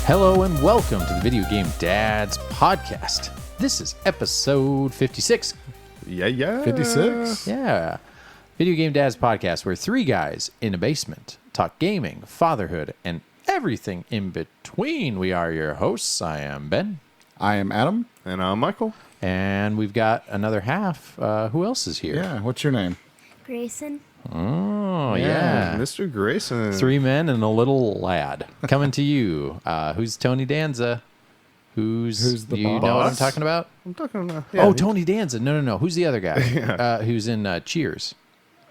Hello and welcome to the Video Game Dads podcast. This is episode 56. Yeah. 56? Yeah. Video Game Dads podcast, where three guys in a basement talk gaming, fatherhood, and everything in between. We are your hosts. I am Ben. I am Adam. And I'm Michael. And we've got another half. Who else is here? Yeah, what's your name? Grayson. Oh, yeah. Mr. Grayson. Three men and a little lad. Coming to you. Who's Tony Danza? Who's the you boss? know what I'm talking about? I'm talking about... Tony Danza. No. Who's the other guy? Who's in Cheers?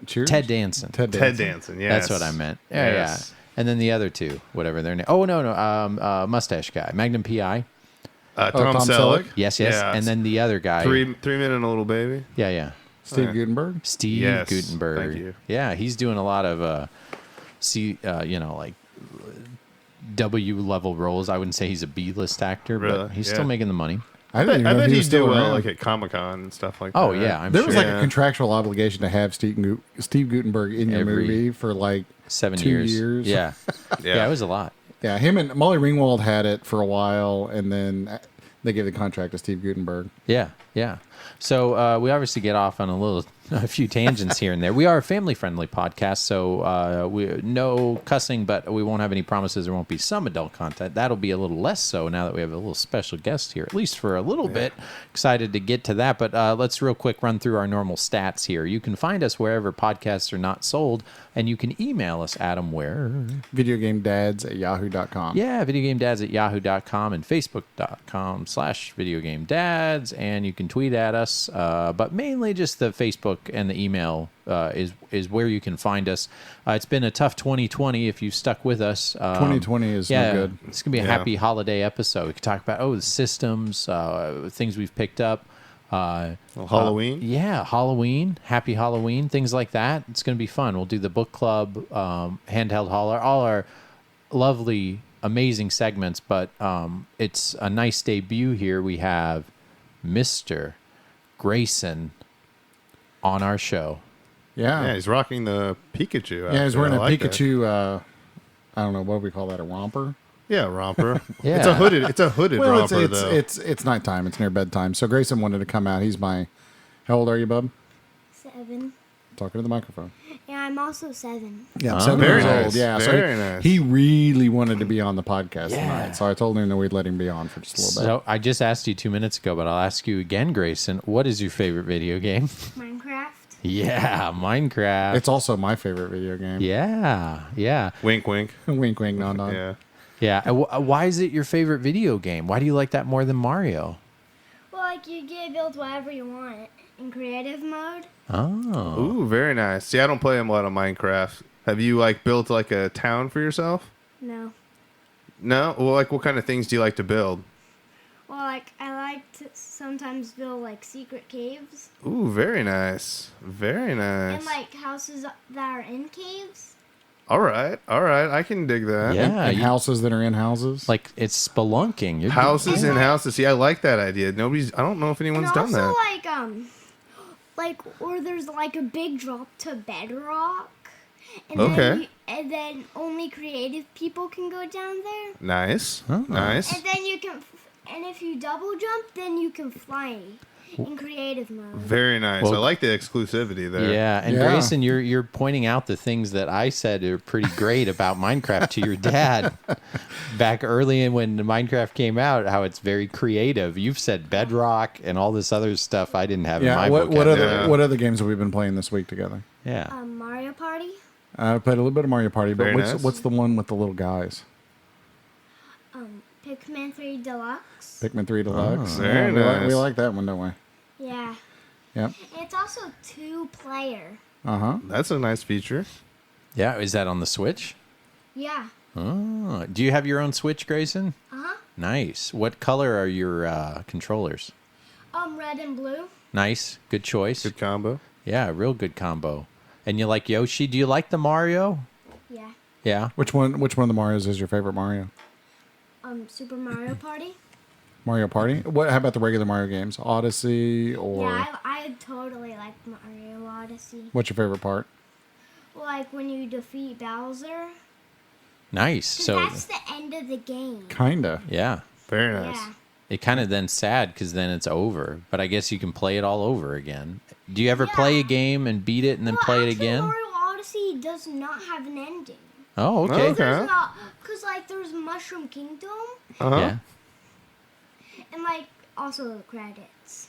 Cheers? Ted Danson. Ted Danson, yes. That's what I meant. Yes. Yeah. And then the other two, whatever their name. Oh, no. Mustache guy. Magnum P.I. Tom Selleck. Yes. Yeah. And then the other guy. Three men and a little baby. Yeah. Steve Gutenberg? Steve Yes. Gutenberg. Thank you. Yeah, he's doing a lot of, like W level roles. I wouldn't say he's a B-list actor, Really? but he's Yeah. still making the money. I didn't even I know bet he he'd was still do well around. like at Comic-Con and stuff like that. Oh, yeah, I'm There sure. was like a contractual obligation to have Steve Gutenberg in your Every movie for like 7 2 years. years. Yeah. Yeah, it was a lot. Yeah, him and Molly Ringwald had it for a while, and then they gave the contract to Steve Gutenberg. Yeah. So we obviously get off on a few tangents here and there. We are a family-friendly podcast, so we no cussing, but we won't have any promises. There won't be some adult content. That'll be a little less so now that we have a little special guest here, at least for a little bit. Excited to get to that, but let's real quick run through our normal stats here. You can find us wherever podcasts are not sold, and you can email us, Adam, where? VideoGameDads@yahoo.com. Yeah, videogamedads@yahoo.com and facebook.com/videogamedads, and you can tweet at us, but mainly just the Facebook and the email is where you can find us. It's been a tough 2020 if you've stuck with us. 2020 is no good. It's going to be a happy holiday episode. We can talk about, the systems, things we've picked up. Halloween? Yeah, Halloween, happy Halloween, things like that. It's going to be fun. We'll do the book club, handheld holler, all our lovely, amazing segments, but it's a nice debut here. We have Mr. Grayson on our show. Yeah, He's rocking the Pikachu. yeah, he's wearing a I like that. Pikachu. I don't know what do we call that, a romper. Yeah, romper. Yeah. It's a hooded Well, romper though. it's nighttime. It's near bedtime. So Grayson wanted to come out. He's my. How old are you, bub? 7. Talking to the microphone. Yeah, I'm also 7. Yeah, I'm Oh. 7 Very years nice. old. Yeah, Very so nice. he really wanted to be on the podcast Yeah. tonight. So I told him that we'd let him be on for just a little bit. So I just asked you 2 minutes ago, but I'll ask you again, Grayson. What is your favorite video game? Minecraft. Yeah, Minecraft. It's also my favorite video game. Yeah. Wink, wink. Wink, wink, nod, nod. Yeah. Yeah. Why is it your favorite video game? Why do you like that more than Mario? Well, like, you get to build whatever you want in creative mode. Oh. Ooh, very nice. See, I don't play a lot of Minecraft. Have you built a town for yourself? No. No. Well, what kind of things do you like to build? Well, like, I like to sometimes build, secret caves. Ooh, very nice. Very nice. And, houses that are in caves. All right. I can dig that. Yeah. And houses that are in houses. Like it's spelunking. You're Houses in houses. See, I like that idea. I don't know if anyone's And done also, that. or there's, a big drop to bedrock. And Okay. And then only creative people can go down there. Nice. Oh. Nice. And then you can, and if you double jump, then you can fly in creative mode. Very nice. Well- I like the exclusivity there. Yeah, and Yeah. Grayson, you're pointing out the things that I said are pretty great about Minecraft to your dad back early in when Minecraft came out. How it's very creative. You've said Bedrock and all this other stuff I didn't have in my what vocabulary. other games have we been playing this week together? Yeah. Mario Party. I played a little bit of Mario Party, but Very nice. what's the one with the little guys? Pikmin 3 Deluxe. Pikmin 3 Deluxe. Very we nice. we like that one, don't we? Yeah. Yep. And it's also 2-player. Uh-huh. That's a nice feature. Yeah, is that on the Switch? Yeah. Oh, do you have your own Switch, Grayson? Uh-huh. Nice. What color are your controllers? Red and blue. Nice. Good choice. Good combo. Yeah, real good combo. And you like Yoshi? Do you like the Mario? Yeah. Yeah. Which one of the Marios is your favorite Mario? Super Mario Party. Mario Party? What? How about the regular Mario games? Odyssey or Yeah, I totally like Mario Odyssey. what's your favorite part? Like when you defeat Bowser. Nice. 'Cause So that's the end of the game. Kinda. Yeah. Very nice. Yeah. It kind of then sad because then it's over. But I guess you can play it all over again. Do you ever play a game and beat it and then Well, play it actually, again? Mario Odyssey does not have an ending. Oh, okay. Okay. There's not, because like there's Mushroom Kingdom Uh-huh. Yeah. and like also the credits.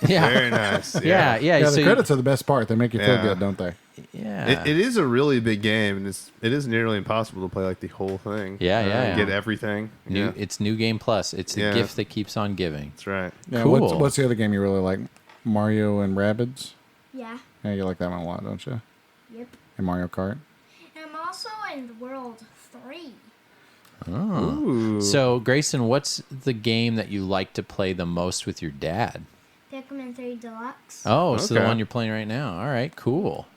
Yeah. Very nice. Yeah. Yeah, so the you- credits are the best part. They make you feel Yeah. good, don't they? yeah. It is a really big game, and it is nearly impossible to play like the whole thing. Yeah, yeah, and yeah. Get everything. New, Yeah, It's New Game Plus. It's the Yeah. gift that keeps on giving. that's right. Yeah. Cool. What's the other game you really like? Mario and Rabbids? Yeah. Yeah, you like that one a lot, don't you? Yep. And Mario Kart? And I'm also in World 3. Ooh. So, Grayson, what's the game that you like to play the most with your dad? Pikmin 3 Deluxe. Oh, so the Okay. one you're playing right now. All right, cool.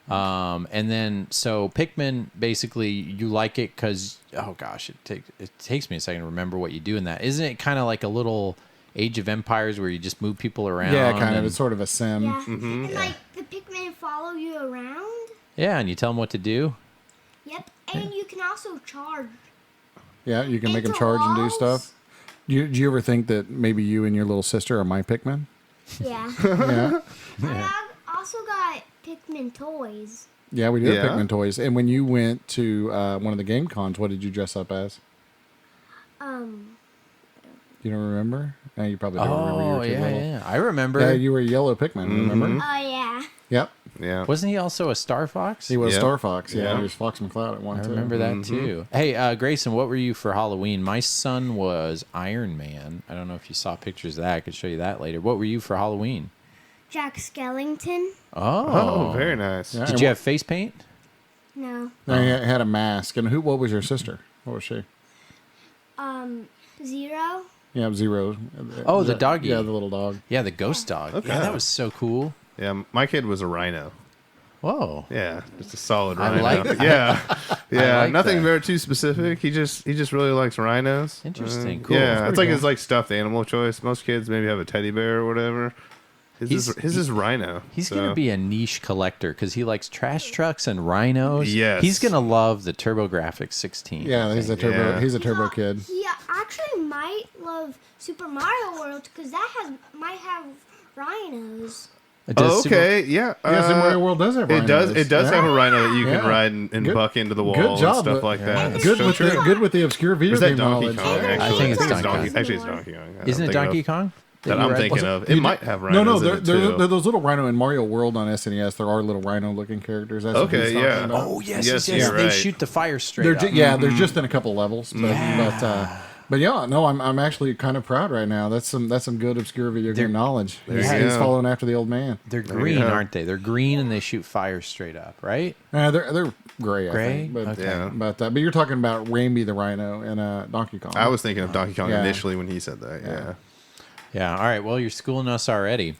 And then, so Pikmin, basically, you like it because, oh gosh, it takes me a second to remember what you do in that. Isn't it kind of like a little Age of Empires where you just move people around? Yeah, kind of. and- It's sort of a sim. Yeah. And like the Pikmin follow you around. Yeah, and you tell them what to do. Yep. And you can also charge. Yeah, you can make them Into charge and do walls. stuff. Do you ever think that maybe you and your little sister are my Pikmin? Yeah. Yeah. I also got Pikmin toys. Yeah, we do have Yeah. Pikmin toys. And when you went to one of the game cons, what did you dress up as? You don't remember? You probably don't remember. You Oh, were too yeah, little. yeah. I remember. Yeah, you were a yellow Pikmin, remember? Oh yeah. Yep. Yeah. Wasn't he also a Star Fox? He was Yep. Star Fox. Yeah, Yeah. he was Fox McCloud at one I time. remember that too. Hey, Grayson, what were you for Halloween? My son was Iron Man. I don't know if you saw pictures of that. I could show you that later. What were you for Halloween? Jack Skellington. Oh, very nice. Yeah. Did you have face paint? No. He had a mask. And what was your sister? What was she? Zero. Yeah, Zero. Oh, the doggy. Yeah, the little dog. Yeah, the ghost dog. Okay. Yeah, that was so cool. Yeah, my kid was a rhino. Whoa. Yeah, just a solid I rhino. like that. Yeah, yeah. like Nothing that. very too specific. He just really likes rhinos. Interesting. Cool. Yeah, That's it's like pretty his like stuffed animal choice. Most kids maybe have a teddy bear or whatever. His is rhino. He's so. going to be a niche collector because he likes trash trucks and rhinos. Yes. He's going to love the TurboGrafx 16. Yeah, I he's a think. turbo. Yeah. He's a turbo kid. He actually might love Super Mario World because that might have rhinos. Does Oh, Super- okay. Yeah. Yeah, Super Mario World does have It does. rhinos. It does Yeah. have a rhino that you can Yeah. ride and Good- buck into the wall good job, and stuff but- like that. Good Good So with true. the obscure video Or is that game Donkey knowledge. Kong? Actually, I think it's Donkey Kong. Kong. Actually, it's Donkey Kong. Isn't it Donkey Kong? That you I'm read? thinking of. It might have No, rhinos. no, in they're, it, they're, too. they're those little rhino in Mario World on SNES. There are little rhino-looking characters. That's what Okay, he's talking yeah. about. Oh, yes, Yes, yes, yes. you're They right. shoot the fire straight They're up. they're just in a couple levels. But yeah, no, I'm actually kind of proud right now. That's some good obscure video game knowledge. He's, you he's go. following after the old man. They're green, go. aren't they? They're green and they shoot fire straight up, right? They're gray, I Gray? think. But Okay. Yeah. but you're talking about Rainby the Rhino and Donkey Kong. I was thinking of Donkey Kong Yeah. initially when he said that. Yeah. Yeah. All right. Well, you're schooling us already.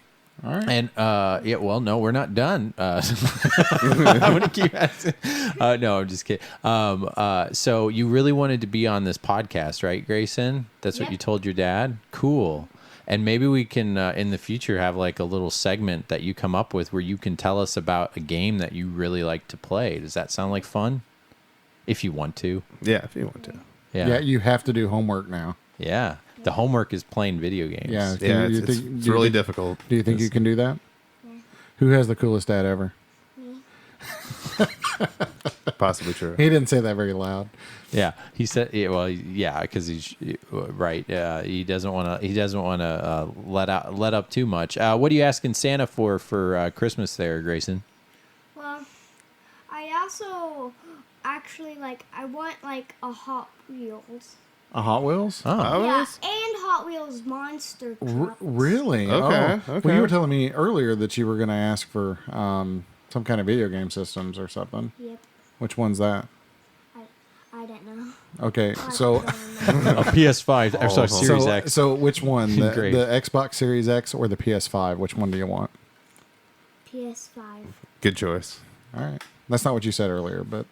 All right. And yeah, well, no, we're not done. I'm gonna keep asking. No, I'm just kidding. So you really wanted to be on this podcast, right, Grayson? That's what Yep. you told your dad. Cool. And maybe we can in the future have like a little segment that you come up with where you can tell us about a game that you really like to play. Does that sound like fun? If you want to. Yeah, if you want to. yeah, you have to do homework now. Yeah. The homework is playing video games. Yeah. Yeah, Do you it's think- really difficult. Do you think you can do that? Who has the coolest dad ever? Possibly true. He didn't say that very loud. Yeah, he said. Yeah, well, yeah, because he's right. He doesn't want to. He doesn't want to let up too much. What are you asking Santa for Christmas, there, Grayson? Well, I also actually I want a Hot Wheels. A Hot Wheels? Oh, Yeah, Wheels? and Hot Wheels monster trucks. Really? Okay, Oh. okay. Well, you were telling me earlier that you were going to ask for some kind of video game systems or something. Yep. Which one's that? I don't know. Okay, I so don't know. a PS5. I'm sorry, Series so, X. so which one? The Great. Xbox Series X or the PS5? Which one do you want? PS5. Good choice. All right. That's not what you said earlier, but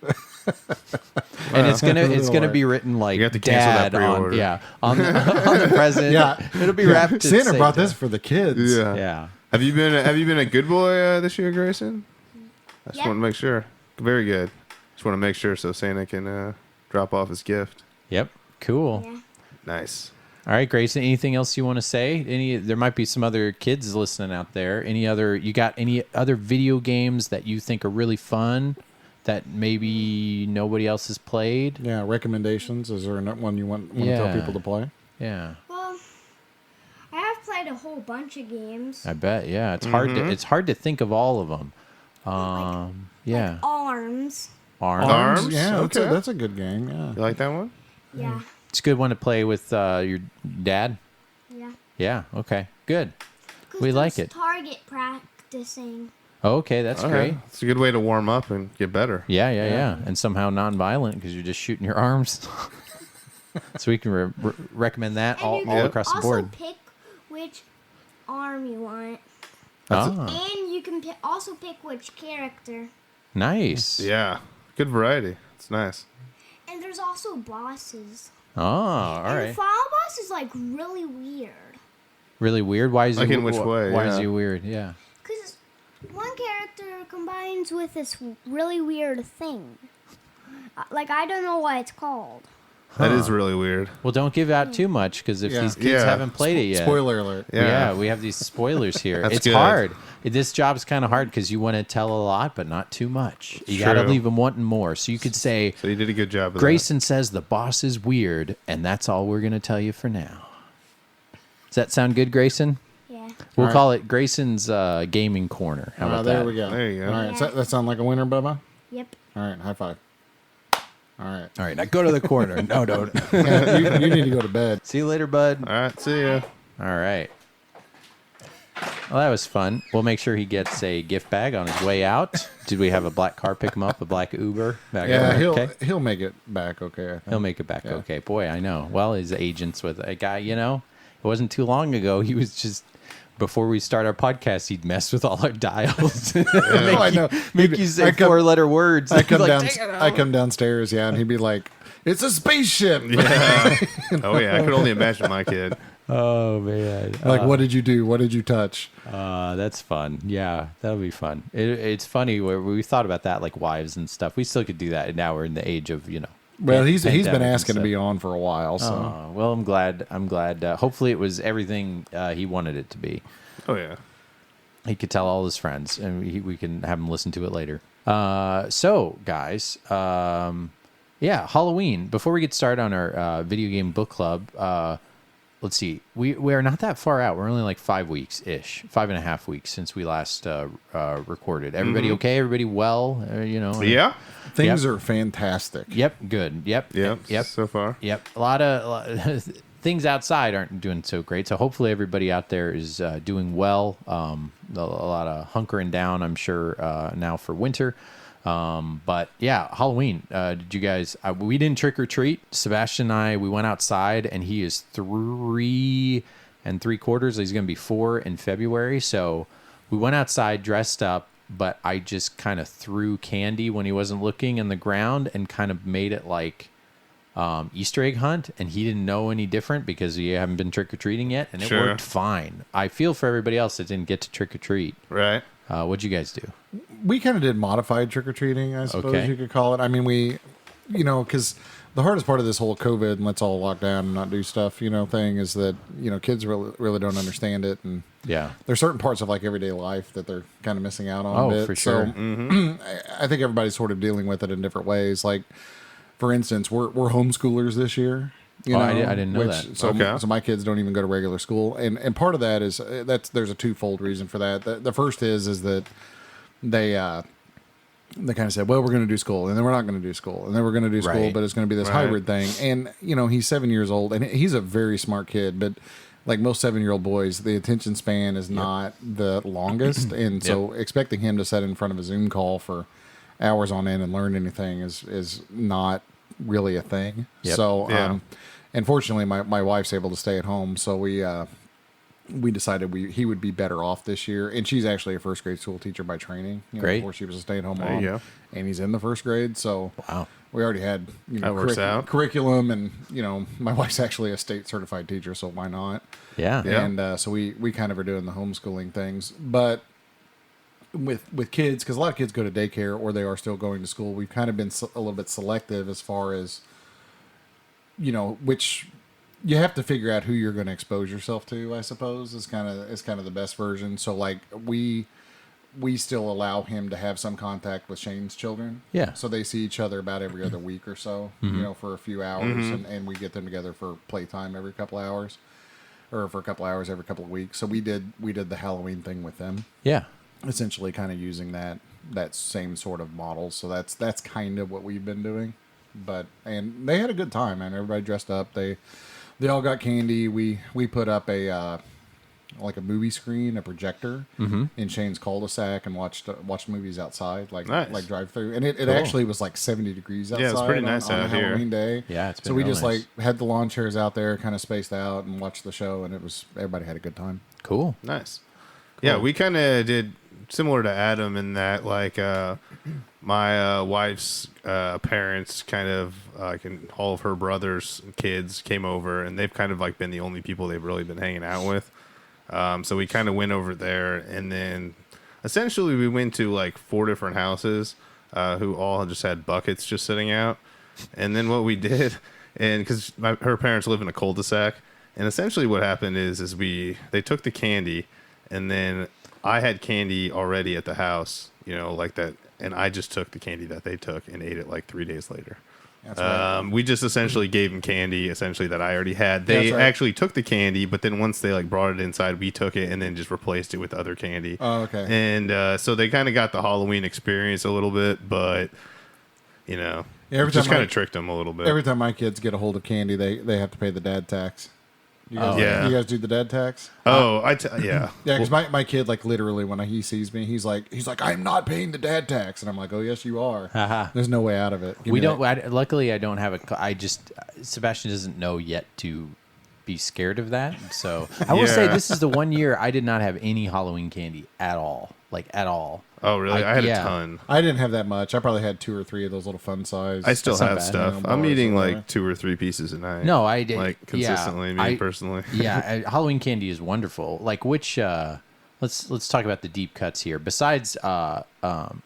And it's gonna Don't be written like You have to cancel that Dad on pre-order. on the present. yeah, it'll be wrapped. to Santa brought Santa. this for the kids. Yeah. Yeah. Have you been a good boy this year, Grayson? I just Yep. want to make sure. Very good. Just want to make sure so Santa can drop off his gift. Yep. Cool. Yeah. Nice. All right, Grayson, anything else you want to say? There might be some other kids listening out there. You got any other video games that you think are really fun that maybe nobody else has played? Yeah, recommendations. Is there one you want to tell people to play? Yeah. Well, I have played a whole bunch of games. I bet. Yeah, it's hard to think of all of them. Yeah. Like Arms. Arms? Yeah, Okay. that's a good game. Yeah. You like that one? Yeah. It's a good one to play with your dad. Yeah. Yeah. Okay. Good. 'Cause We like there's it. Target practicing. Okay, that's Okay. great. It's a good way to warm up and get better. Yeah. And somehow non-violent because you're just shooting your arms. So we can recommend that all you can across the also board. pick which arm you want. Ah, And you can also pick which character. nice. Yeah. Good variety. It's nice. And there's also bosses. Oh, all And the right. final boss is like really weird. Really weird. Why is Like he? in which way? Why is Yeah. he weird? Yeah. Because one character combines with this really weird thing. Like, I don't know what it's called. That is really weird. Well, don't give out too much because if Yeah. these kids Yeah. haven't played it yet. Spoiler alert. Yeah, we have these spoilers here. That's It's good. hard. This job's kind of hard because you want to tell a lot, but not too much. You got to True. leave them wanting more. So you could say, So you did a good job of Grayson says the boss is weird, and that's all we're going to tell you for now. Does that sound good, Grayson? Yeah. We'll All right. call it Grayson's Gaming Corner. How about there that? we go. There you go. All right. Does that sound like a winner, Bubba? Yep. All right. High five. All right. All right, now go to the corner. No, don't. Yeah, you need to go to bed. See you later, bud. All right. See ya. All right. Well, that was fun. We'll make sure he gets a gift bag on his way out. Did we have a black car pick him up? A black Uber? Back Yeah, over? he'll make it back. Okay. I think. He'll make it back Yeah. okay. Boy, I know. Well, his agent's with a guy, it wasn't too long ago. He was just, before we start our podcast, he'd mess with all our dials. Oh, I know. Make you say I come- 4-letter words. I come Like, down. "Take it I out." come downstairs. Yeah, and he'd be like, "It's a spaceship." Oh yeah. I could only imagine my kid. Oh, man. Like, what did you do? What did you touch? That's fun. Yeah, that'll be fun. It's funny where we thought about that, like wives and stuff. We still could do that. And now we're in the age of, Well, he's been pandemic and asking to stuff. be on for a while. So Well, I'm glad. Hopefully, it was everything he wanted it to be. Oh yeah. He could tell all his friends, and we can have him listen to it later. So, guys, yeah, Halloween. Before we get started on our video game book club, let's see. We are not that far out. We're only like 5 weeks ish, 5.5 weeks since we last recorded. Everybody okay? Everybody well? Yeah. things are fantastic. Yep. Good. Yep. Yep. So far. Yep. A lot of things outside aren't doing so great. So hopefully everybody out there is doing well. A lot of hunkering down, I'm sure, now for winter. But yeah, Halloween. Did you guys? We didn't trick or treat. Sebastian and I, we went outside, and he is 3 3/4. He's going to be 4 in February. So we went outside, dressed up, but I just kind of threw candy when he wasn't looking in the ground, and kind of made it like Easter egg hunt, and he didn't know any different because he haven't been trick or treating yet, and it Sure. worked fine. I feel for everybody else that didn't get to trick or treat. Right. What'd you guys do? We kind of did modified trick or treating, I suppose Okay. you could call it. I mean, because the hardest part of this whole COVID and let's all lock down and not do stuff, thing is that kids really don't understand it, and Yeah. there's certain parts of like everyday life that they're kind of missing out on. Oh, a bit. for sure. So I think everybody's sort of dealing with it in different ways. Like, for instance, we're homeschoolers this year. I didn't know that. So, Okay. so my kids don't even go to regular school, and part of that is there's a twofold reason for that. The first is that they kind of said, well, we're going to do school, and then we're not going to do school, and then we're going to do school, Right. but it's going to be this Right. hybrid thing. And he's 7 years old, and he's a very smart kid, but like most 7-year-old boys, the attention span is not the longest, and so expecting him to sit in front of a Zoom call for hours on end and learn anything is not really a thing. Yep. So, Yeah. and fortunately, my wife's able to stay at home, so we decided he would be better off this year. And she's actually a first grade school teacher by training. Great. Before she was a stay-at-home There you mom. go. And he's in the first grade, so Wow. we already had That works out. curriculum, and my wife's actually a state certified teacher, so why not? Yeah. Yeah. And so we kind of are doing the homeschooling things, but with kids, because a lot of kids go to daycare or they are still going to school, we've kind of been a little bit selective as far as which you have to figure out who you're going to expose yourself to, I suppose, is kind of the best version. So like we still allow him to have some contact with Shane's children. Yeah. So they see each other about every other week or so, for a few hours, and we get them together for playtime every couple hours, or for a couple hours every couple of weeks. So we did the Halloween thing with them. Yeah. Essentially kind of using that same sort of model. So that's kind of what we've been doing. And they had a good time, man. Everybody dressed up. They all got candy. We put up a movie screen, a projector in Shane's cul-de-sac, and watched movies outside, like drive through. And it actually was like 70 degrees outside. Yeah, it's pretty nice on out a here. Halloween day. Yeah, it's been so we real just nice. like had the lawn chairs out there, kind of spaced out, and watched the show, and everybody had a good time. Cool. Nice. Yeah, we kind of did similar to Adam in that, like, my wife's parents kind of, and all of her brothers and kids came over, and they've kind of like been the only people they've really been hanging out with. So we kind of went over there, and then essentially we went to like 4 different houses who all just had buckets just sitting out. And then what we did, and because her parents live in a cul-de-sac, and essentially what happened is they took the candy, and then I had candy already at the house, like that, and I just took the candy that they took and ate it like 3 days later. That's right. We just essentially gave them candy essentially that I already had. They That's right. actually took the candy, but then once they like brought it inside, we took it and then just replaced it with other candy. Oh, okay. And so they kind of got the Halloween experience a little bit, but every just time kind of tricked them a little bit. Every time my kids get a hold of candy, they have to pay the dad tax. You guys, yeah. You guys do the dad tax? Oh, Yeah, because my kid, like, literally when he sees me, he's like, I'm not paying the dad tax, and I'm like, oh yes, you are. There's no way out of it. Give We me don't. that. Luckily, I don't have Sebastian doesn't know yet to be scared of that. So I will say Yeah. this is the one year I did not have any Halloween candy at all. Like at all. Oh, really? I had yeah. a ton. I didn't have that much. I probably had 2 or 3 of those little fun size. I still That's not have bad. stuff. You know, I'm bars eating or like whatever. 2 or 3 pieces a night. No, I did like consistently. yeah, Personally. Yeah, Halloween candy is wonderful. Like which? Let's talk about the deep cuts here. Besides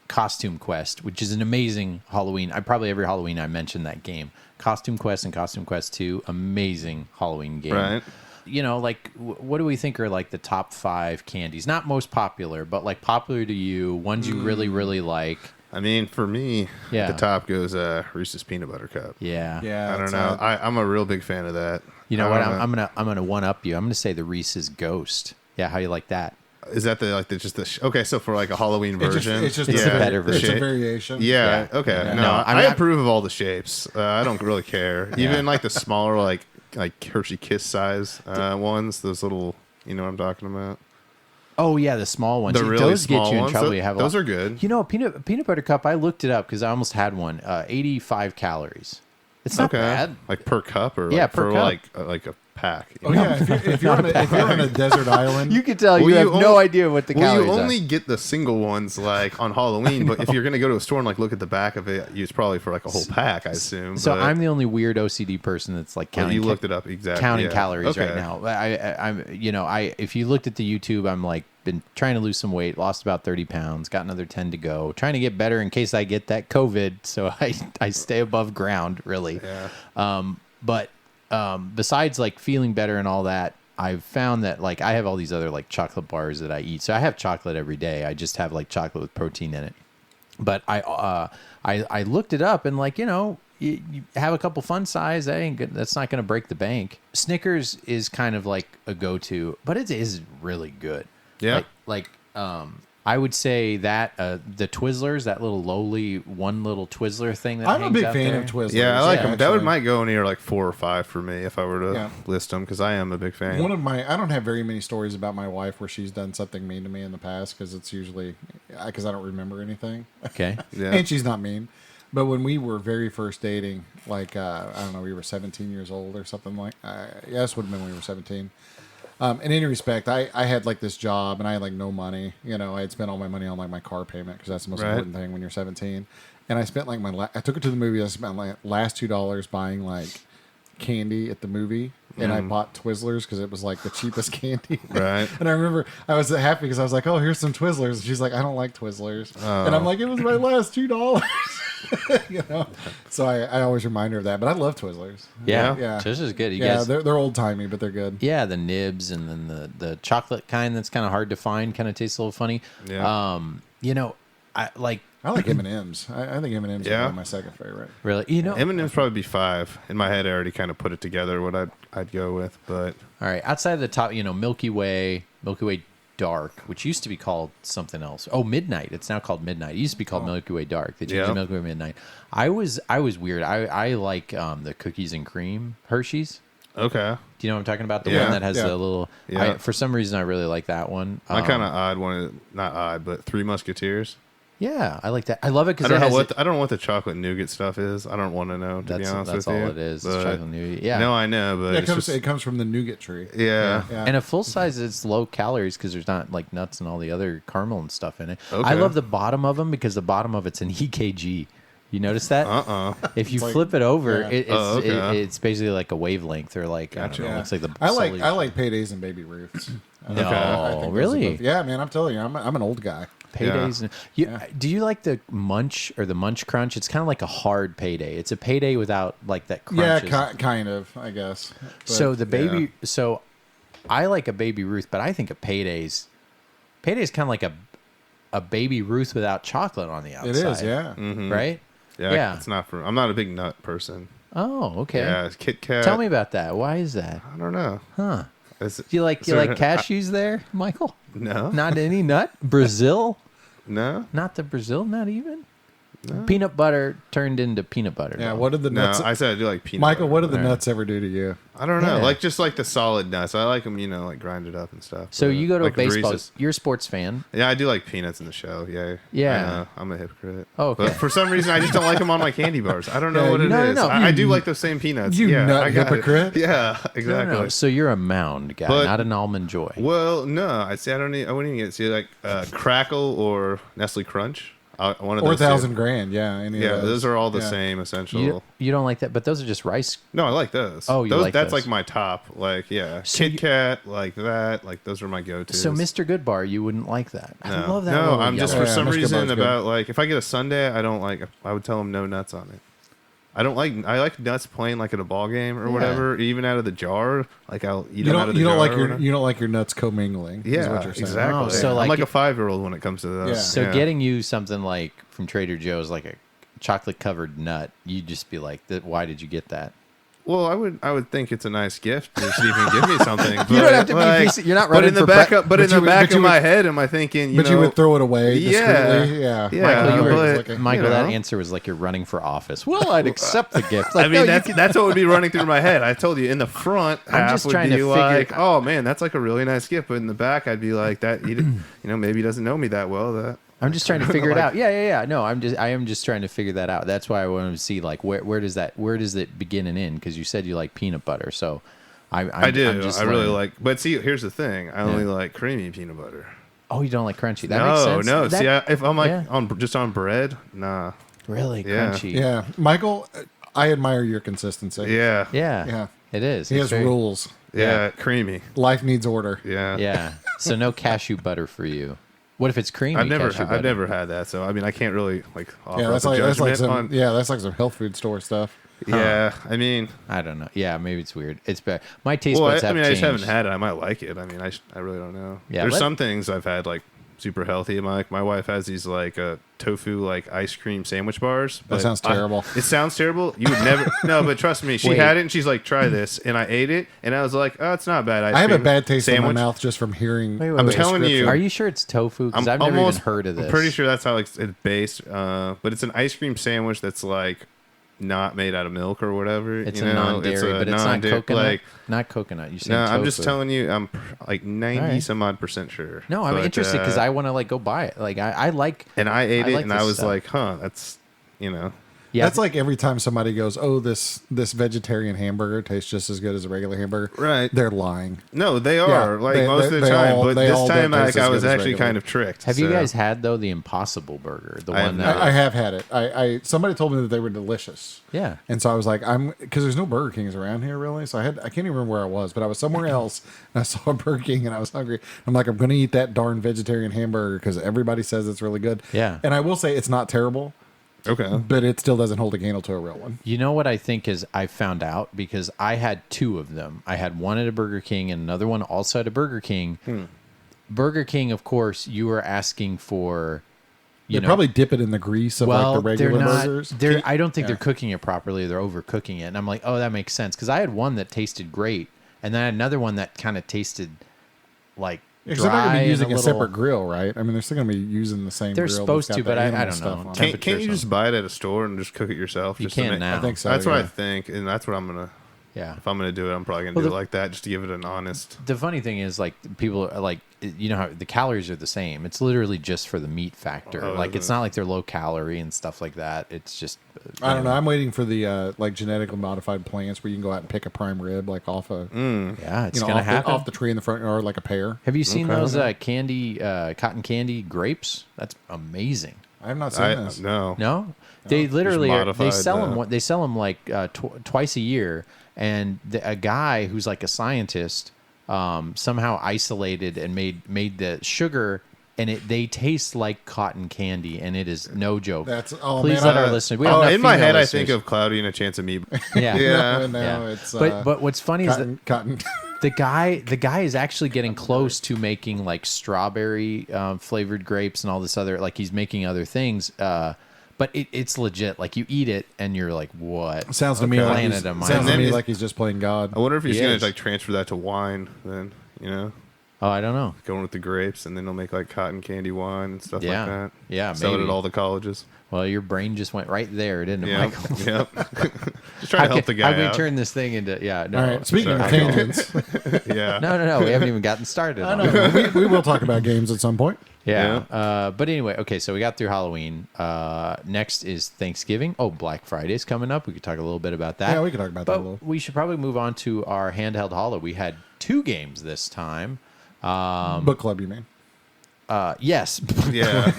Costume Quest, which is an amazing Halloween. Probably every Halloween I mention that game. Costume Quest and Costume Quest 2, amazing Halloween game. Right. Like what do we think are like the top 5 candies? Not most popular, but like popular to you, ones you really, really like. I mean, for me, Yeah. at the top goes Reese's Peanut Butter Cup. Yeah. Yeah, I don't it's, know. I'm a real big fan of that. You know I what? don't know. I'm gonna one up you. I'm gonna say the Reese's Ghost. Yeah, how you like that? Is that okay? So for like a Halloween version, It's just It's a better It's version. a variation. Yeah. Yeah. Okay. Yeah. No, No, I I'm- approve of all the shapes. I don't really care. Even like the smaller, like Hershey Kiss size ones. Those little, you know what I'm talking about? Oh yeah, the small ones. The really those small get you in ones. trouble. Tho- You have those are good. peanut butter cup. I looked it up because I almost had one. 85 calories. It's not bad. Like per cup or Yeah, like per for cup. like a pack. you Oh know? yeah, if you're on a desert island, You can tell Well, you have you no only- idea what the Well, calories you are. only get the single ones like on Halloween, but if you're gonna go to a store and like look at the back of it, it's probably for like a whole pack, I assume. So but- I'm the only weird OCD person that's like Well, counting. you looked it up exactly. Counting yeah. calories Okay. right now. I'm if you looked at the YouTube, I'm like been trying to lose some weight, lost about 30 pounds, got another 10 to go, trying to get better in case I get that COVID. So I stay above ground really. Yeah. But besides like feeling better and all that, I've found that like I have all these other like chocolate bars that I eat. So I have chocolate every day. I just have like chocolate with protein in it. But I looked it up and like, you have a couple fun size. That ain't good. That's not going to break the bank. Snickers is kind of like a go-to, but it is really good. Yeah. I would say that the Twizzlers, that little lowly one little Twizzler thing that I'm a hangs big out fan there. of Twizzlers. Yeah, I like them. That actually. might go near like 4 or 5 for me if I were to Yeah. list them because I am a big fan. I don't have very many stories about my wife where she's done something mean to me in the past because it's usually because I don't remember anything. Okay. Yeah. And she's not mean. But when we were very first dating, like, I don't know, we were 17 years old or something like yes, would have been when we were 17. In any respect, I had like this job and I had like no money. I had spent all my money on like my car payment because that's the most Right. important thing when you're 17. And I spent like I took her to the movie. I spent my last $2 buying like candy at the movie. And I bought Twizzlers because it was like the cheapest candy. Right. And I remember I was happy because I was like, oh, here's some Twizzlers. And she's like, I don't like Twizzlers. And I'm like, it was my last $2. You know, so I always remind her of that. But I love Twizzlers. Yeah, Yeah. Twizzlers is good. You Yeah, guys, they're old timey, but they're good. yeah, the nibs and then the chocolate kind that's kind of hard to find, kind of tastes a little funny. Yeah. You know, I like M&Ms. I think M&Ms Yeah. are my second favorite. really, you know. M&M's probably be 5. In my head, I already kind of put it together what I'd go with, but All right, outside of the top, you know, Milky Way Dark, which used to be called something else. Oh, Midnight. It's now called Midnight. It used to be called Milky Way Dark. They changed it to Milky Way Midnight. I was weird. I like the cookies and cream Hershey's. okay. Do you know what I'm talking about? The Yeah. one that has Yeah. the little. Yeah. For some reason, I really like that one. My kind of odd one, not odd, but Three Musketeers. Yeah, I like that. I love it I because don't know I don't know what the chocolate nougat stuff is. I don't want to know, to be honest that's with you. all it is. It's But- chocolate nougat. Yeah. No, I know, but It it's comes just, it comes from the nougat tree. yeah. Yeah. And a full size, it's low calories because there's not like nuts and all the other caramel and stuff in it. I Okay. love the bottom of them because the bottom of it's an EKG. You notice that? If you like- flip it over, yeah. it's basically like a wavelength or like I don't know. Yeah. It looks like the. I like solid- Paydays and Baby Ruths. No, I think those are really? both- Yeah, man, I'm telling you, I'm an old guy. Paydays. And, do you like the Munch or the Munch Crunch? It's kind of like a hard payday. It's a payday without like that crunch. Yeah, kind of, I guess. But, So the baby. So I like a Baby Ruth, but I think a Payday's kind of like a Baby Ruth without chocolate on the outside. it is, yeah. Right. Yeah, it's not for. I'm not a big nut person. Oh, okay. Yeah, it's Kit Kat. Tell me about that. Why is that? I don't know. Huh? Is Do you like is there- cashews there, Michael? No, Not any nut. Brazil? no, Not the Brazil. Not even. Peanut butter turned into peanut butter. Yeah, though. what did the no. nuts? I said I do like peanut. Michael, butter. what did the Alright. nuts ever do to you? I don't know. Yeah. Like just like the solid nuts. I like them, like grinded up and stuff. So but, you go to like a baseball. Reese's. You're a sports fan. Yeah, I do like peanuts in the show. Yeah. Yeah. I know. I'm a hypocrite. Oh, okay. But for some reason, I just don't like them on my candy bars. I don't know Yeah, what it is. no, no. I do like those same peanuts. You yeah, nut I got it. hypocrite. Yeah, exactly. No. So you're a mound guy, But- not an almond joy. Well, no, I see. I wouldn't even get like Crackle or Nestle Crunch. One of Or those. two. 1,000 grand, yeah. Any Yeah, of those are all the Yeah. same essential. You don't like that, but those are just rice. No, I like those. Oh, you those, like that's those. like my top. Like, yeah, So Kit you- Kat, like that. Like those are my go-tos. So Mr. Goodbar, you wouldn't like that. I No, love that. no, little I'm just yellow- for some Mr. reason Goodbar's good. about like if I get a sundae, I don't like. I would tell them no nuts on it. I don't like. I like nuts plain, like at a ball game or whatever. Even out of the jar, like I'll eat them out of the You jar. don't like or your whatever. you don't like your nuts commingling. is Yeah, what you're saying. exactly. Oh, so I'm like like it- a 5-year-old when it comes to those. Yeah. So Yeah. getting you something like from Trader Joe's, like a chocolate covered nut, you'd just be like, "Why did you get that?" Well, I would think it's a nice gift to see if you can give me something. But You don't have to be like, decent. You're not But running in the for back, pre- but but in the you would- back but you of my would- head, am I thinking? But you would throw it away Yeah. discreetly. Yeah. Yeah, Michael, you but- were, like a- Michael, you that know. answer was like you're running for office. Well, I'd accept the gift. Like, I no, mean, that's what would be running through my head. I told you in the front I'm half just would trying be to figure- like, oh man, that's like a really nice gift. But in the back, I'd be like, that maybe he doesn't know me that well. That I'm just trying to figure it out. Yeah. No, I am just trying to figure that out. That's why I wanted to see like where does it begin and end? Because you said you like peanut butter, so I do. I'm just I really learning. like. But see, here's the thing. I only like creamy peanut butter. Oh, you don't like crunchy? That makes sense. No. That- See, if I'm like yeah. on bread, nah. really Yeah. crunchy. Yeah. Michael, I admire your consistency. Yeah. Yeah. Yeah. It is. He It's has very- rules. Yeah. Creamy. Life needs order. Yeah. Yeah. So no cashew butter for you. What if it's creamy? I've cashew butter? never had that, so I mean, I can't really like offer Yeah, up that's a like judgment some on. that's like some health food store stuff. Yeah, I mean, I don't know. Yeah, maybe it's weird. It's better. My taste well, buds I have mean, I changed. just haven't had it. I might like it. I mean, I really don't know. Yeah, There's let- some things I've had like super healthy. My wife has these like tofu like ice cream sandwich bars. But sounds terrible. It sounds terrible. You would never. No, but trust me, she Wait. had it and she's like, try this, and I ate it, and I was like, oh, it's not bad. Ice I have a cream bad taste in sandwich. my mouth just from hearing. Wait, I'm wait. telling you. Are you sure it's tofu? Because I've never even heard of this. I'm pretty sure that's how it's based. But it's an ice cream sandwich that's like not made out of milk or whatever. It's you a know? non-dairy, but it's not non-dairy- coconut. Like, Not coconut. You said no, tofu. I'm just telling you. I'm like 90 Alright. some odd % sure. No, I'm But, interested because I want to like go buy it. Like I like. and I ate I it like and I this was stuff. like, huh, that's Yeah, That's like every time somebody goes, "Oh, this vegetarian hamburger tastes just as good as a regular hamburger." Right. They're lying. no, they are like they- most of the they time. all- But they this all time, don't like taste as I was good as actually regular. kind of tricked. Have you so- guys had though the Impossible Burger? The I one have that not. I have had it. I somebody told me that they were delicious. yeah. And so I was like, because there's no Burger Kings around here really. So I can't even remember where I was, but I was somewhere else and I saw a Burger King and I was hungry. I'm like, I'm going to eat that darn vegetarian hamburger because everybody says it's really good. Yeah. And I will say it's not terrible. Okay. but it still doesn't hold a candle to a real one. You know what I think is I found out because I had 2 of them. I had one at a Burger King and another one also at a Burger King. Burger King, of course, you were asking for. They probably dip it in the grease of like the regular burgers. I don't think they're cooking it properly. They're overcooking it, and I'm like, oh, that makes sense because I had one that tasted great, and then I had another one that kind of tasted like. Because they're not going to be using a little, separate grill, right? I mean, they're still going to be using the same They're grill. supposed to, but I don't know. Can't you just buy it at a store and just cook it yourself? You just can now. I think so. That's what I think, and that's what I'm going to... Yeah. If I'm going to do it, I'm probably going to do it like that, just to give it an honest... The funny thing is, like, people are like, you know how the calories are the same. It's literally just for the meat factor. Like, it's not like they're low calorie and stuff like that. It's just... I don't know. I'm waiting for the like genetically modified plants where you can go out and pick a prime rib like off a yeah, it's gonna happen off the tree in the front yard like a pear. Have you seen those candy cotton candy grapes? That's amazing. I have not seen this. No, they literally they sell them. modified, They sell them like twice a year, and a guy who's like a scientist somehow isolated and made the sugar. And they taste like cotton candy, and it is no joke. That's Please let our listeners. We have enough in my female head, listeners. I think of Cloudy and a Chance of Meat. Yeah, No, it's but what's funny is that cotton. the guy is actually getting close to making like strawberry flavored grapes and all this other, like he's making other things. But it's legit. Like you eat it and you're like, what? Sounds to me like he's just playing God. I wonder if he's He going is. to like transfer that to wine. Then Oh, I don't know. going with the grapes, and then they'll make like cotton candy wine and stuff like that. Yeah, sell it maybe. at all the colleges. Well, your brain just went right there, didn't it, Yeah, Michael? yep. Just trying to help the guy How can we out. turn this thing into? Yeah. No, All right. Speaking of Sorry. tangents, Yeah. No. We haven't even gotten started. I on know it. we will talk about games at some point. Yeah. But anyway, okay. So we got through Halloween. Next is Thanksgiving. Oh, Black Friday's coming up. We could talk a little bit about that. Yeah, we could talk about that a But little. we should probably move on to our handheld holo. We had 2 games this time. Book club, you mean? Yes. Yeah.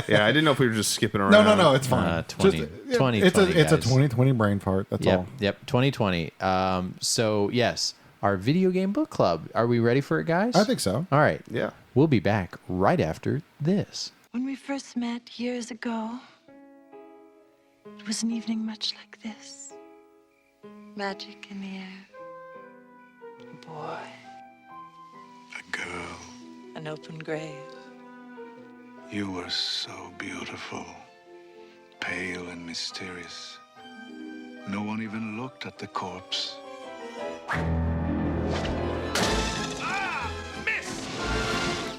Yeah. I didn't know if we were just skipping around. No, it's fine. 2020, it's a guys. 2020 brain fart. That's all. Yep. 2020. So yes, our video game book club. Are we ready for it, guys? I think so. All right. Yeah. We'll be back right after this. When we first met years ago, it was an evening much like this. Magic in the air. A boy. A girl. An open grave. You were so beautiful, pale and mysterious. No one even looked at the corpse.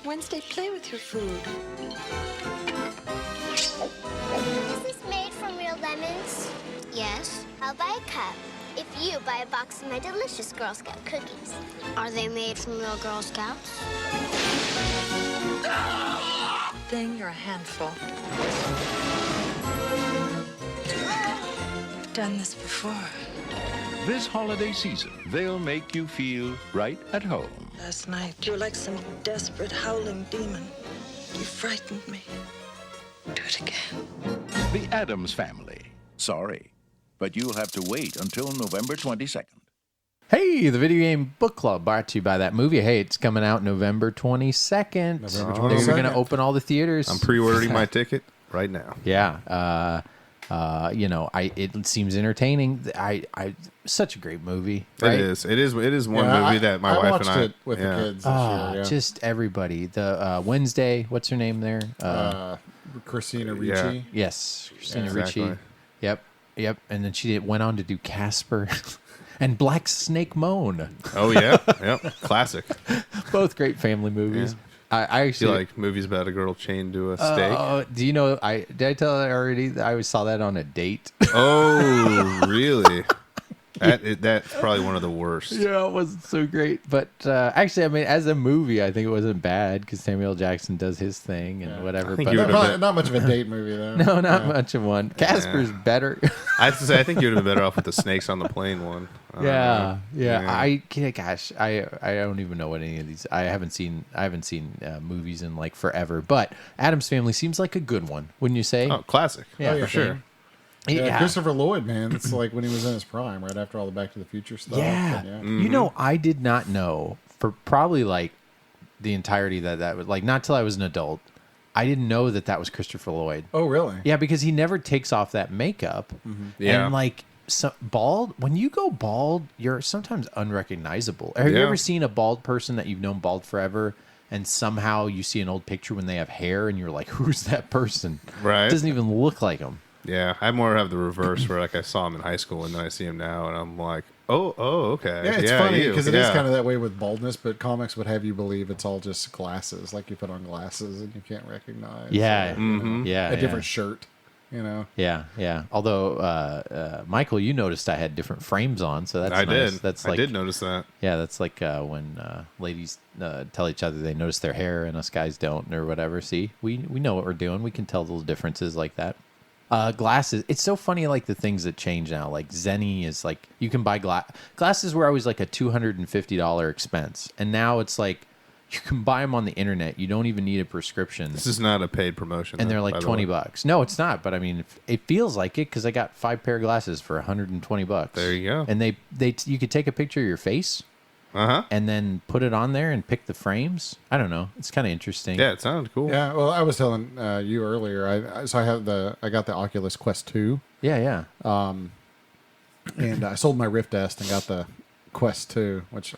Wednesday, play with your food. Is this made from real lemons? Yes. I'll buy a cup if you buy a box of my delicious Girl Scout cookies. Are they made from real Girl Scouts? Thing, you're a handful. You've done this before. This holiday season, they'll make you feel right at home. Last night, you were like some desperate howling demon. You frightened me. Do it again. The Addams Family. Sorry, but you'll have to wait until November 22nd. Hey, the video game book club brought to you by that movie. Hey, it's coming out November 22nd. November They're 22nd. going to open all the theaters. I'm pre-ordering my ticket right now. Yeah. It seems entertaining. Such a great movie. Right? It is. It is one Yeah, movie that my I wife watched and I it with the kids this year. Yeah. Just everybody. The Wednesday, what's her name there? Christina Ricci. Yeah. Yes, Christina Yeah, Ricci. exactly. Yep. And then she went on to do Casper and Black Snake Moan. Oh yeah. Yep. Classic. Both great family movies. I Do you actually like movies about a girl chained to a stake? Do you know? Did I tell that already? That I saw that on a date. Oh, really? That's probably one of the worst. Yeah, it wasn't so great. But actually, I mean, as a movie, I think it wasn't bad because Samuel Jackson does his thing and whatever. I think But you would've Not much of a date movie though. no, not much of one. Casper's better. I have to say, I think you would have been better off with the snakes on the plane one. Yeah. Yeah. I don't even know what any of these. I haven't seen movies in like forever. But Addams Family seems like a good one, wouldn't you say? Oh, classic. Yeah, for sure. Yeah, Christopher Lloyd, man. It's like when he was in his prime, right after all the Back to the Future stuff. Yeah. And You know, I did not know for probably like the entirety that was like not till I was an adult I didn't know that was Christopher Lloyd. Oh, really? Yeah, because he never takes off that makeup. Yeah. And like bald, when you go bald, you're sometimes unrecognizable. Have you ever seen a bald person that you've known bald forever, and somehow you see an old picture when they have hair, and you're like, who's that person? Right. It doesn't even look like him. Yeah, I more have the reverse where like I saw him in high school and then I see him now and I'm like, oh, okay. Yeah, it's funny you. because it is kind of that way with baldness, but comics would have you believe it's all just glasses, like you put on glasses and you can't recognize. Yeah, a different shirt, you know. Yeah. Although, Michael, you noticed I had different frames on, so that's I nice. did. That's I like, did notice that. Yeah, that's like when ladies tell each other they notice their hair and us guys don't, or whatever. See, we know what we're doing. We can tell those differences like that. Glasses. It's so funny, like the things that change now. Like Zenny is like you can buy glasses were always like a $250 expense, and now it's like you can buy them on the internet. You don't even need a prescription. This is not a paid promotion. And they're though, like by the $20. way. No, it's not. But I mean, it feels like it because I got 5 pair of glasses for $120. There you go. And you could take a picture of your face, and then put it on there and pick the frames. I don't know. It's kind of interesting. Yeah, it sounded cool. Yeah, well, I was telling you earlier. I got the Oculus Quest 2. Yeah. And I sold my Rift S and got the Quest 2, which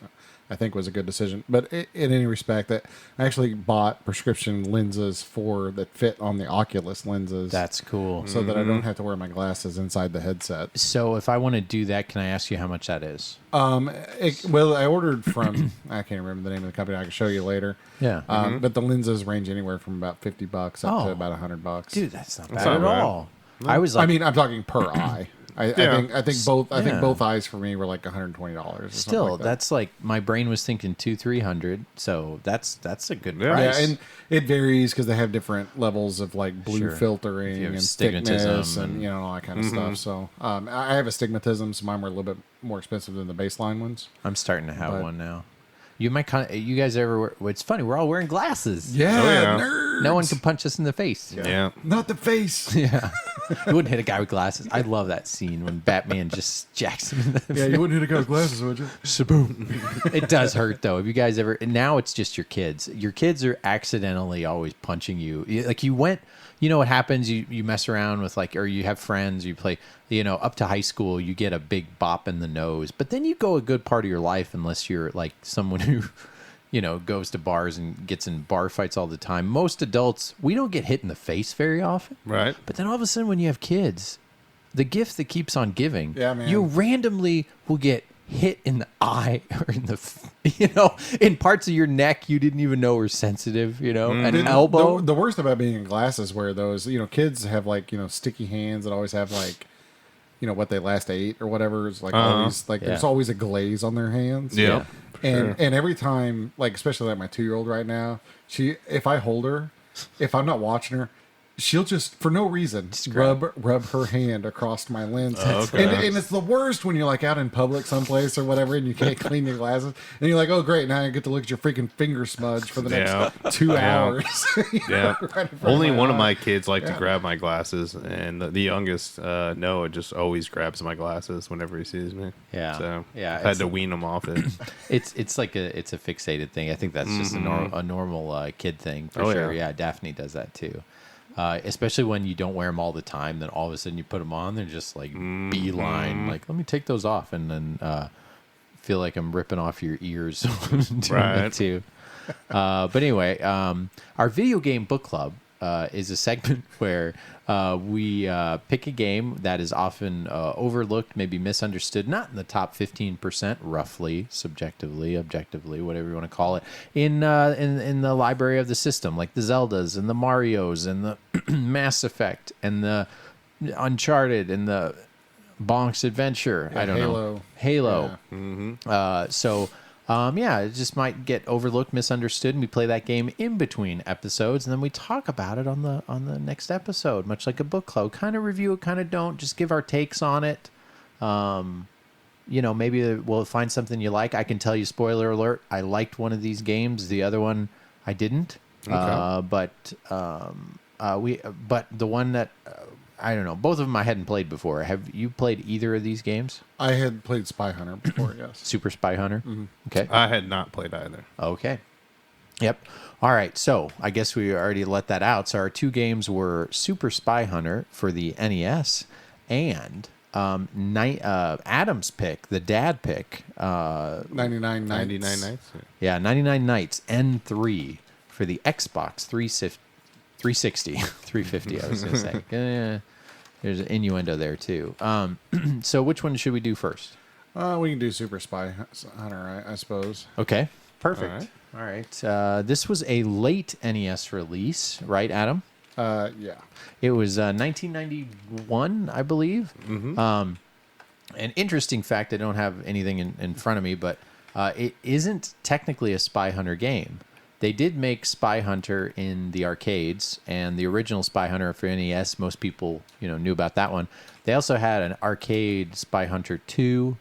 I think was a good decision. But in any respect, that I actually bought prescription lenses that fit on the Oculus lenses. That's cool. So that I don't have to wear my glasses inside the headset. So if I want to do that, can I ask you how much that is? Well, I ordered from I can't remember the name of the company. I can show you later. Yeah. But the lenses range anywhere from about $50 up to about $100. Dude, that's not bad not at bad. all. I was like, I mean, I'm talking per eye. I think Yeah. both eyes for me were like $120. Or still, like that. that's like my brain was thinking 200-300. So that's a good Yeah. price. Yeah, and it varies because they have different levels of like blue Sure. filtering If you have and astigmatism thickness and all that kind of stuff. So I have astigmatism, so mine were a little bit more expensive than the baseline ones. I'm starting to have But- one now. You might you guys ever? It's funny. We're all wearing glasses. Yeah, Oh, yeah. nerds. No one can punch us in the face. Yeah. Not the face. Yeah. You wouldn't hit a guy with glasses. I love that scene when Batman just jacks him in the Yeah, you wouldn't hit a guy with glasses, would you? Shaboom. It does hurt though. If you guys ever, and now it's just your kids. Your kids are accidentally always punching you. Like you went, what happens? You mess around with or you have friends, you play, up to high school, you get a big bop in the nose, but then you go a good part of your life unless you're like someone who, goes to bars and gets in bar fights all the time. Most adults, we don't get hit in the face very often. Right. But then all of a sudden when you have kids, the gift that keeps on giving, Yeah, man. you randomly will get hit in the eye or in the, in parts of your neck you didn't even know were sensitive, an elbow. The worst about being in glasses where those, kids have sticky hands that always have what they last ate or whatever. It's always there's always a glaze on their hands. Yeah. And every time, especially my 2-year-old right now, if I hold her, if I'm not watching her, she'll just for no reason rub her hand across my lens. Okay. And it's the worst when you're out in public someplace or whatever and you can't clean your glasses and you're like, oh great, now I get to look at your freaking finger smudge for the next 2 hours. Yeah. Right in front Only my one of eye. my kids like to grab my glasses, and the youngest, Noah, just always grabs my glasses whenever he sees me. Yeah. So Yeah, I had to wean him off it. It's like it's a fixated thing. I think that's just a normal kid thing for Oh, sure. yeah. Yeah, Daphne does that too. Especially when you don't wear them all the time, then all of a sudden you put them on, they're just like beeline. Like, let me take those off, and then feel like I'm ripping off your ears doing Right. it too. But anyway, our video game book club is a segment where we pick a game that is often overlooked, maybe misunderstood, not in the top 15%, roughly, subjectively, objectively, whatever you want to call it, in the library of the system, like the Zeldas and the Marios and the Mass Effect and the Uncharted and the Bonk's Adventure. I don't know. Halo. Yeah. It just might get overlooked, misunderstood, and we play that game in between episodes, and then we talk about it on the next episode, much like a book club. Kind of review it, kind of don't. Just give our takes on it. Maybe we'll find something you like. I can tell you, spoiler alert, I liked one of these games. The other one I didn't. Okay. But the one that I don't know, both of them I hadn't played before. Have you played either of these games? I had played Spy Hunter before, yes. Super Spy Hunter. Okay. I had not played either. Okay. Yep. All right. So I guess we already let that out. So our two games were Super Spy Hunter for the NES and Adam's pick, the dad pick. 99 Nights. 99 Nights. Yeah, 99 Nights N3 for the Xbox 360. 350, I was going to say. There's an innuendo there, too. So which one should we do first? We can do Super Spy Hunter, I suppose. Okay. Perfect. All right. This was a late NES release, right, Adam? Yeah. It was 1991, I believe. Mm-hmm. An interesting fact, I don't have anything in front of me, but it isn't technically a Spy Hunter game. They did make Spy Hunter in the arcades, and the original Spy Hunter for NES, most people knew about that one. They also had an arcade Spy Hunter 2,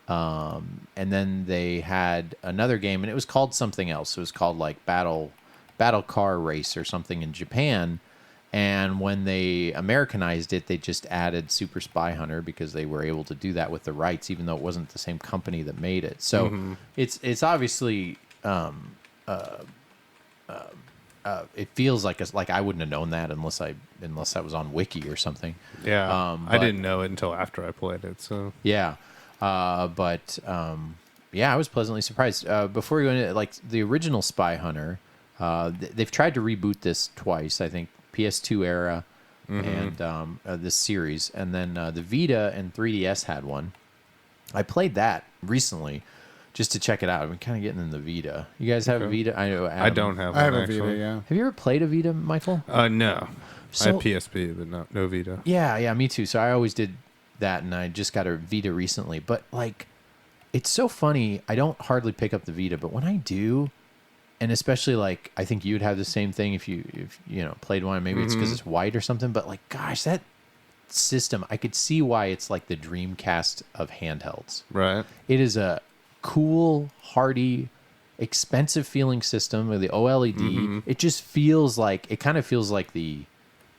and then they had another game, and it was called something else. It was called like Battle Car Race or something in Japan. And when they Americanized it, they just added Super Spy Hunter because they were able to do that with the rights, even though it wasn't the same company that made it. So it's obviously it feels like I wouldn't have known that unless that was on Wiki or something. Yeah, I didn't know it until after I played it. So yeah, I was pleasantly surprised. Before we go into like the original Spy Hunter, they've tried to reboot this twice. I think PS2 era and this series, and then the Vita and 3DS had one. I played that recently just to check it out. I've been kind of getting in the Vita. You guys have a Vita? I know. Adam, I don't have. I have one, a Vita, actually. yeah. Have you ever played a Vita, Michael? No. So- I have PSP, but no Vita. Yeah, me too. So I always did that, and I just got a Vita recently. But like, it's so funny. I don't hardly pick up the Vita, but when I do, and especially like, I think you'd have the same thing if you played one. Maybe it's because it's white or something. But like, gosh, that system, I could see why it's like the Dreamcast of handhelds. Right. It is a cool, hardy, expensive feeling system with the OLED. It just feels like the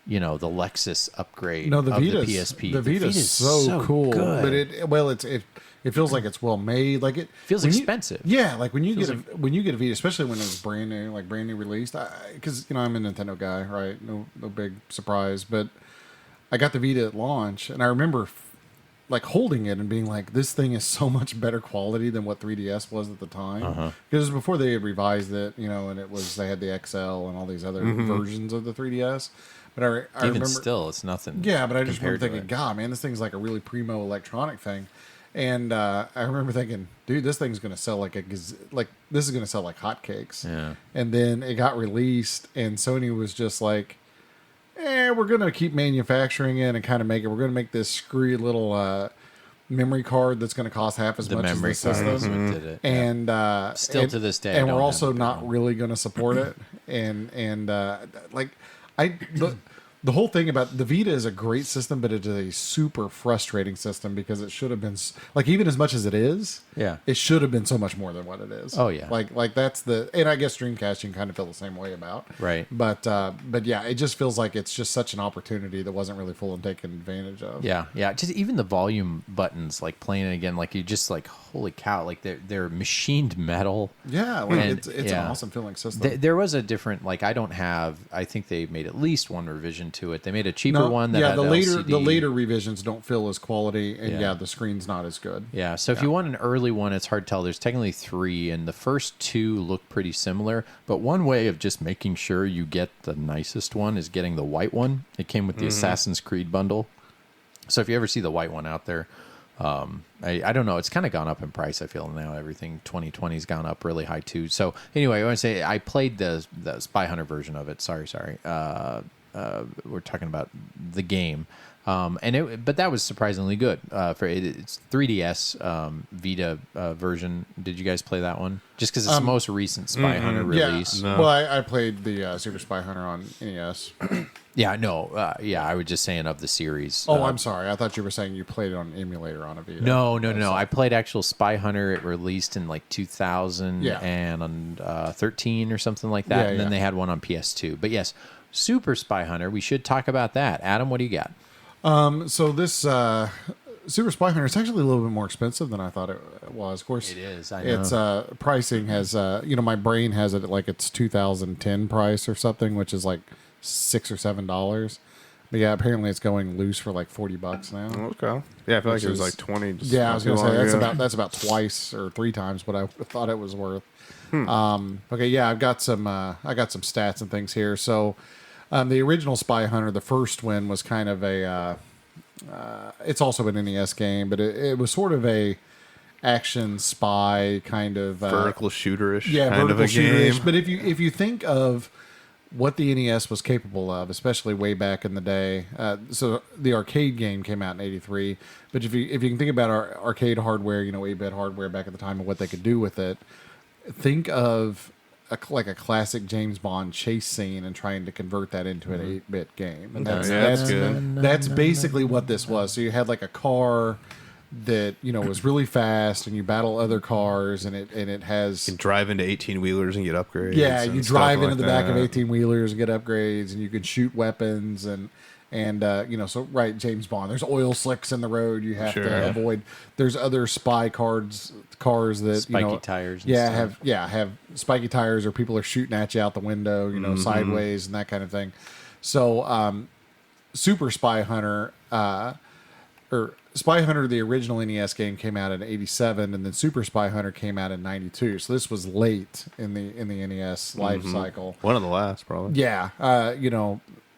the Lexus upgrade of the PSP. The Vita's so cool, good. but it feels like it's well made. Like it feels expensive. Like when you get a Vita, especially when it's brand new released. Because I'm a Nintendo guy, right? No big surprise, but I got the Vita at launch, and I remember like holding it and being like, this thing is so much better quality than what 3DS was at the time. Because before they had revised it, and they had the XL and all these other versions of the 3DS. But I Even remember, still, it's nothing. Yeah, but I just remember compared to thinking, it. God, man, this thing's like a really primo electronic thing. And I remember thinking, dude, this thing's going to sell this is going to sell like hotcakes. Yeah. And then it got released, and Sony was just like, we're going to keep manufacturing it and kind of make it. We're going to make this screwy little memory card that's going to cost half as much as the system. Did it. And Still to this day, I and don't we're have also it. not really going to support it. The whole thing about the Vita is a great system, but it is a super frustrating system because it should have been like, even as much as it is, Yeah. it should have been so much more than what it is. Oh, yeah. Like that's and I guess Dreamcast you can kind of feel the same way about. Right. But yeah, it just feels like it's just such an opportunity that wasn't really full and taken advantage of. Yeah. Just even the volume buttons, like playing it again, like you just like, holy cow, like they're machined metal. Yeah, like And, it's an awesome feeling system. There was a different, like, I think they made at least one revision to it. They made a cheaper one that had the LCD. later revisions don't feel as quality, and Yeah. the screen's not as good. Yeah, so if you want an early one, it's hard to tell. There's technically 3, and the first 2 look pretty similar. But one way of just making sure you get the nicest one is getting the white one. It came with the Assassin's Creed bundle. So if you ever see the white one out there, I don't know. It's kind of gone up in price, I feel, now. Everything 2020's gone up really high, too. So anyway, I want to say I played the Spy Hunter version of it. Sorry. We're talking about the game. But that was surprisingly good. For it's 3DS Vita version. Did you guys play that one? Just because it's the most recent Spy Hunter release. Yeah. Well, I played the Super Spy Hunter on NES. Yeah, no. I was just saying of the series. Oh, I'm sorry. I thought you were saying you played it on an emulator on a Vita. No. I played actual Spy Hunter. It released in like 2013 or something like that. Yeah, and then yeah. they had one on PS2. But yes, Super Spy Hunter. We should talk about that. Adam, what do you got? So this Super Spy Hunter is actually a little bit more expensive than I thought it was. Of course, It is, I know. It's pricing has my brain has it at like its 2010 price or something, which is like $6 or $7. But yeah, apparently it's going loose for like $40 now. Okay. Yeah, I feel like Which it was is- like 20. Yeah, I was gonna say ago. that's about twice or three times what I thought it was worth. Okay, yeah, I got some stats and things here. So, the original Spy Hunter, the first one was kind of a. It's also an NES game, but it was sort of a action spy kind of vertical shooter-ish yeah, kind of a shooter-ish. game. But if you think of what the NES was capable of, especially way back in the day, so the arcade game came out in '83. But if you can think about our arcade hardware, 8-bit hardware back at the time and what they could do with it, think of like a classic James Bond chase scene and trying to convert that into an 8-bit game. And that's good. That's basically what this was. So you had like a car that was really fast, and you battle other cars, and it has. You can drive into 18-wheelers and get upgrades. Yeah, and you stuff drive into like the back of that. 18-wheelers and get upgrades, and you can shoot weapons and so right, James Bond. There's oil slicks in the road you have to avoid. There's other spy cars that Spiky tires and Yeah, stuff. have spiky tires, or people are shooting at you out the window, sideways and that kind of thing. So, Super Spy Hunter, or Spy Hunter, the original NES game, came out in '87, and then Super Spy Hunter came out in '92. So this was late in the NES life cycle. One of the last, probably. Yeah,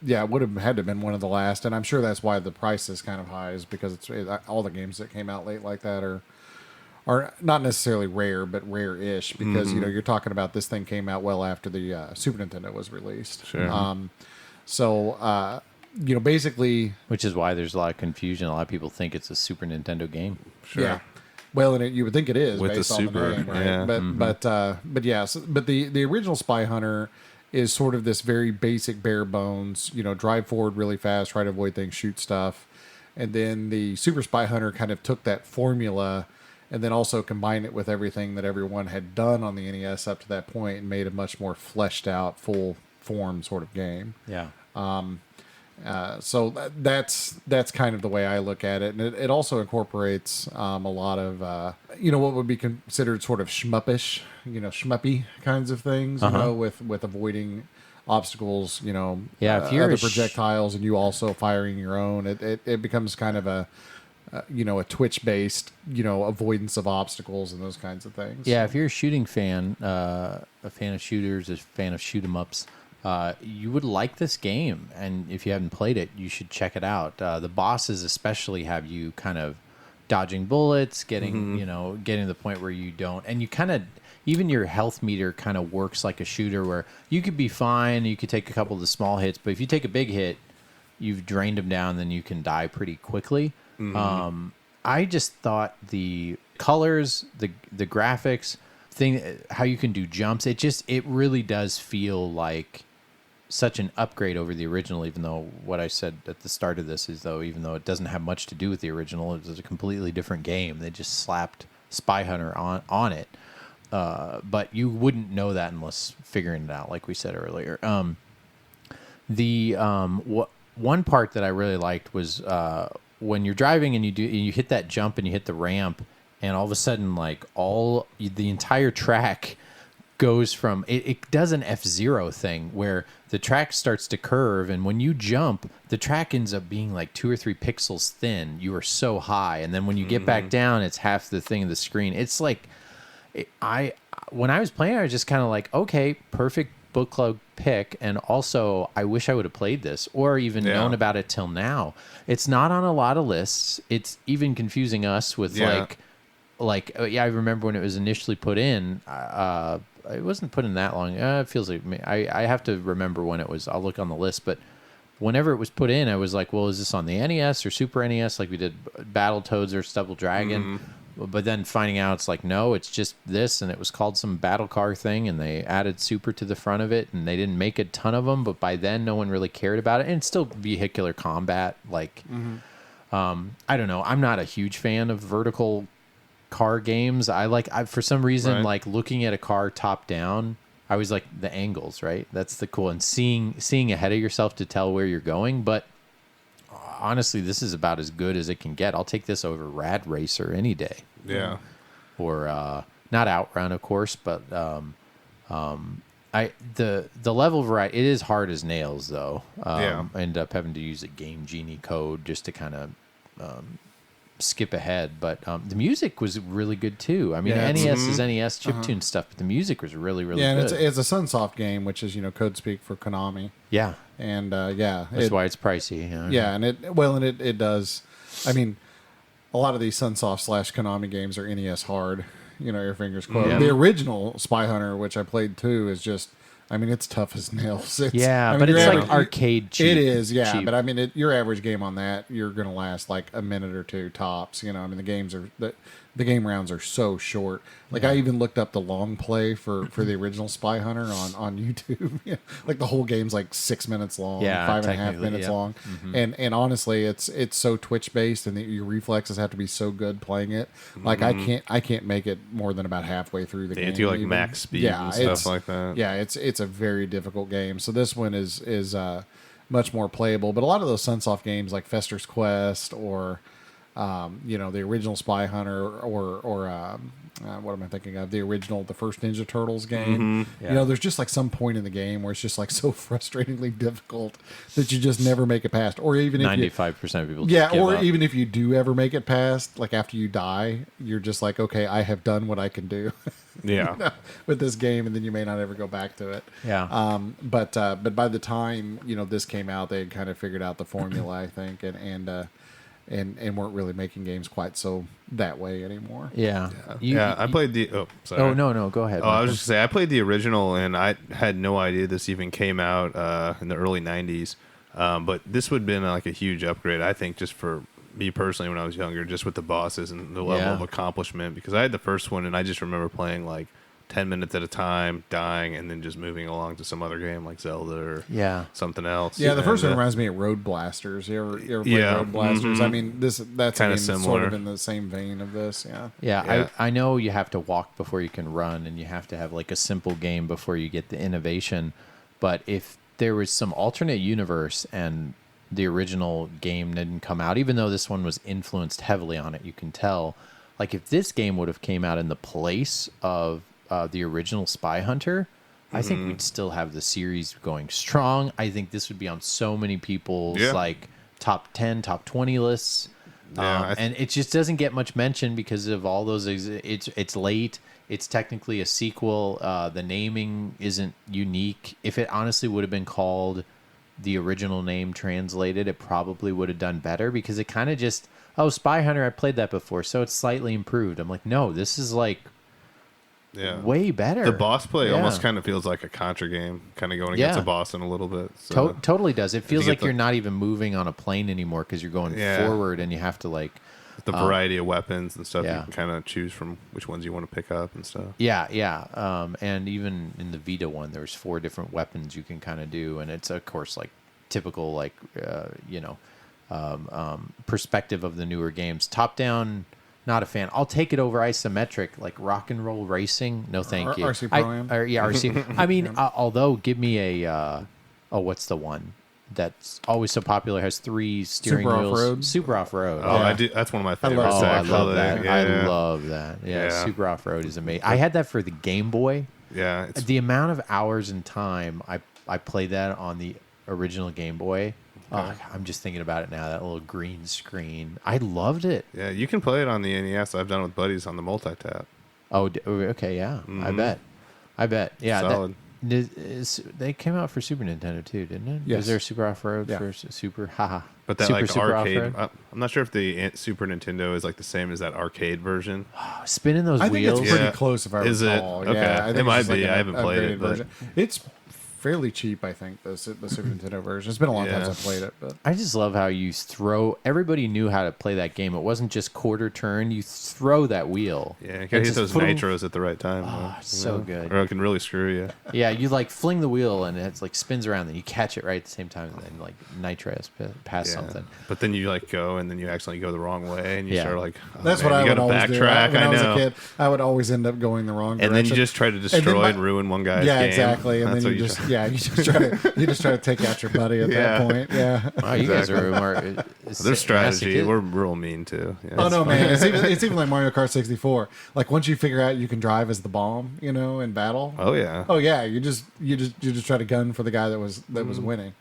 yeah, it would have had to have been one of the last, and I'm sure that's why the price is kind of high, is because all the games that came out late like that are not necessarily rare, but rare-ish, because you're talking about this thing came out well after the Super Nintendo was released. Sure. So basically, Which is why there's a lot of confusion. A lot of people think it's a Super Nintendo game. Sure. yeah. Well, and you would think it is With the based on Super, the name, right? yeah. But yeah. But the original Spy Hunter is sort of this very basic, bare bones. Drive forward really fast, try to avoid things, shoot stuff, and then the Super Spy Hunter kind of took that formula and then also combined it with everything that everyone had done on the NES up to that point and made a much more fleshed out, full form sort of game. Yeah. So that's kind of the way I look at it, and it also incorporates a lot of what would be considered sort of shmuppish, shmuppy kinds of things, with avoiding obstacles, if you're other projectiles, and you also firing your own. It becomes kind of a twitch based avoidance of obstacles and those kinds of things. Yeah, if you're a shooting fan, a fan of shooters, a fan of shoot 'em ups, you would like this game, and if you haven't played it, you should check it out. The bosses especially have you kind of dodging bullets, getting getting to the point where you don't, and you kind of, even your health meter kind of works like a shooter, where you could be fine, you could take a couple of the small hits, but if you take a big hit, you've drained them down, then you can die pretty quickly. I just thought the colors, the graphics, how you can do jumps, it really does feel like such an upgrade over the original, even though what I said at the start of this is, even though it doesn't have much to do with the original, it was a completely different game. They just slapped Spy Hunter on it. But you wouldn't know that unless figuring it out, like we said earlier. One part that I really liked was when you're driving and you hit that jump and you hit the ramp, and all of a sudden, like the entire track goes from it does an F-Zero thing where the track starts to curve, and when you jump, the track ends up being like 2 or 3 pixels thin. You are so high, and then when you get back down, it's half the thing of the screen. It's like when I was playing, I was just kind of like, okay, perfect book club pick, and also I wish I would have played this or even known about it till now. It's not on a lot of lists. It's even confusing us with I remember when it was initially put in. It wasn't put in that long. It feels like I have to remember when it was. I'll look on the list, but whenever it was put in, I was like, well, is this on the NES or Super NES? Like we did Battletoads or Double Dragon. But then finding out it's like, no, it's just this, and it was called some battle car thing, and they added Super to the front of it, and they didn't make a ton of them, but by then no one really cared about it, and it's still vehicular combat. Like, I don't know. I'm not a huge fan of vertical car games. I for some reason like looking at a car top down. I always like the angles, right? That's the cool, and seeing ahead of yourself to tell where you're going. But honestly, this is about as good as it can get. I'll take this over Rad Racer any day. Yeah. Or not Outrun, of course, but the level variety, it is hard as nails though. I end up having to use a Game Genie code just to kind of skip ahead, but the music was really good too. I mean, NES is NES chiptune stuff, but the music was really good. And it's a Sunsoft game, which is code speak for Konami. Yeah, and that's why it's pricey. And it does. I mean, a lot of these Sunsoft / Konami games are NES hard. Your fingers closed. Yeah. The original Spy Hunter, which I played too, is just. I mean, it's tough as nails. But it's like arcade cheap. It is, yeah. Cheap. But I mean, your average game on that, you're going to last like a minute or two tops. I mean, the game rounds are so short. Like I even looked up the long play for the original Spy Hunter on YouTube. Like the whole game's like 6 minutes long, 5.5 minutes long. Mm-hmm. And honestly, it's so Twitch based, and your reflexes have to be so good playing it. Like I can't make it more than about halfway through the game. Do like max speed and stuff like that. Yeah, it's a very difficult game. So this one is much more playable. But a lot of those Sunsoft games like Fester's Quest or the original Spy Hunter or what am I thinking of? The first Ninja Turtles game. Mm-hmm. Yeah. There's just like some point in the game where it's just like so frustratingly difficult that you just never make it past. Or even if 95% of people just give up. Even if you do ever make it past, like after you die, you're just like, okay, I have done what I can do. Yeah. With this game, and then you may not ever go back to it. Yeah. But by the time this came out, they had kind of figured out the formula, I think, and weren't really making games quite so that way anymore. Yeah. I played the... Oh, sorry. Oh, no. Go ahead. I was just going to say, I played the original, and I had no idea this even came out in the early 90s. But this would have been like a huge upgrade, I think, just for me personally when I was younger, just with the bosses and the level of accomplishment. Because I had the first one, and I just remember playing like 10 minutes at a time, dying, and then just moving along to some other game like Zelda or something else. Yeah, the first one reminds me of Road Blasters. You ever play Road Blasters? Mm-hmm. I mean, that's kind of similar, sort of in the same vein of this. Yeah. I know you have to walk before you can run, and you have to have like a simple game before you get the innovation. But if there was some alternate universe and the original game didn't come out, even though this one was influenced heavily on it, you can tell. Like if this game would have came out in the place of the original Spy Hunter, I think we'd still have the series going strong. I think this would be on so many people's like top 10, top 20 lists. And it just doesn't get much mention because of all those. It's late. It's technically a sequel. The naming isn't unique. If it honestly would have been called the original name translated, it probably would have done better because it kind of just, Spy Hunter, I played that before, so it's slightly improved. I'm like, no, this is like way better. The boss play almost kind of feels like a Contra game, kind of going against a boss in a little bit. So. Totally does. It feels like you're not even moving on a plane anymore because you're going forward and you have to like... The variety of weapons and stuff, you can kind of choose from which ones you want to pick up and stuff. Yeah. And even in the Vita one, there's 4 different weapons you can kind of do. And it's, of course, like typical, like, perspective of the newer games. Top-down... Not a fan. I'll take it over isometric, like Rock and Roll Racing. No, thank you. RC Pro-Am? RC. I mean, although give me a, what's the one that's always so popular? Has 3 steering wheels. Off-road? Super Off-Road. Oh, I do. That's one of my favorites. I love that. Yeah. I love that. Yeah, Super Off-Road is amazing. I had that for the Game Boy. Yeah. The amount of hours and time I played that on the original Game Boy. Oh, I'm just thinking about it now, that little green screen. I loved it. Yeah, you can play it on the NES. I've done it with buddies on the multi-tap. Oh, okay, yeah. Mm-hmm. I bet. Yeah, solid. They came out for Super Nintendo too, didn't it? Yes. Was there Super Off-Road for Super? Haha. But that super, like super arcade, Off-Road? I'm not sure if the Super Nintendo is like the same as that arcade version. Spinning those I wheels. think it's pretty close if I recall. Is it? Okay. Yeah, I think it might it's be. Like I haven't played it. But it's fairly cheap, I think, the Super Nintendo version. It's been a long time since I played it. But I just love how you throw... Everybody knew how to play that game. It wasn't just quarter turn. You throw that wheel. Yeah, you gotta hit those nitros at the right time. Oh, so good. Or it can really screw you. Yeah, you like fling the wheel and it's like spins around, then you catch it right at the same time, and then like nitros past something. But then you like go and then you accidentally go the wrong way and you start like, that's what I would always backtrack. do. When I was a kid, I would always end up going the wrong direction. And then you just try to destroy and ruin one guy's game. Yeah, exactly. And that's then you just Yeah, you just try to take out your buddy at that point. Yeah. Wow, you guys are more. Their strategy, we're real mean too. Yeah, Oh no, man! It's even like Mario Kart 64. Like once you figure out you can drive as the bomb, in battle. Oh yeah. Oh yeah, you just try to gun for the guy that was winning.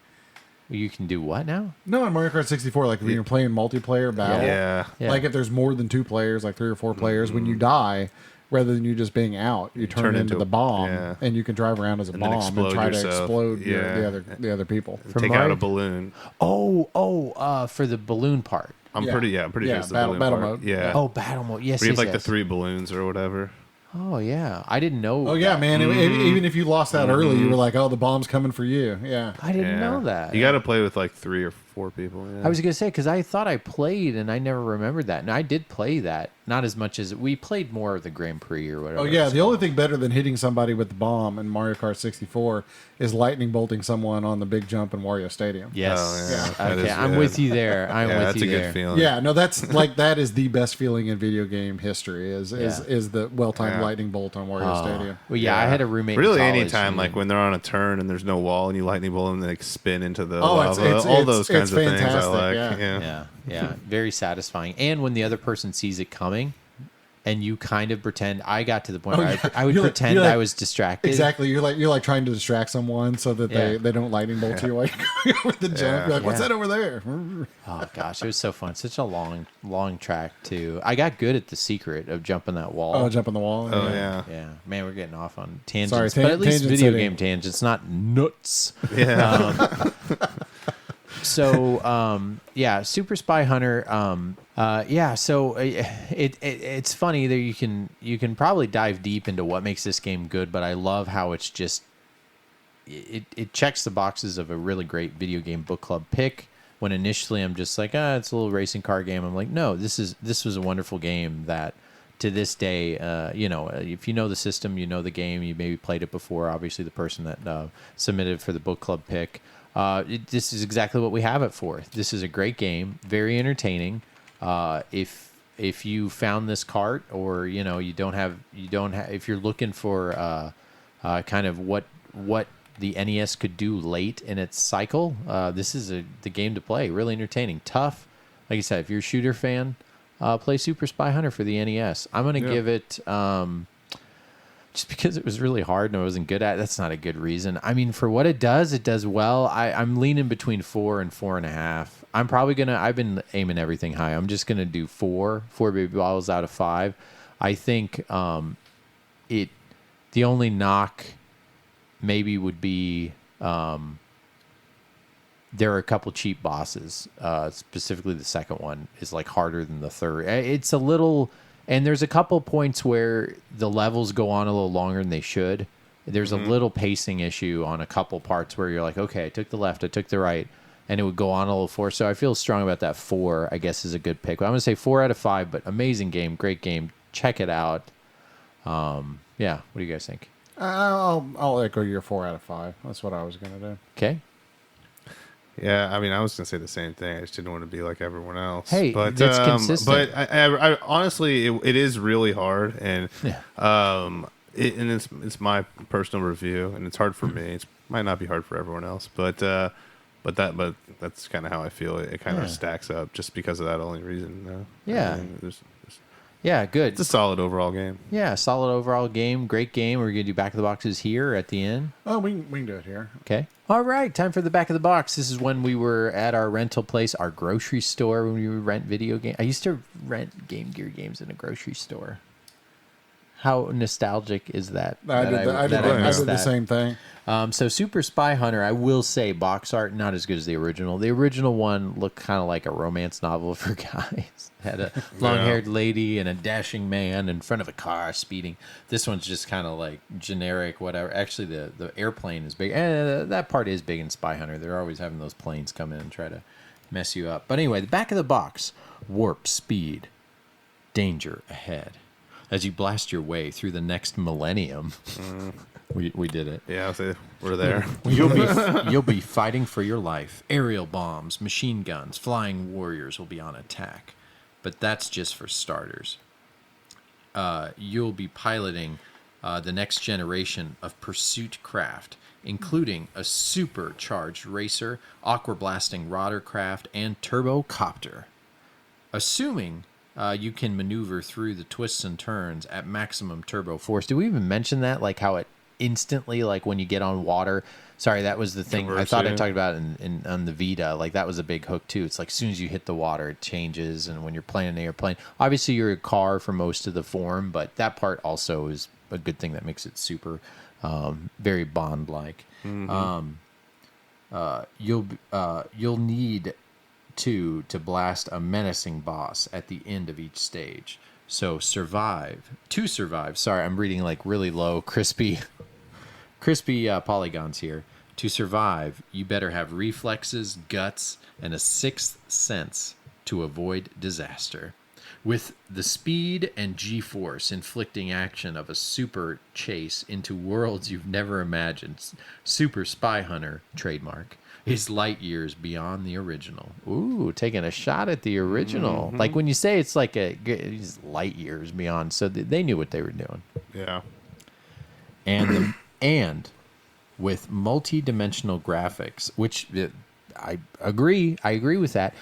You can do what now? No, in Mario Kart 64, like when you're playing multiplayer battle, Yeah. like if there's more than 2 players, like 3 or 4 players, when you die, rather than you just being out, you turn into the bomb, and you can drive around as a bomb and try to explode the other people. Take out a balloon. For the balloon part. I'm pretty sure it's the battle balloon part. mode. Yeah. Oh, battle mode. Yes, We have yes, like yes. the 3 balloons or whatever. Oh yeah, I didn't know. Oh yeah, that. man! Even if you lost out early, you were like, "Oh, the bomb's coming for you." Yeah. I didn't know that. You got to play with like 3 or 4 people. Yeah. I was gonna say because I thought I played and I never remembered that, and I did play that. Not as much as we played more of the Grand Prix or whatever. Oh yeah, the only thing better than hitting somebody with the bomb in Mario Kart 64 is lightning bolting someone on the big jump in Wario Stadium. Yes. Oh, yeah. Okay, That is I'm good. with you there. I'm with that's you a there. good feeling. Yeah, no, that's like that is the best feeling in video game history is the well-timed lightning bolt on Wario Stadium. Well, yeah, I had a roommate. Really, in college anytime, who- like when they're on a turn and there's no wall and you lightning bolt them, and they spin into the Oh, lava. All those kinds of things I fantastic, like. yeah. Yeah, very satisfying. And when the other person sees it coming, and you kind of pretend. I got to the point where I would pretend I was distracted. Exactly, you're like trying to distract someone so that they don't lightning bolt you while you're going over the jump. You're like, what's that over there? Oh gosh, it was so fun. Such a long track too. I got good at the secret of jumping that wall. Oh, jump on the wall. Oh yeah. Yeah, man, we're getting off on tangents, Sorry, but at least tangent video city. game tangents, not nuts. Yeah. Yeah, Super Spy Hunter. So it's funny that you can probably dive deep into what makes this game good, but I love how it's just it checks the boxes of a really great video game book club pick. When initially I'm just like, it's a little racing car game. I'm like, no, this was a wonderful game that to this day, if you know the system, you know the game, you maybe played it before. Obviously, the person that submitted for the book club pick. This is exactly what we have it for. This is a great game, very entertaining. If you found this cart, or you don't have, if you're looking for kind of what the NES could do late in its cycle, this is the game to play. Really entertaining, tough. Like I said, if you're a shooter fan, play Super Spy Hunter for the NES. I'm gonna give it. Just because it was really hard and I wasn't good at it, that's not a good reason. I mean, for what it does well. I'm leaning between 4 and 4.5. I'm probably I've been aiming everything high. I'm just gonna do 4 baby balls out of 5. I think the only knock maybe would be there are a couple cheap bosses. Specifically, the second one is like harder than the third. It's a little. And there's a couple points where the levels go on a little longer than they should. There's a little pacing issue on a couple parts where you're like, okay, I took the left, I took the right, and it would go on a little 4. So I feel strong about that 4, I guess, is a good pick. But I'm going to say 4 out of 5, but amazing game, great game. Check it out. What do you guys think? I'll echo your 4 out of 5. That's what I was gonna do. Okay. Yeah, I mean, I was gonna say the same thing. I just didn't want to be like everyone else. Hey, but it's consistent. But I honestly, it is really hard, and and it's my personal review, and it's hard for me. It might not be hard for everyone else, but that's kind of how I feel. It kind of stacks up just because of that only reason. Yeah. I mean, Yeah, good. it's a solid overall game. Yeah, solid overall game. Great game. We're going to do back of the boxes here at the end. Oh, we can do it here. Okay. All right. Time for the back of the box. This is when we were at our rental place, our grocery store, when we would rent video games. I used to rent Game Gear games in a grocery store. How nostalgic is that? I did the same thing. So Super Spy Hunter, I will say, box art not as good as the original. The original one looked kind of like a romance novel for guys. Had a long-haired lady and a dashing man in front of a car speeding. This one's just kind of like generic, whatever. Actually, the airplane is big. That part is big in Spy Hunter. They're always having those planes come in and try to mess you up. But anyway, the back of the box, warp speed, danger ahead. As you blast your way through the next millennium. We did it. Yeah, we're there. You'll be fighting for your life. Aerial bombs, machine guns, flying warriors will be on attack. But that's just for starters. You'll be piloting the next generation of pursuit craft, including a supercharged racer, aqua-blasting rotorcraft, and turbocopter. Assuming you can maneuver through the twists and turns at maximum turbo force. Did we even mention that? Like how it instantly, like when you get on water. Sorry, that was the thing. I thought I talked about it on the Vita. Like that was a big hook too. It's like as soon as you hit the water, it changes. And when you're playing an airplane, obviously you're a car for most of the form, but that part also is a good thing that makes it super, very Bond-like. You'll need to blast a menacing boss at the end of each stage. So to survive. Sorry, I'm reading like really low, crispy polygons here. To survive, you better have reflexes, guts, and a sixth sense to avoid disaster. With the speed and G-force inflicting action of a super chase into worlds you've never imagined, Super Spy Hunter trademark is light years beyond the original. Ooh, taking a shot at the original. Like when you say it's like it's light years beyond, so they knew what they were doing. Yeah. And with multi-dimensional graphics, which I agree with that.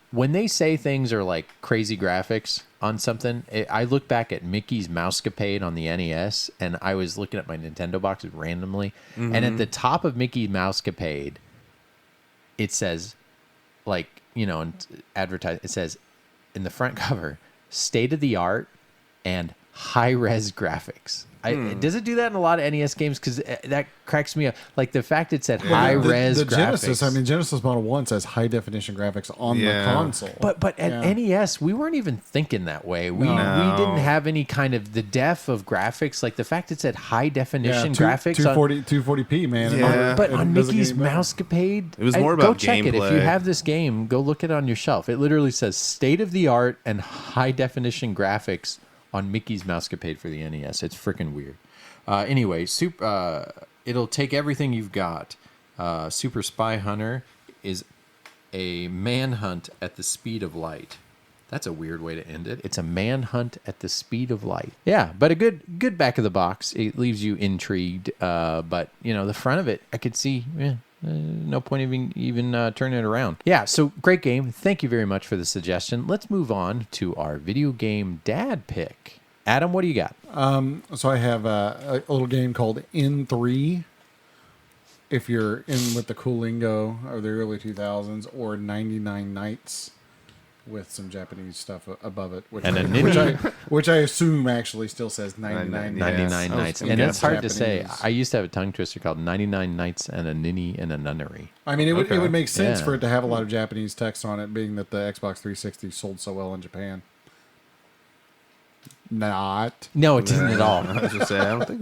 When they say things are like crazy graphics on something, I look back at Mickey's Mousecapade on the NES, and I was looking at my Nintendo boxes randomly, and at the top of Mickey's Mousecapade, it says, like, and advertise. It says in the front cover, state of the art and high res graphics. Does it do that in a lot of NES games? Because that cracks me up. Like the fact it said high res graphics. Genesis Model 1 says high definition graphics on the console. But at NES, we weren't even thinking that way. We didn't have any kind of the depth of graphics. Like the fact it said high definition graphics. 240p, man. Yeah. But on Mickey's Mousecapade, it was more about go check gameplay. it. If you have this game, go look it on your shelf. It literally says state of the art and high definition graphics on Mickey's Mousecapade for the NES. It's freaking weird. Anyway, it'll take everything you've got. Super Spy Hunter is a manhunt at the speed of light. That's a weird way to end it. It's a manhunt at the speed of light. Yeah, but a good back of the box. It leaves you intrigued. But the front of it, I could see. No point even turning it around. Yeah, so great game. Thank you very much for the suggestion. Let's move on to our video game dad pick. Adam, what do you got? So I have a little game called N3. If you're in with the cool lingo of the early 2000s, or 99 Nights with some Japanese stuff above it, which I assume actually still says 99 Nights. And it's hard to say. I used to have a tongue twister called 99 Nights and a Ninny and a Nunnery. I mean, it would make sense for it to have a lot of Japanese text on it, being that the Xbox 360 sold so well in Japan. Not. No, it doesn't at all. I was just saying, I don't think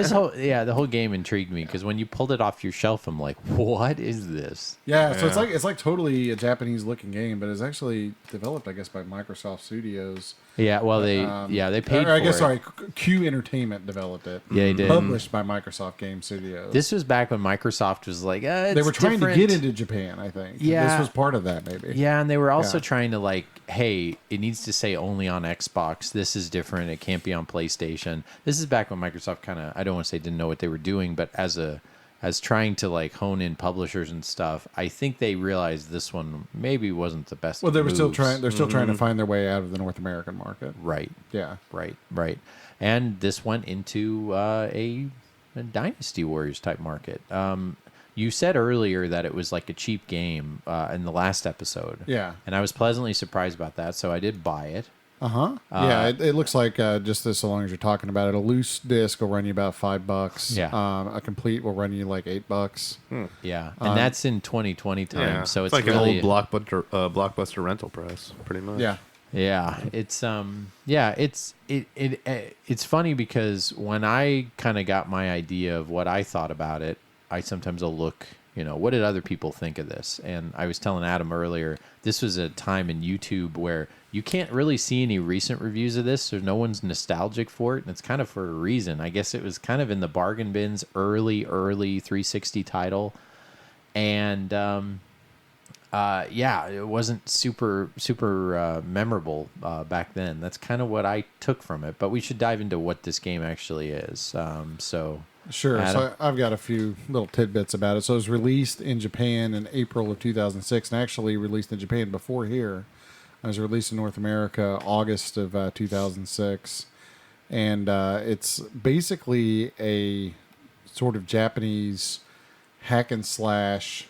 so. Yeah. The whole game intrigued me because when you pulled it off your shelf, I'm like, what is this? Yeah, so it's like totally a Japanese looking game, but it's actually developed, I guess, by Microsoft Studios. Yeah, well, they paid for it. Sorry, Q Entertainment developed it. Yeah, they did. Published by Microsoft Game Studios. This was back when Microsoft was like, they were trying to get into Japan, I think. Yeah. This was part of that, maybe. Yeah, and they were also trying to like, hey, it needs to say only on Xbox. This is different. It can't be on PlayStation. This is back when Microsoft kind of, I don't want to say didn't know what they were doing, but as trying to like hone in publishers and stuff, I think they realized this one maybe wasn't the best. Well, they were still trying. They're still trying to find their way out of the North American market. Right. Yeah. Right. And this went into a Dynasty Warriors type market. You said earlier that it was like a cheap game in the last episode. Yeah. And I was pleasantly surprised about that, so I did buy it. Yeah, it looks like just this, so long as you're talking about it, a loose disc will run you about $5. Yeah. A complete will run you like $8. Yeah, and that's in 2020 time. Yeah. So it's like really, an old blockbuster rental price, pretty much. Yeah. Yeah, it's funny because when I kind of got my idea of what I thought about it, I sometimes will look, what did other people think of this? And I was telling Adam earlier, this was a time in YouTube where you can't really see any recent reviews of this. There's no one's nostalgic for it, and it's kind of for a reason. I guess it was kind of in the bargain bins, early 360 title. And yeah, it wasn't super memorable back then. That's kind of what I took from it. But we should dive into what this game actually is. Sure. Adam? So I've got a few little tidbits about it. So it was released in Japan in April of 2006, and actually released in Japan before here. It was released in North America August of 2006, and it's basically a sort of Japanese hack and slash,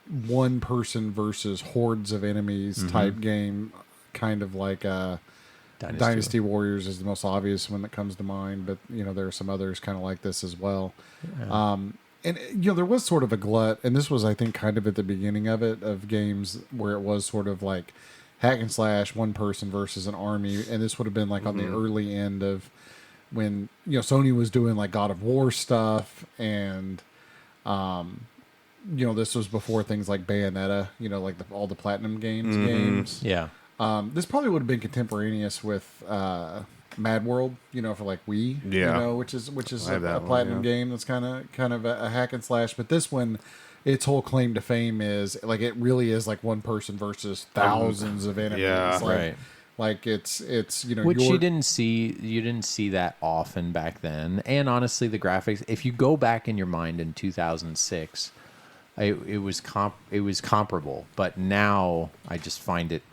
one person versus hordes of enemies type game, kind of like Dynasty Warriors is the most obvious one that comes to mind, but there are some others kind of like this as well. Yeah. And there was sort of a glut, and this was, I think, kind of at the beginning of it, of games where it was sort of like hack and slash, one person versus an army, and this would have been like on the early end of when Sony was doing like God of War stuff, and this was before things like Bayonetta, like all the Platinum games. Yeah. This probably would have been contemporaneous with Mad World, for like Wii, which is a Platinum game that's kind of a hack and slash. But this one, its whole claim to fame is like it really is like one person versus thousands of enemies. Yeah, right. Like it's which you didn't see that often back then. And honestly, the graphics, if you go back in your mind in 2006, it was comparable. But now I just find it,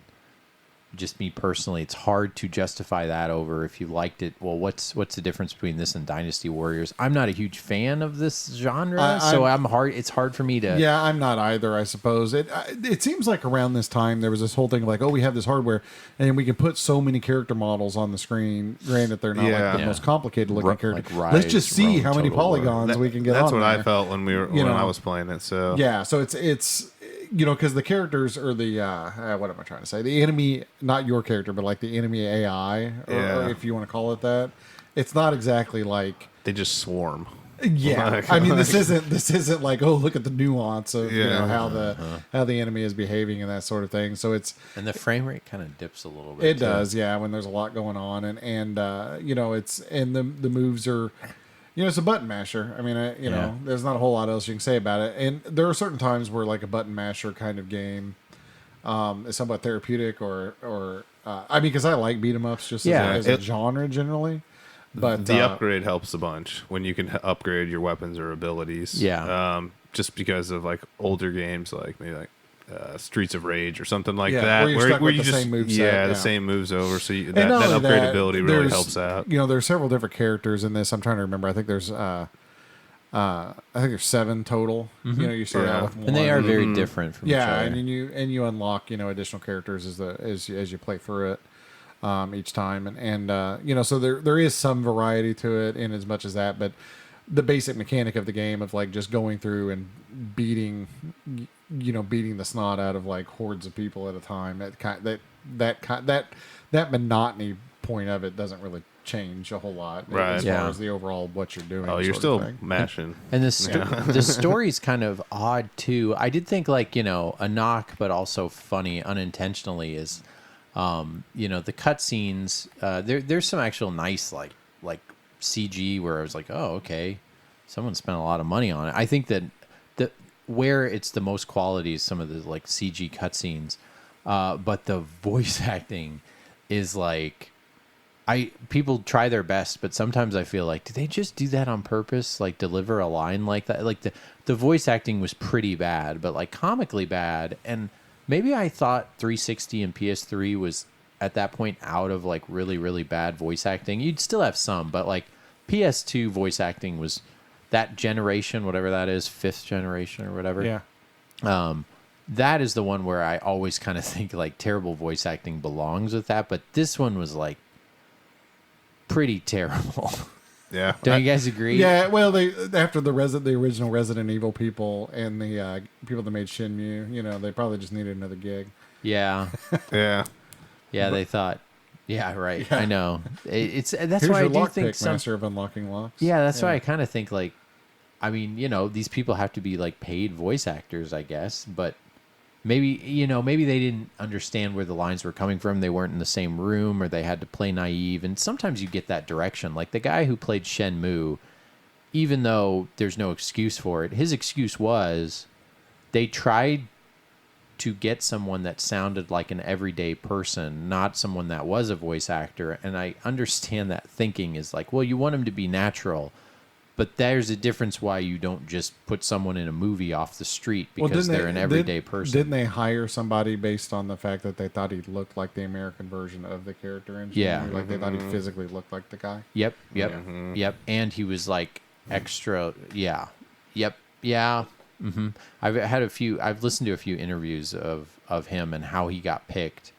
just me personally, it's hard to justify that over if you liked it. Well, what's the difference between this and Dynasty Warriors? I'm not a huge fan of this genre, so it's hard for me to. Yeah, I'm not either. I suppose it seems like around this time there was this whole thing like, oh, we have this hardware and we can put so many character models on the screen. Granted, they're not like the most complicated looking characters. Like Let's just see how many polygons we can get. That's on what there. I felt when I was playing it. So yeah, so it's. Because the characters are the what am I trying to say? The enemy, not your character, but like the enemy AI, or if you want to call it that. It's not exactly like they just swarm. Yeah, Like, I mean, this isn't like, oh, look at the nuance of how the enemy is behaving and that sort of thing. So and the frame rate kind of dips a little bit. It does, yeah, when there's a lot going on, and it's and the moves are. It's a button masher. I mean, there's not a whole lot else you can say about it. And there are certain times where, like, a button masher kind of game is somewhat therapeutic, or I mean, because I like beat 'em ups just as a genre generally. But the upgrade helps a bunch when you can upgrade your weapons or abilities. Yeah. Just because of like older games, like maybe like Streets of Rage or something like that, where you just same moveset, the same moves over, so that upgradability really helps out. There's several different characters in this. I'm trying to remember. I think there's 7 total. You start out with 1, and they are very different from each other. and you unlock additional characters as you play through it each time, and so there is some variety to it in as much as that, but the basic mechanic of the game of like just going through and beating the snot out of like hordes of people at a time, that monotony point of it doesn't really change a whole lot as far as the overall what you're doing. Oh, you're still mashing. And the story's kind of odd too. I did think like, a knock, but also funny unintentionally is, the cutscenes, there's some actual nice like CG where I was like, oh, okay, someone spent a lot of money on it. I think that where it's the most quality is some of the like CG cutscenes, but the voice acting is like, people try their best, but sometimes I feel like, do they just do that on purpose? Like deliver a line like that? Like the voice acting was pretty bad, but like comically bad. And maybe I thought 360 and PS3 was at that point out of like really, really bad voice acting. You'd still have some, but like PS2 voice acting was that generation, whatever that is, 5th generation or whatever. Yeah. That is the one where I always kind of think like terrible voice acting belongs with that, but this one was like pretty terrible. Yeah. Don't you guys agree? Yeah, well, after the original Resident Evil people and the people that made Shenmue, they probably just needed another gig. Yeah. Yeah. Yeah, they thought. Yeah, right. Yeah. I know. That's Here's why your I do lock think pick, master of unlocking locks. Yeah, that's why I kind of think like, I mean, these people have to be like paid voice actors, I guess, but maybe they didn't understand where the lines were coming from. They weren't in the same room, or they had to play naive. And sometimes you get that direction. Like the guy who played Shenmue, even though there's no excuse for it, his excuse was they tried to get someone that sounded like an everyday person, not someone that was a voice actor. And I understand that thinking is like, well, you want him to be natural, but there's a difference why you don't just put someone in a movie off the street because they're an everyday person. Didn't they hire somebody based on the fact that they thought he looked like the American version of the character engineer? Yeah. Like they thought he physically looked like the guy? Yep. And he was like extra. Yeah. Yep. Yeah. I've listened to a few interviews of him and how he got picked.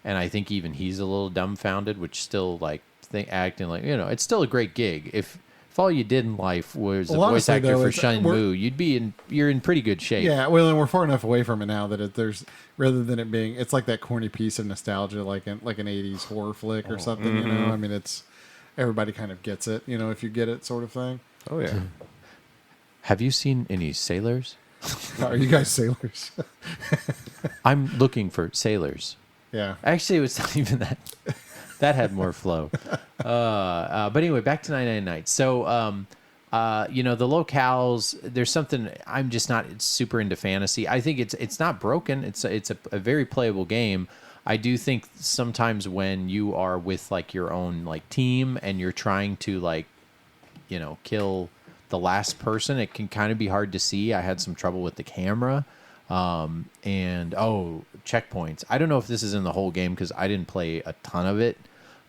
And I think even he's a little dumbfounded, which still like acting like, it's still a great gig. If all you did in life was a voice actor for Shenmue, you're in pretty good shape. Yeah, well, and we're far enough away from it now that there's rather than it being, it's like that corny piece of nostalgia, like an '80s horror flick or something. I mean, it's everybody kind of gets it, if you get it, sort of thing. Oh yeah. Have you seen any sailors? Are you guys sailors? I'm looking for sailors. Yeah. Actually, it was not even that. That had more flow. But anyway, back to 99 Nights. So, the locales, there's something, I'm just not super into fantasy. I think it's not broken. It's a very playable game. I do think sometimes when you are with like your own like team and you're trying to like, kill the last person, it can kind of be hard to see. I had some trouble with the camera. And checkpoints. I don't know if this is in the whole game because I didn't play a ton of it.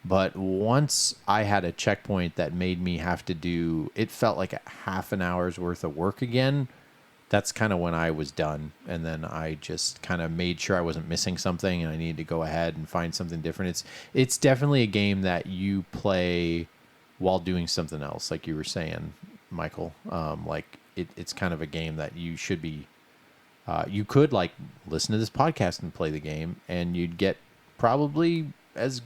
But once I had a checkpoint that made me have to do, it felt like a half an hour's worth of work again. That's kind of when I was done. And then I just kind of made sure I wasn't missing something and I needed to go ahead and find something different. It's definitely a game that you play while doing something else, like you were saying, Michael. It's kind of a game that you should be, you could like listen to this podcast and play the game and you'd get probably as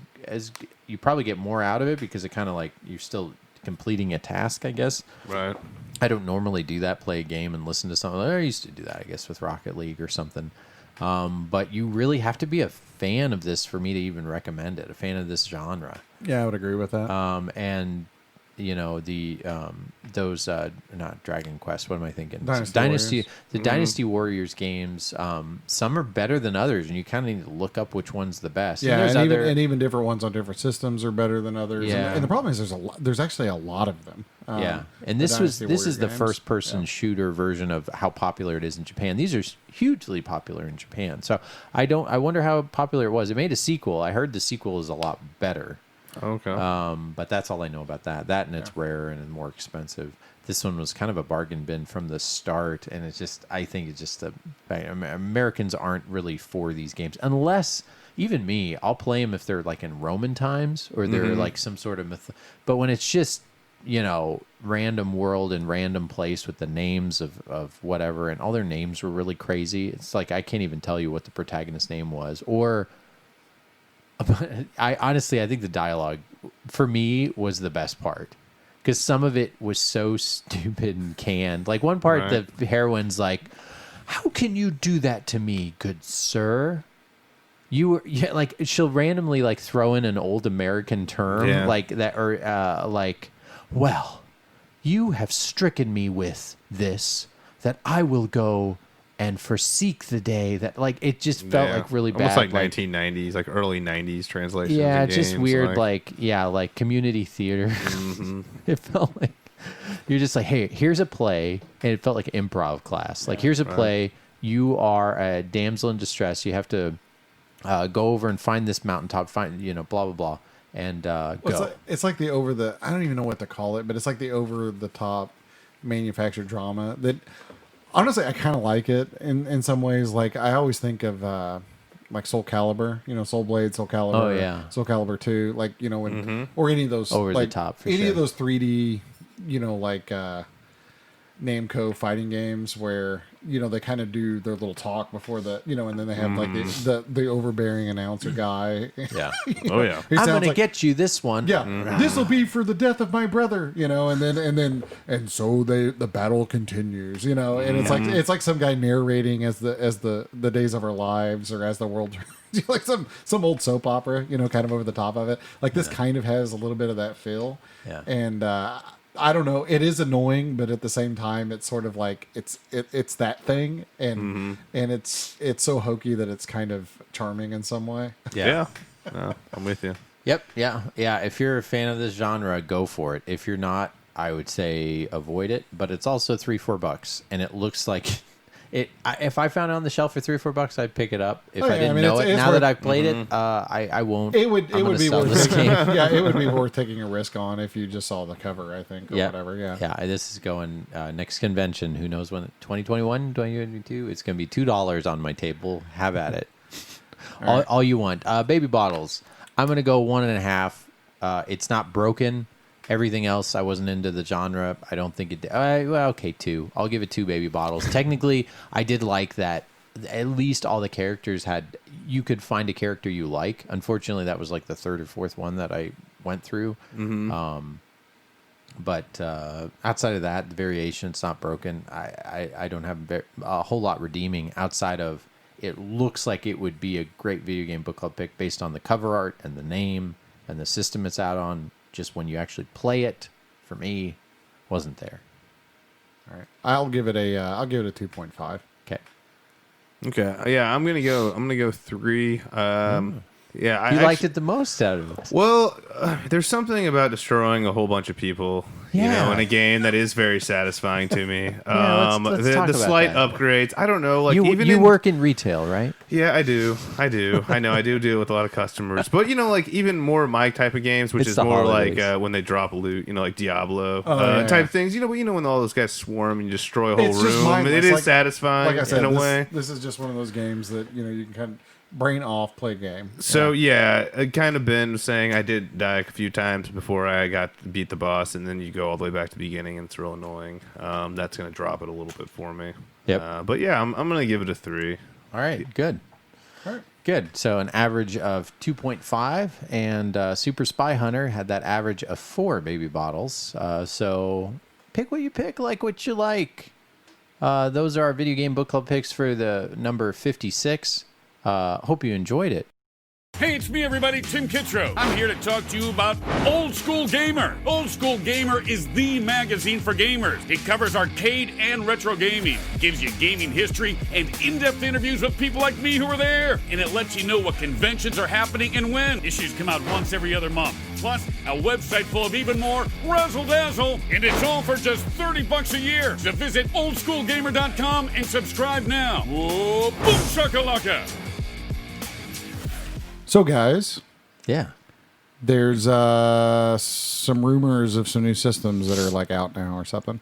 you probably get more out of it because it kind of like you're still completing a task, I guess. Right. I don't normally do that, play a game and listen to something. I used to do that, I guess, with Rocket League or something. But you really have to be a fan of this for me to even recommend it, a fan of this genre. Yeah, I would agree with that. And those not Dragon Quest, what am I thinking? Dynasty the Dynasty Warriors games, some are better than others and you kind of need to look up which one's the best. Yeah, and even different ones on different systems are better than others. Yeah. And the problem is there's actually a lot of them. And this is the first person shooter version of how popular it is in Japan. These are hugely popular in Japan. So I wonder how popular it was. It made a sequel. I heard the sequel is a lot better. Okay. But that's all I know about that. That and it's rarer and more expensive. This one was kind of a bargain bin from the start, and I think it's just Americans aren't really for these games unless even me. I'll play them if they're like in Roman times or they're like some sort of But when it's just random world and random place with the names of whatever, and all their names were really crazy. It's like I can't even tell you what the protagonist's name was or. I think the dialogue for me was the best part because some of it was so stupid and canned. Like one part, the heroine's like, "How can you do that to me, good sir?" Like she'll randomly like throw in an old American term like that, or well, you have stricken me with this that I will go and forseek the day that like it just felt like really bad, almost like 1990s, like early 90s translation. Yeah, it's just weird, like community theater. It felt like you're just like, hey, here's a play, and it felt like improv class. Like here's a play. You are a damsel in distress. You have to go over and find this mountaintop. Find blah blah blah, and go. It's like the I don't even know what to call it, but it's like the over the top manufactured drama that. Honestly, I kind of like it in some ways. Like I always think of like Soul Calibur, Soul Blade, Soul Calibur, oh yeah, Soul Calibur 2, like when or any of those over like, the top, for any sure. of those 3D, like Namco fighting games where they kind of do their little talk before the and then they have like the overbearing announcer guy. Yeah. Oh yeah. I'm gonna get you this one. Yeah. This will be for the death of my brother. And so the battle continues. And it's like some guy narrating as the days of our lives or as the world. Like some old soap opera. Kind of over the top of it. Like this kind of has a little bit of that feel. Yeah. And I don't know. It is annoying, but at the same time, it's sort of like it's that thing, and it's so hokey that it's kind of charming in some way. Yeah. No, I'm with you. Yep. Yeah. Yeah. If you're a fan of this genre, go for it. If you're not, I would say avoid it. But it's also $3-4, and it looks like it. If I found it on the shelf for $3-4, I'd pick it up. If I didn't know it, now that I've played it, I won't. It would be worth this taking. game. Yeah, it would be worth taking a risk on if you just saw the cover. I think or Yeah. whatever. Yeah. Yeah. This is going next convention. Who knows when? 2021, 2022. It's going to be $2 on my table. Have at it. All you want. Baby bottles. I'm going to go 1.5. It's not broken. Everything else, I wasn't into the genre. I don't think it... well, okay, 2. I'll give it 2 baby bottles. Technically, I did like that. At least all the characters had... You could find a character you like. Unfortunately, that was like the 3rd or 4th one that I went through. But outside of that, the variation, it's not broken. I don't have a whole lot redeeming outside of... It looks like it would be a great video game book club pick based on the cover art and the name and the system it's out on. Just when you actually play it, for me, wasn't there. All right. I'll give it a 2.5. Okay. Okay. Yeah, I'm gonna go 3. Yeah, You liked it the most out of it. Well, there's something about destroying a whole bunch of people, Yeah. in a game that is very satisfying to me. let's talk the about slight that. upgrades, I don't know, like You work in retail, right? Yeah, I do. I know I do deal with a lot of customers, but like even more my type of games, which It's is the more holidays. like when they drop loot, like Diablo yeah, type yeah. things. When all those guys swarm and you destroy a whole It's just room, mindless. it is Like- satisfying Like I said, in a way. this is just one of those games that you can kind of brain off, play game. So yeah, it kind of been saying I did die a few times before I got to beat the boss, and then you go all the way back to the beginning, and it's real annoying. That's gonna drop it a little bit for me. Yep. But yeah, I'm gonna give it a 3. All right, good. All right. Good. So an average of 2.5, and Super Spy Hunter had that average of 4 baby bottles. So pick what you pick, like what you like. Those are our video game book club picks for the number 56. Hope you enjoyed it. Hey, it's me, everybody, Tim Kittro. I'm here to talk to you about Old School Gamer. Old School Gamer is the magazine for gamers. It covers arcade and retro gaming, gives you gaming history and in-depth interviews with people like me who are there, and it lets you know what conventions are happening and when. Issues come out once every other month. Plus, a website full of even more razzle-dazzle, and it's all for just $30 a year. So visit oldschoolgamer.com and subscribe now. Whoa, boom shakalaka! So guys, Yeah. there's some rumors of some new systems that are like out now or something.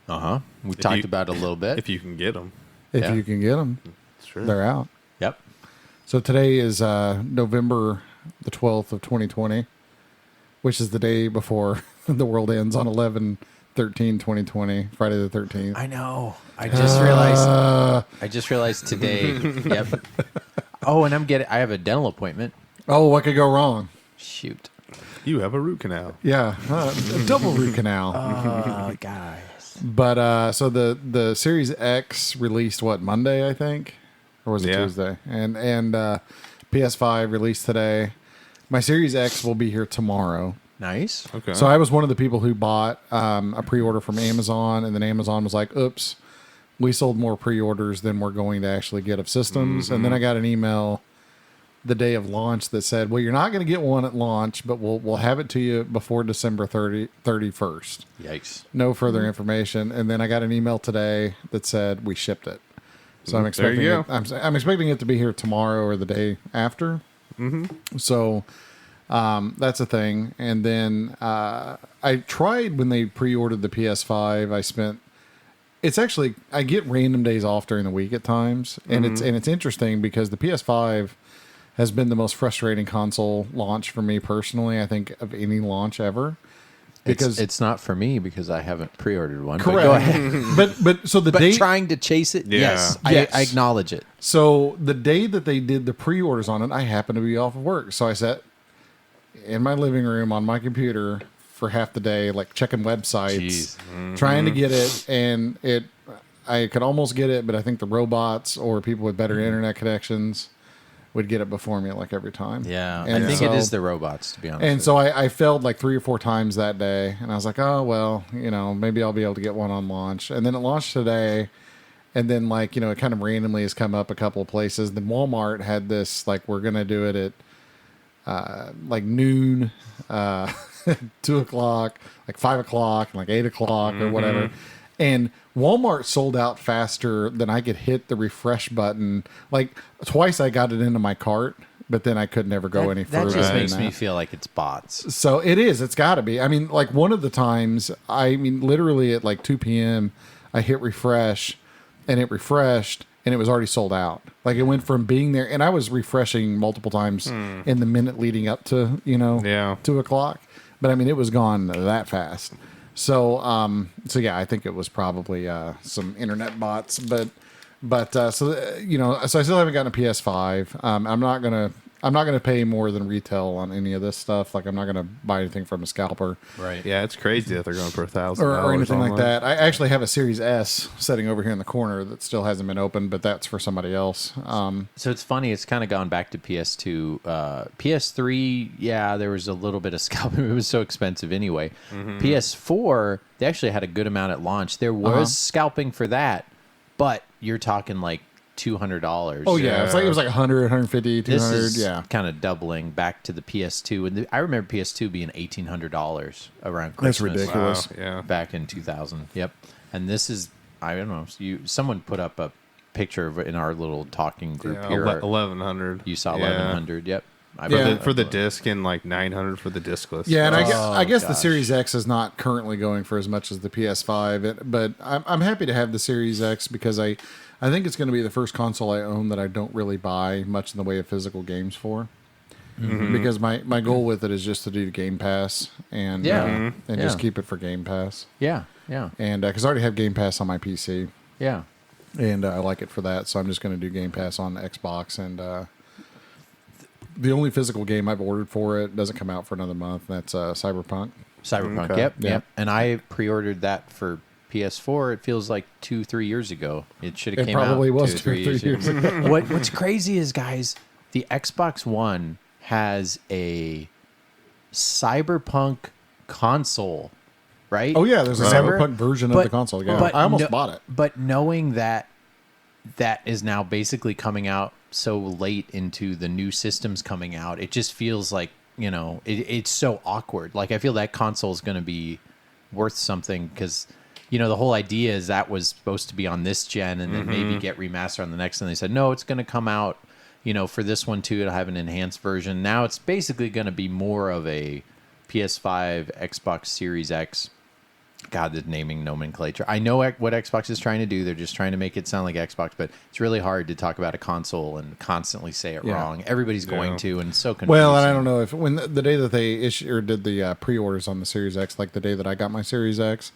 We talked you- about it a little bit. If you can get them, If Yeah. you can get them, it's true. they're out. Yep. So today is November the 12th of 2020, which is the day before the world ends on 11/13/2020, Friday the 13th. I know. I just realized today. Yep. Oh, and I have a dental appointment. Oh, what could go wrong? Shoot. You have a root canal. Yeah, a double root canal. Oh, guys. But so the Series X released Monday, I think, or was it Yeah. Tuesday? And PS5 released today. My Series X will be here tomorrow. Nice. Okay. So I was one of the people who bought a pre-order from Amazon, and then Amazon was like, "Oops, we sold more pre-orders than we're going to actually get of systems." And then I got an email the day of launch that said, "Well, you're not going to get one at launch, but we'll have it to you before December 31st. Yikes. No further information." And then I got an email today that said we shipped it. So I'm There expecting you it, I'm expecting it to be here tomorrow or the day after. So that's a thing. And then I tried when they pre-ordered the PS5. I get random days off during the week at times, and it's interesting because the PS5 has been the most frustrating console launch for me personally, I think, of any launch ever. Because It's not for me because I haven't pre-ordered one. correct. But go ahead. but so the But date trying to chase it, Yeah. yes, Yes. I acknowledge it. So the day that they did the pre-orders on it, I happened to be off of work. So I sat in my living room on my computer for half the day, like checking websites, trying to get it. And I could almost get it, but I think the robots or people with better internet connections would get it before me like every time. Yeah, And I think so- it is the robots, to be honest. And with so I failed like 3 or 4 times that day, and I was like, oh well, maybe I'll be able to get one on launch. And then it launched today, and then like it kind of randomly has come up a couple of places. Then Walmart had this like, we're gonna do it at like noon, 2 o'clock, like 5 o'clock, and like 8 o'clock or whatever. And Walmart sold out faster than I could hit the refresh button. Like twice I got it into my cart, but then I could never go any further. That just than makes me that. feel like it's bots. So it is. It's got to be. I mean, like one of the times, literally at like 2 p.m., I hit refresh, and it refreshed, and it was already sold out. Like it went from being there, and I was refreshing multiple times in the minute leading up to 2 o'clock. But I mean, it was gone that fast. So yeah, I think it was probably some internet bots, so I still haven't gotten a PS5. I'm not gonna pay more than retail on any of this stuff. Like I'm not gonna buy anything from a scalper, Right. Yeah, it's crazy that they're going for $1,000 or anything like online. that. I actually have a Series S sitting over here in the corner that still hasn't been opened, but that's for somebody else. So it's funny. It's kind of gone back to PS2. PS3, yeah, there was a little bit of scalping. It was so expensive anyway. PS4, they actually had a good amount at launch. There was scalping for that, but you're talking like $200. Oh yeah, it was like 100, 150, 200. This is Yeah, kind of doubling back to the PS2, and I remember PS2 being $1,800 around that's Christmas. ridiculous. Wow, yeah. Back in 2000. Yep. And this is, I don't know. Someone put up a picture of it in our little talking group Yeah, here. 1100. You saw Yeah. 1100. Yep. For the disc and like 900 for the discless. Yeah, and I guess the gosh. Series X is not currently going for as much as the PS5, but I'm happy to have the Series X because I think it's going to be the first console I own that I don't really buy much in the way of physical games for. Because my goal with it is just to do Game Pass and just keep it for Game Pass. Yeah. Yeah. And because I already have Game Pass on my PC, Yeah. and I like it for that, so I'm just going to do Game Pass on Xbox. And the only physical game I've ordered for it doesn't come out for another month. That's Cyberpunk. Cyberpunk. Okay. Yep. Yeah. Yep. And I pre-ordered that for PS4. It feels like 2-3 years ago. It should have It came out. probably was 2 or 3 2 or 3 years ago. What's crazy is, guys, the Xbox One has a Cyberpunk console, right? Oh yeah, there's a Remember? Cyberpunk version of the console. Yeah, I almost bought it. But knowing that is now basically coming out so late into the new systems coming out, it just feels like, it's so awkward. Like I feel that console is going to be worth something because, the whole idea is that was supposed to be on this gen and then maybe get remastered on the next. And they said, no, it's going to come out, for this one too. It'll have an enhanced version. Now it's basically going to be more of a PS5, Xbox Series X. God, the naming nomenclature. I know what Xbox is trying to do. They're just trying to make it sound like Xbox, but it's really hard to talk about a console and constantly say it wrong. Everybody's going to, and it's so confusing. Well, and I don't know if when the day that they did the pre-orders on the Series X, like the day that I got my Series X,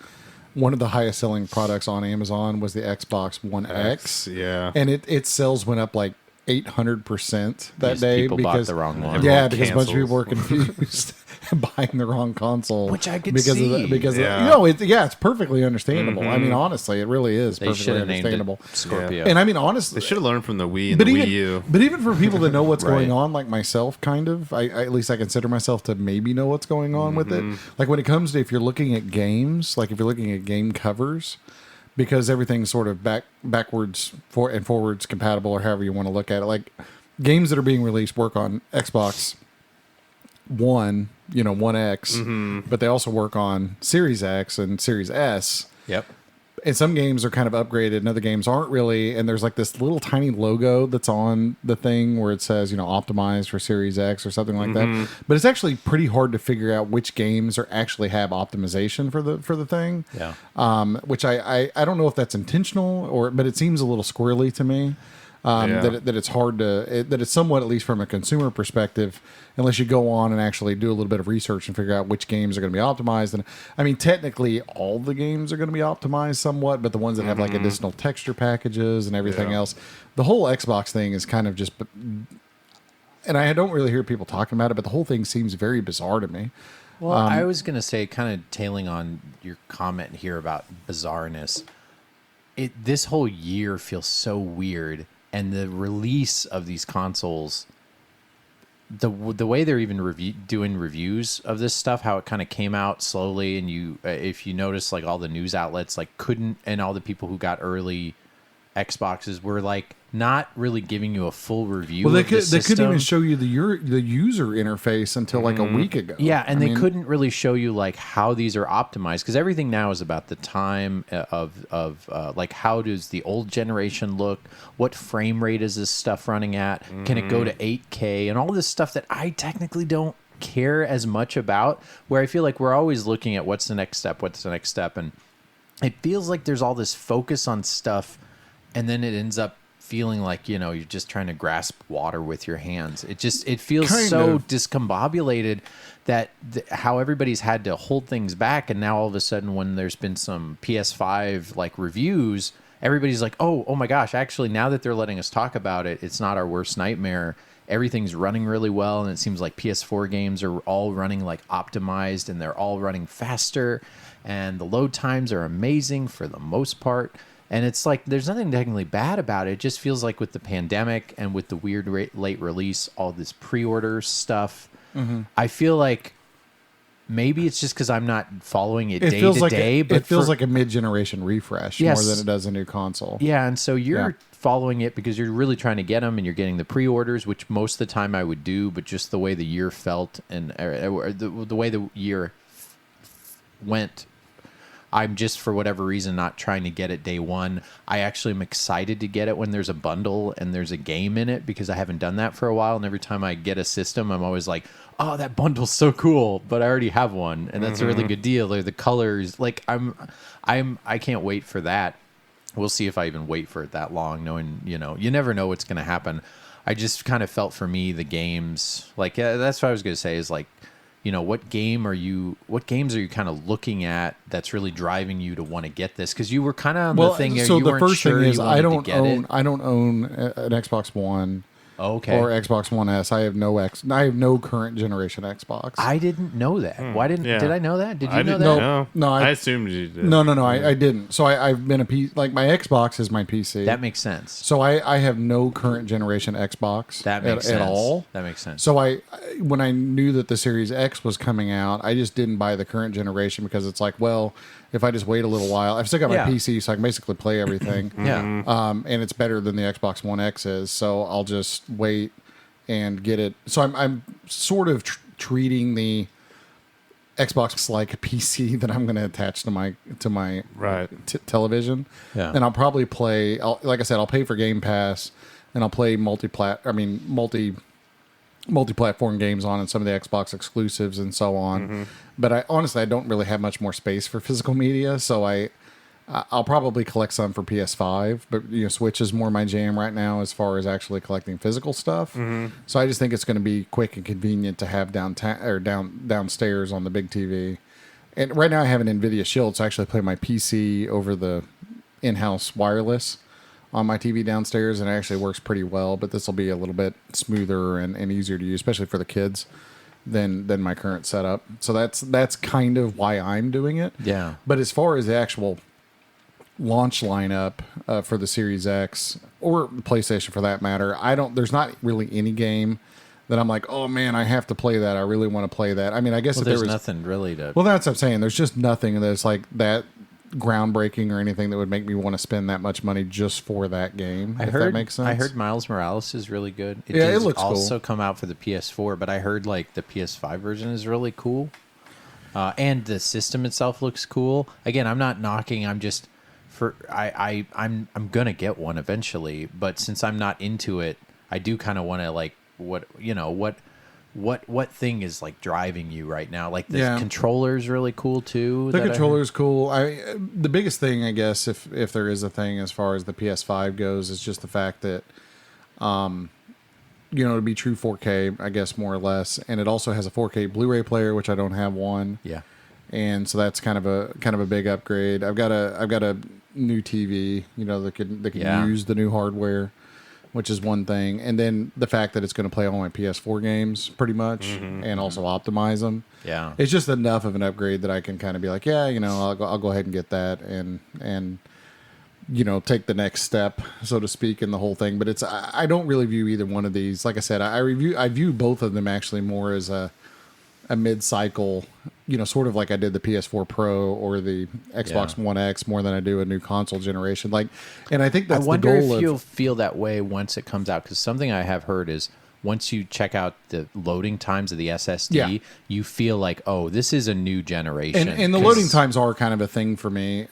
one of the highest selling products on Amazon was the Xbox One X. Yeah. And its sales went up like 800% that Because day people bought because the wrong one. Yeah, Everyone because a bunch of people were cancels. confused and buying the wrong console, Which I could because see. of the, because Yeah. of, it's perfectly understandable. I mean, honestly, it really is They should perfectly have named understandable. it Scorpio. And I mean, honestly, They should have learned from the Wii and the Wii U. but even for people that know what's Right. going on, like myself, kind of, I at least I consider myself to maybe know what's going on with it. Like when it comes to if you're looking at games, like if you're looking at game covers, because everything's sort of backwards and forwards compatible, or however you want to look at it. Like games that are being released work on Xbox One, One X, but they also work on Series X and Series S. Yep. And some games are kind of upgraded and other games aren't really. And there's like this little tiny logo that's on the thing where it says, optimized for Series X or something like that. But it's actually pretty hard to figure out which games are actually have optimization for the thing. Yeah. Which I don't know if that's intentional but it seems a little squirrely to me. That it's hard that it's somewhat, at least from a consumer perspective, unless you go on and actually do a little bit of research and figure out which games are going to be optimized. And I mean, technically all the games are going to be optimized somewhat, but the ones that have like additional texture packages and everything else, the whole Xbox thing is kind of just, and I don't really hear people talking about it, but the whole thing seems very bizarre to me. Well, I was going to say, kind of tailing on your comment here about bizarreness, this whole year feels so weird and the release of these consoles, the way they're even doing reviews of this stuff, how it kind of came out slowly, and you if you notice, like all the news outlets like couldn't, and all the people who got early Xboxes were like not really giving you a full review. Well, they couldn't even show you the user interface until like a week ago. Yeah, and they couldn't really show you like how these are optimized, because everything now is about the time of like how does the old generation look, what frame rate is this stuff running at, can it go to 8K, and all this stuff that I technically don't care as much about, where I feel like we're always looking at what's the next step, and it feels like there's all this focus on stuff, and then it ends up feeling like, you know, you're just trying to grasp water with your hands. It feels so discombobulated that how everybody's had to hold things back, and now all of a sudden when there's been some PS5 like reviews, everybody's like, oh my gosh, actually now that they're letting us talk about it, it's not our worst nightmare. Everything's running really well, and it seems like PS4 games are all running like optimized, and they're all running faster, and the load times are amazing for the most part. And it's like, there's nothing technically bad about it. It just feels like with the pandemic and with the weird late release, all this pre-order stuff, I feel like maybe it's just because I'm not following it day to day. But it feels like a mid-generation refresh more than it does a new console. Yeah, and so you're following it because you're really trying to get them, and you're getting the pre-orders, which most of the time I would do, but just the way the year felt and the way the year went, I'm just, for whatever reason, not trying to get it day one. I actually am excited to get it when there's a bundle and there's a game in it, because I haven't done that for a while. And every time I get a system, I'm always like, oh, that bundle's so cool, but I already have one, and that's a really good deal. Or the colors, like I can't wait for that. We'll see if I even wait for it that long, knowing, you know, you never know what's going to happen. I just kind of felt, for me, the games, like, that's what I was going to say, is like, you know, what games are you kind of looking at that's really driving you to want to get this? Because you were kind of on the thing. So you the weren't first sure thing is, you I wanted to get it. I don't own an Xbox One. Okay. Or Xbox One S. I have no current generation Xbox. I didn't know that. Why didn't? Yeah. Did I know that? Did you I know didn't that? know. No, I assumed you did. No, I didn't. So I've been like my Xbox is my PC. That makes sense. So I have no current generation Xbox That makes sense. at all. That makes sense. So when I knew that the Series X was coming out, I just didn't buy the current generation, because it's like, well, if I just wait a little while, I've still got my PC, so I can basically play everything. Yeah. And it's better than the Xbox One X is, so I'll just wait and get it. So I'm sort of treating the Xbox like a PC that I'm going to attach to my television. Yeah. And I'll probably play. Like I said, I'll pay for Game Pass, and I'll play multi-platform games on, and some of the Xbox exclusives and so on. But I don't really have much more space for physical media, so I'll probably collect some for PS5, but Switch is more my jam right now as far as actually collecting physical stuff. So I just think it's going to be quick and convenient to have downstairs on the big TV. And right now I have an NVIDIA Shield, so I actually play my PC over the in-house wireless on my TV downstairs, and it actually works pretty well. But this will be a little bit smoother and easier to use, especially for the kids, than my current setup. So that's kind of why I'm doing it. Yeah. But as far as the actual launch lineup for the Series X, or PlayStation for that matter, there's not really any game that I'm like, oh man, I have to play that. I really want to play that. I mean, I guess if there's there was nothing really to. Well, that's what I'm saying. There's just nothing that's like that groundbreaking or anything that would make me want to spend that much money just for that game. If that makes sense. I heard Miles Morales is really good. It looks cool. Also come out for the PS4, but I heard like the PS5 version is really cool, and the system itself looks cool. Again, I'm not knocking. I'm just. I'm gonna get one eventually, but since I'm not into it, I do kind of want to like what thing is like driving you right now? Like the controller's really cool too. The controller's cool. The biggest thing, I guess, if there is a thing as far as the PS5 goes, is just the fact that to be true 4K, I guess, more or less, and it also has a 4K Blu-ray player, which I don't have one. Yeah. And so that's kind of a big upgrade. I've got a new TV, that can use the new hardware, which is one thing. And then the fact that it's going to play all my PS4 games pretty much, and also optimize them. Yeah, it's just enough of an upgrade that I can kind of be like, I'll go ahead and get that and take the next step, so to speak, in the whole thing. But I don't really view either one of these. Like I said, I view both of them actually more as a mid-cycle, sort of like I did the PS4 Pro or the Xbox One X more than I do a new console generation. And I think that's the goal. I wonder if you'll feel that way once it comes out, because something I have heard is once you check out the loading times of the SSD, you feel like, oh, this is a new generation. And the loading times are kind of a thing for me,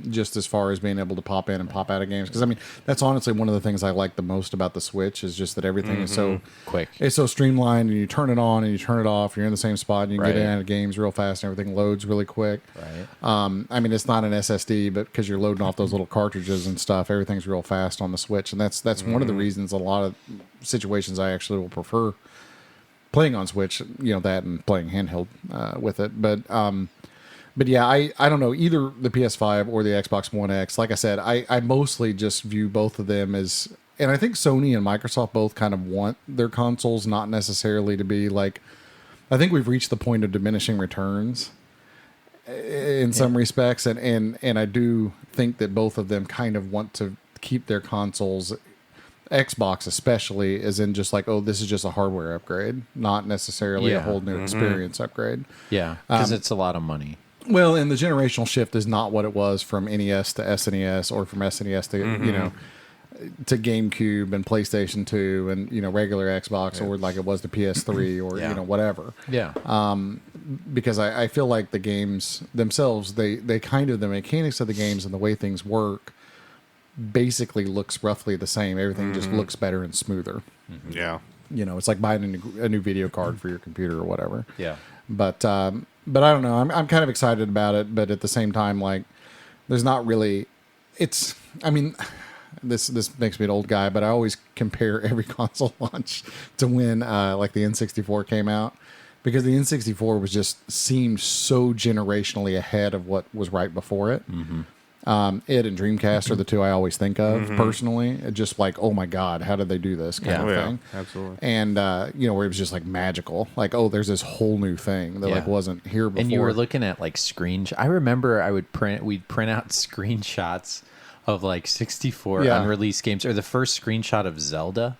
just as far as being able to pop in and pop out of games. Because, that's honestly one of the things I like the most about the Switch is just that everything is so quick. It's so streamlined, and you turn it on and you turn it off. You're in the same spot, and you can get in and out of games real fast, and everything loads really quick. Right. It's not an SSD, but because you're loading off those little cartridges and stuff, everything's real fast on the Switch. And that's one of the reasons a lot of situations I actually will prefer playing on Switch, that and playing handheld with it. But yeah, I don't know, either the PS5 or the Xbox One X. Like I said, I mostly just view both of them as, and I think Sony and Microsoft both kind of want their consoles not necessarily to be like, I think we've reached the point of diminishing returns in some respects, and I do think that both of them kind of want to keep their consoles, Xbox especially, is in just like, oh, this is just a hardware upgrade, not necessarily a whole new experience upgrade. Yeah, because it's a lot of money. Well, and the generational shift is not what it was from NES to SNES, or from SNES to to GameCube and PlayStation 2 and regular Xbox, or like it was the PS3 or whatever. Yeah. Because I feel like the games themselves, they kind of, the mechanics of the games and the way things work basically looks roughly the same. Everything just looks better and smoother. Yeah. It's like buying a new video card for your computer or whatever. Yeah. But I don't know. I'm kind of excited about it, but at the same time, like, there's not really. This makes me an old guy, but I always compare every console launch to when like the N64 came out, because the N64 seemed so generationally ahead of what was right before it. It and Dreamcast are the two I always think of personally. It just like, oh my God, how did they do this kind of thing? Absolutely. And where it was just like magical, like, oh, there's this whole new thing that like wasn't here before. And you were looking at like I remember we'd print out screenshots of like 64 unreleased games, or the first screenshot of Zelda.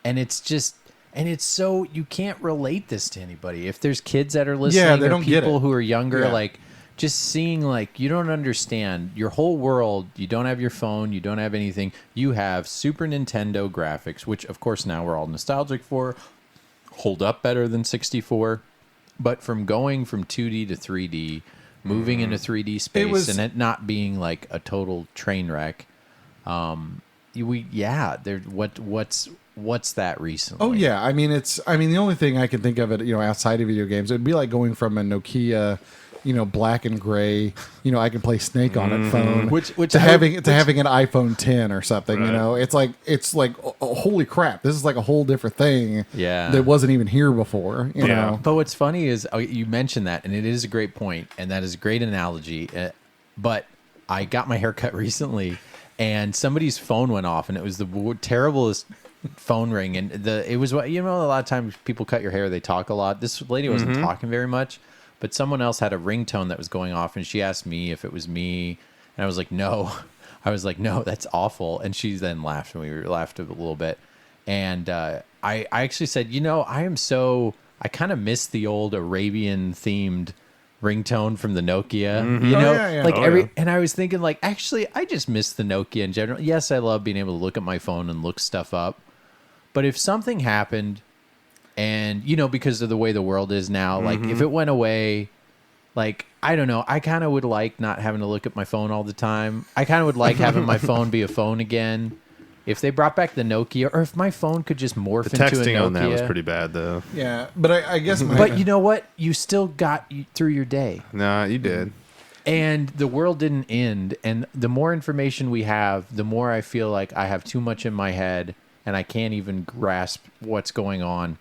And it's so, you can't relate this to anybody. If there's kids that are listening, they or don't get people it. who are younger, like, just seeing, like, you don't understand your whole world. You don't have your phone. You don't have anything. You have Super Nintendo graphics, which, of course, now we're all nostalgic for, hold up better than 64. But from going from 2D to 3D, moving into 3D space, and it not being like a total train wreck, what's that recently? Oh yeah, the only thing I can think of it, outside of video games, it'd be like going from a Nokia, black and gray, I can play Snake on it phone, to having an iPhone 10 or something. Right. It's like oh, holy crap, this is like a whole different thing. That wasn't even here before. You know. But what's funny is you mentioned that, and it is a great point, and that is a great analogy. But I got my hair cut recently, and somebody's phone went off, and it was the terriblest phone ring. And it was what, a lot of times people cut your hair, they talk a lot. This lady wasn't talking very much. But someone else had a ringtone that was going off, and she asked me if it was me, and I was like, no. I was like, no, that's awful. And she then laughed, and we laughed a little bit. And I actually said, I kind of miss the old Arabian-themed ringtone from the Nokia. And I was thinking, like, actually, I just miss the Nokia in general. Yes, I love being able to look at my phone and look stuff up. But if something happened, and, because of the way the world is now, like, if it went away, like, I don't know, I kind of would like not having to look at my phone all the time. I kind of would like having my phone be a phone again. If they brought back the Nokia, or if my phone could just morph into a Nokia. The texting on that was pretty bad, though. Yeah, but I guess... But you know what? You still got through your day. Nah, you did. And the world didn't end. And the more information we have, the more I feel like I have too much in my head, and I can't even grasp what's going on.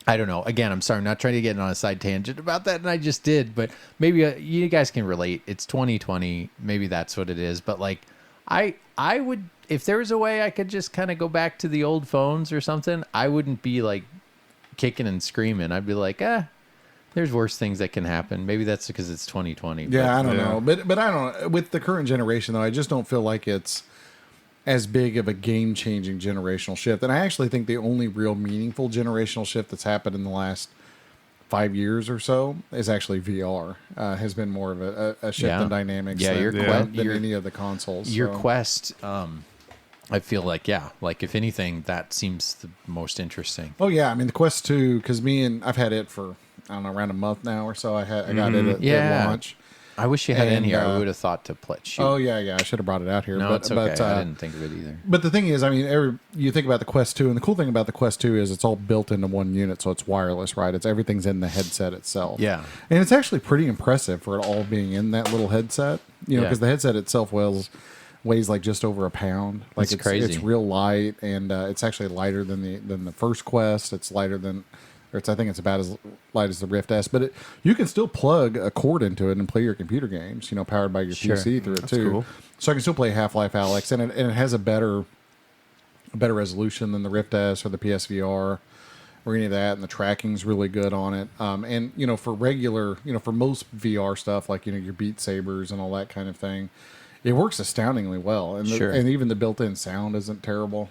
I don't know. Again, I'm sorry, I'm not trying to get on a side tangent about that, and I just did. But maybe you guys can relate. It's 2020. Maybe that's what it is. But like, I would, if there was a way I could just kind of go back to the old phones or something, I wouldn't be like kicking and screaming. I'd be like, There's worse things that can happen. Maybe that's because it's 2020. Yeah, I don't know. But I don't know. With the current generation, though, I just don't feel like it's as big of a game-changing generational shift. And I actually think the only real meaningful generational shift that's happened in the last 5 years or so is actually VR. Has been more of a shift in dynamics than any of the consoles. Your Quest, I feel like, if anything, that seems the most interesting. Oh, yeah. I mean, the Quest 2, because I've had it for, I don't know, around a month now or so. I got it at launch. I wish you had it in here. I would have thought to play. Oh, yeah. I should have brought it out here. No, it's okay. I didn't think of it either. But the thing is, I mean, you think about the Quest 2, and the cool thing about the Quest 2 is it's all built into one unit, so it's wireless, right? Everything's in the headset itself. Yeah. And it's actually pretty impressive for it all being in that little headset, because the headset itself weighs like just over a pound. Like it's crazy. It's real light, and it's actually lighter than the first Quest. It's lighter than... I think it's about as light as the Rift S, but you can still plug a cord into it and play your computer games, powered by your PC through it too. Cool. So I can still play Half-Life Alyx, and it has a better resolution than the Rift S or the PSVR or any of that, and the tracking's really good on it. And for regular, for most VR stuff like your Beat Sabers and all that kind of thing, it works astoundingly well, and and even the built-in sound isn't terrible,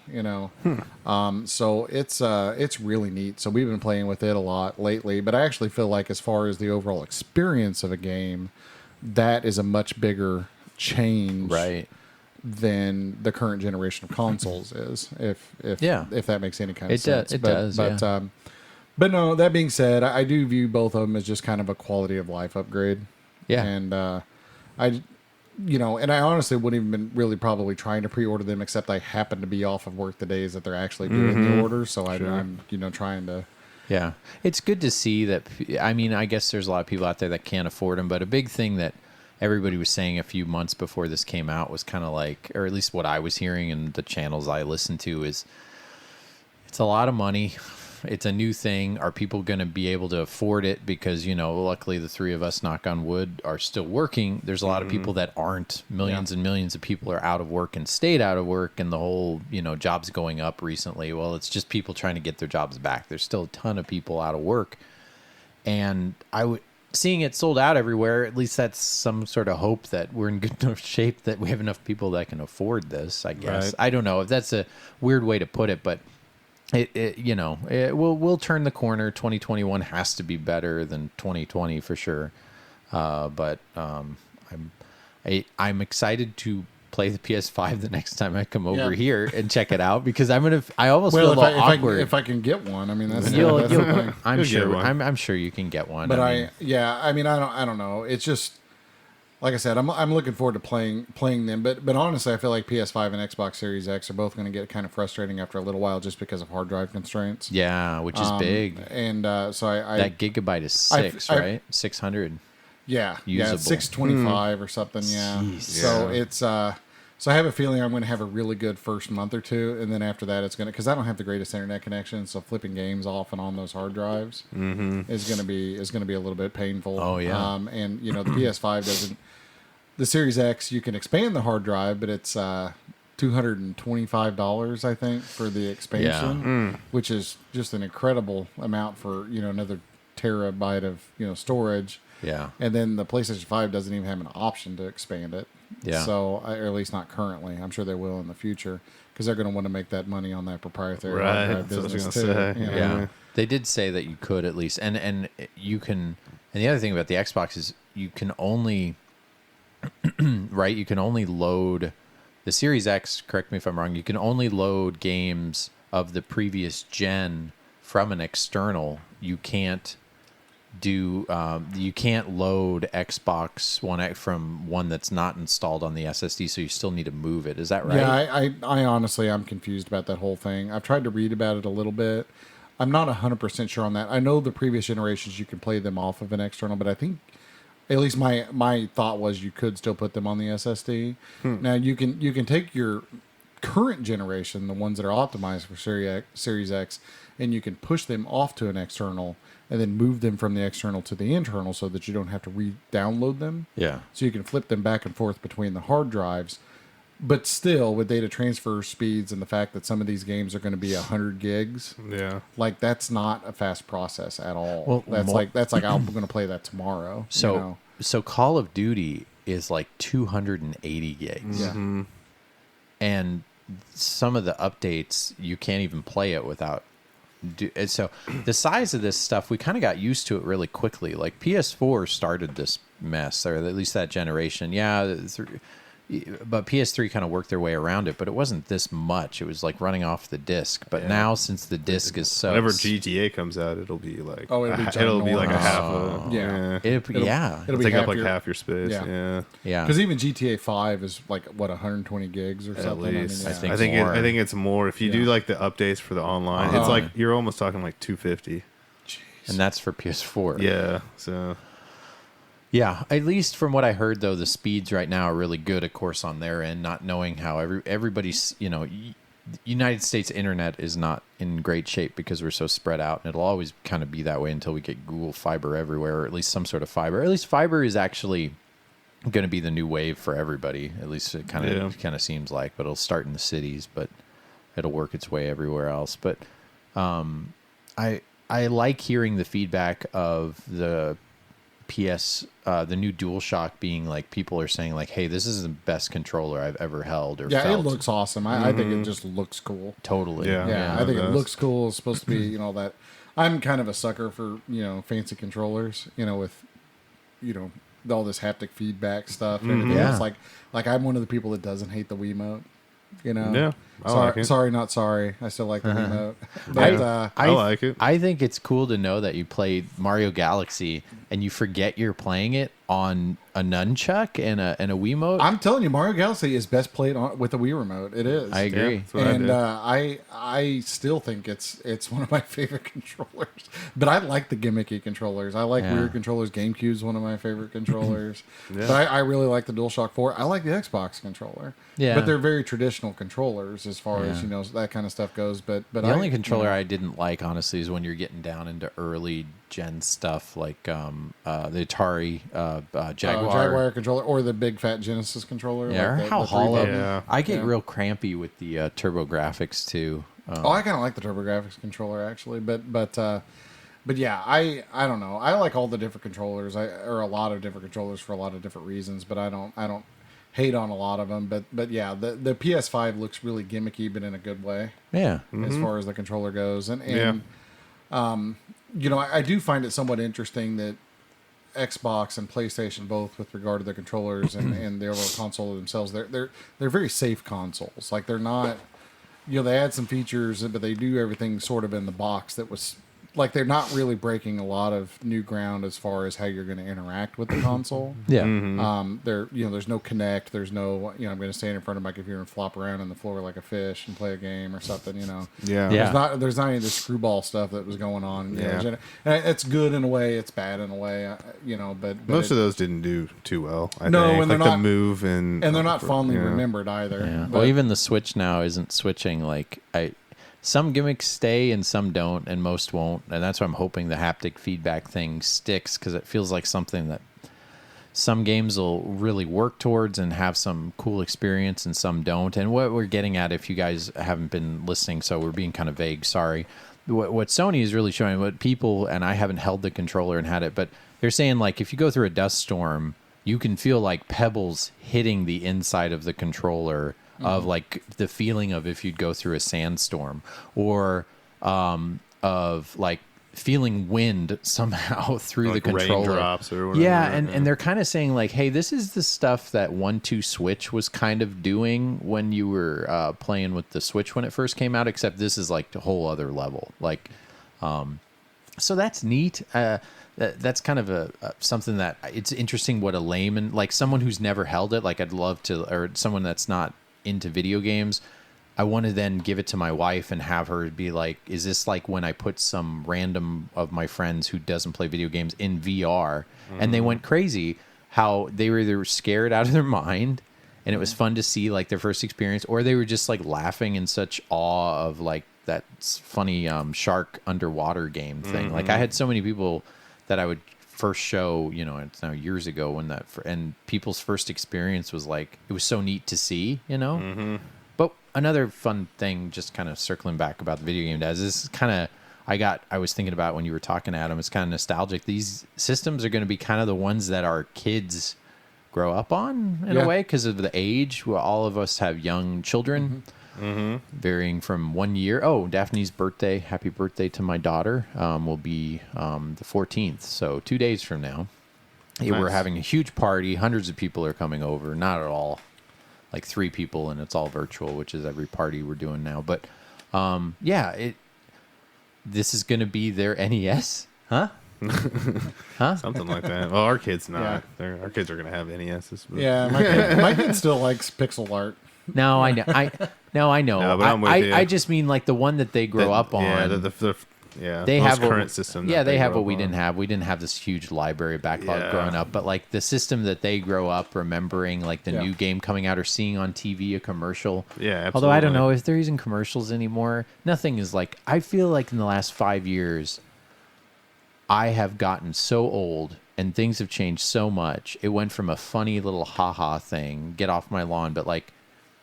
So it's really neat. So we've been playing with it a lot lately, but I actually feel like as far as the overall experience of a game, that is a much bigger change, than the current generation of consoles is. If that makes any kind of sense, it does. But no. That being said, I do view both of them as just kind of a quality of life upgrade. Yeah, and and I honestly wouldn't even been really probably trying to pre-order them, except I happen to be off of work the days that they're actually doing the order. So I'm trying to. Yeah, it's good to see that. I mean, I guess there's a lot of people out there that can't afford them, but a big thing that everybody was saying a few months before this came out was kind of like, or at least what I was hearing and the channels I listened to, is it's a lot of money. It's a new thing. Are people going to be able to afford it? Because, luckily the three of us, knock on wood, are still working. There's a lot of people that aren't. Millions and millions of people are out of work and stayed out of work, and the whole, jobs going up recently. Well, it's just people trying to get their jobs back. There's still a ton of people out of work. And seeing it sold out everywhere, at least that's some sort of hope that we're in good enough shape that we have enough people that can afford this, I guess. Right. I don't know if that's a weird way to put it, but we'll turn the corner. 2021 has to be better than 2020 for sure. But I'm excited to play the PS5 the next time I come over here and check it out, because I almost feel a little awkward. If I can get one, I mean that's the thing. I'm sure you can get one. But I don't know. It's just, like I said, I'm looking forward to playing them, but honestly, I feel like PS5 and Xbox Series X are both going to get kind of frustrating after a little while, just because of hard drive constraints. Yeah, which is big. And so I that gigabyte is 600. Yeah, usable. 625 or something. Yeah. Jeez. So it's so I have a feeling I'm going to have a really good first month or two, and then after that, it's going to, because I don't have the greatest internet connection, so flipping games off and on those hard drives is going to be a little bit painful. Oh yeah. And the PS5 doesn't. The Series X, you can expand the hard drive, but it's $225, I think, for the expansion, which is just an incredible amount for another terabyte of storage. Yeah. And then the PlayStation 5 doesn't even have an option to expand it. Yeah. So, or at least not currently. I'm sure they will in the future, because they're going to want to make that money on that proprietary hard drive business too. Yeah. They did say that you could at least, and you can. And the other thing about the Xbox is you can only, right? You can only load the Series X. Correct me if I'm wrong. You can only load games of the previous gen from an external. You can't do you can't load Xbox One X from one that's not installed on the SSD, so you still need to move it. Is that right? Yeah, I honestly, I'm confused about that whole thing. I've tried to read about it a little bit. I'm not 100% sure on that. I know the previous generations you could play them off of an external, but I think at least my thought was you could still put them on the SSD. Now you can take your current generation, the ones that are optimized for Series X, and you can push them off to an external and then move them from the external to the internal, so that you don't have to re-download them. Yeah. So you can flip them back and forth between the hard drives. But still, with data transfer speeds and the fact that some of these games are going to be 100 gigs, like that's not a fast process at all. Well, that's like I'm going to play that tomorrow. So so Call of Duty is like 280 gigs. Yeah. And some of the updates you can't even play it without. So the size of this stuff, we kind of got used to it really quickly. Like PS4 started this mess, or at least that generation. Yeah. But PS3 kind of worked their way around it, but it wasn't this much. It was like running off the disc. But now, since the disc is so... Whenever GTA comes out, it'll be like... Oh, it'll be like a half of... It'll take up like half your space. Yeah. Because even GTA 5 is like, what, 120 gigs or something? At least. I think I think it's more. If you do like the updates for the online, it's like you're almost talking like 250. Jeez. And that's for PS4. Yeah, so... Yeah, at least from what I heard, though, the speeds right now are really good, of course, on their end, not knowing how everybody's, United States internet is not in great shape because we're so spread out, and it'll always kind of be that way until we get Google Fiber everywhere, or at least some sort of fiber. At least fiber is actually going to be the new wave for everybody. At least it kind of seems like, but it'll start in the cities, but it'll work its way everywhere else. But I like hearing the feedback of the the new DualShock being like, people are saying like, hey, this is the best controller I've ever held or felt. It looks awesome. I think it just looks cool. Totally. Yeah, I think it looks cool. It's supposed to be, that I'm kind of a sucker for, fancy controllers, with, all this haptic feedback stuff and everything else. Like I'm one of the people that doesn't hate the Wiimote. Yeah. Sorry, not sorry. I still like the Wiimote. But, I like it. I think it's cool to know that you play Mario Galaxy and you forget you're playing it on a nunchuck and a Wiimote. I'm telling you, Mario Galaxy is best played with a Wii remote. It is. I agree. Yeah, and I still think it's one of my favorite controllers. But I like the gimmicky controllers. I like weird controllers. GameCube's one of my favorite controllers. But I really like the DualShock 4. I like the Xbox controller. Yeah. But they're very traditional controllers as far as that kind of stuff goes. But the only controller I didn't like, honestly, is when you're getting down into early gen stuff like the Atari Jaguar controller or the big fat Genesis controller. Yeah, like how the hollow. Yeah. I get real crampy with the TurboGrafx too. I kind of like the TurboGrafx controller actually, but yeah, I don't know. I like all the different controllers, or a lot of different controllers for a lot of different reasons. But I don't hate on a lot of them. But yeah, the PS5 looks really gimmicky, but in a good way. Yeah, as far as the controller goes, and I do find it somewhat interesting that Xbox and PlayStation, both with regard to their controllers and the overall console themselves, they're very safe consoles. Like they're not, they add some features, but they do everything sort of in the box that was. Like they're not really breaking a lot of new ground as far as how you're going to interact with the console. Yeah. There's no Connect. There's no, I'm going to stand in front of my computer and flop around on the floor like a fish and play a game or something. Yeah. There's not any of the screwball stuff that was going on. And it's good in a way. It's bad in a way. But most of those didn't do too well. I think. And they're like not the move and they're not fondly remembered either. Yeah. Well, even the Switch now isn't switching. Like some gimmicks stay and some don't, and most won't. And that's why I'm hoping the haptic feedback thing sticks, because it feels like something that some games will really work towards and have some cool experience, and some don't. And what we're getting at, if you guys haven't been listening, so we're being kind of vague, sorry. What Sony is really showing, what people, and I haven't held the controller and had it, but they're saying, like, if you go through a dust storm, you can feel like pebbles hitting the inside of the controller, of like the feeling of if you'd go through a sandstorm, or of like feeling wind somehow through like the controller. Raindrops or whatever. Yeah, and they're kind of saying like, hey, this is the stuff that 1-2 Switch was kind of doing when you were playing with the Switch when it first came out, except this is like a whole other level. Like, so that's neat. That's kind of something that it's interesting what a layman, like someone who's never held it, like I'd love to, or someone that's not into video games, I want to then give it to my wife and have her be like, is this like when I put some random of my friends who doesn't play video games in VR, and they went crazy, how they were either scared out of their mind and it was fun to see like their first experience, or they were just like laughing in such awe of like that funny shark underwater game thing. Like I had so many people that I would first show, it's now years ago when and people's first experience was like, it was so neat to see, Mm-hmm. But another fun thing, just kind of circling back about the video game dads, is kind of, I was thinking about when you were talking, Adam, it's kind of nostalgic. These systems are going to be kind of the ones that our kids grow up on in a way because of the age. Where all of us have young children, varying from 1 year. Oh, Daphne's birthday, happy birthday to my daughter, will be the 14th, so 2 days from now. Nice. We're having a huge party. Hundreds of people are coming over. Not at all like 3 people, and it's all virtual, which is every party we're doing now. But this is going to be their NES, huh? Something like that. Well, our kids not. Our kids are going to have NESs. But. Yeah, my kid still likes pixel art. No, I know. I know. No, but I'm with you. I just mean like the one that they grow up on. They have current system. Yeah, they have what we didn't have. We didn't have this huge library backlog growing up, but like the system that they grow up remembering, like the new game coming out or seeing on TV, a commercial. Yeah, absolutely. Although I don't know if they're using commercials anymore. Nothing is like, I feel like in the last 5 years, I have gotten so old and things have changed so much. It went from a funny little haha thing, get off my lawn, but like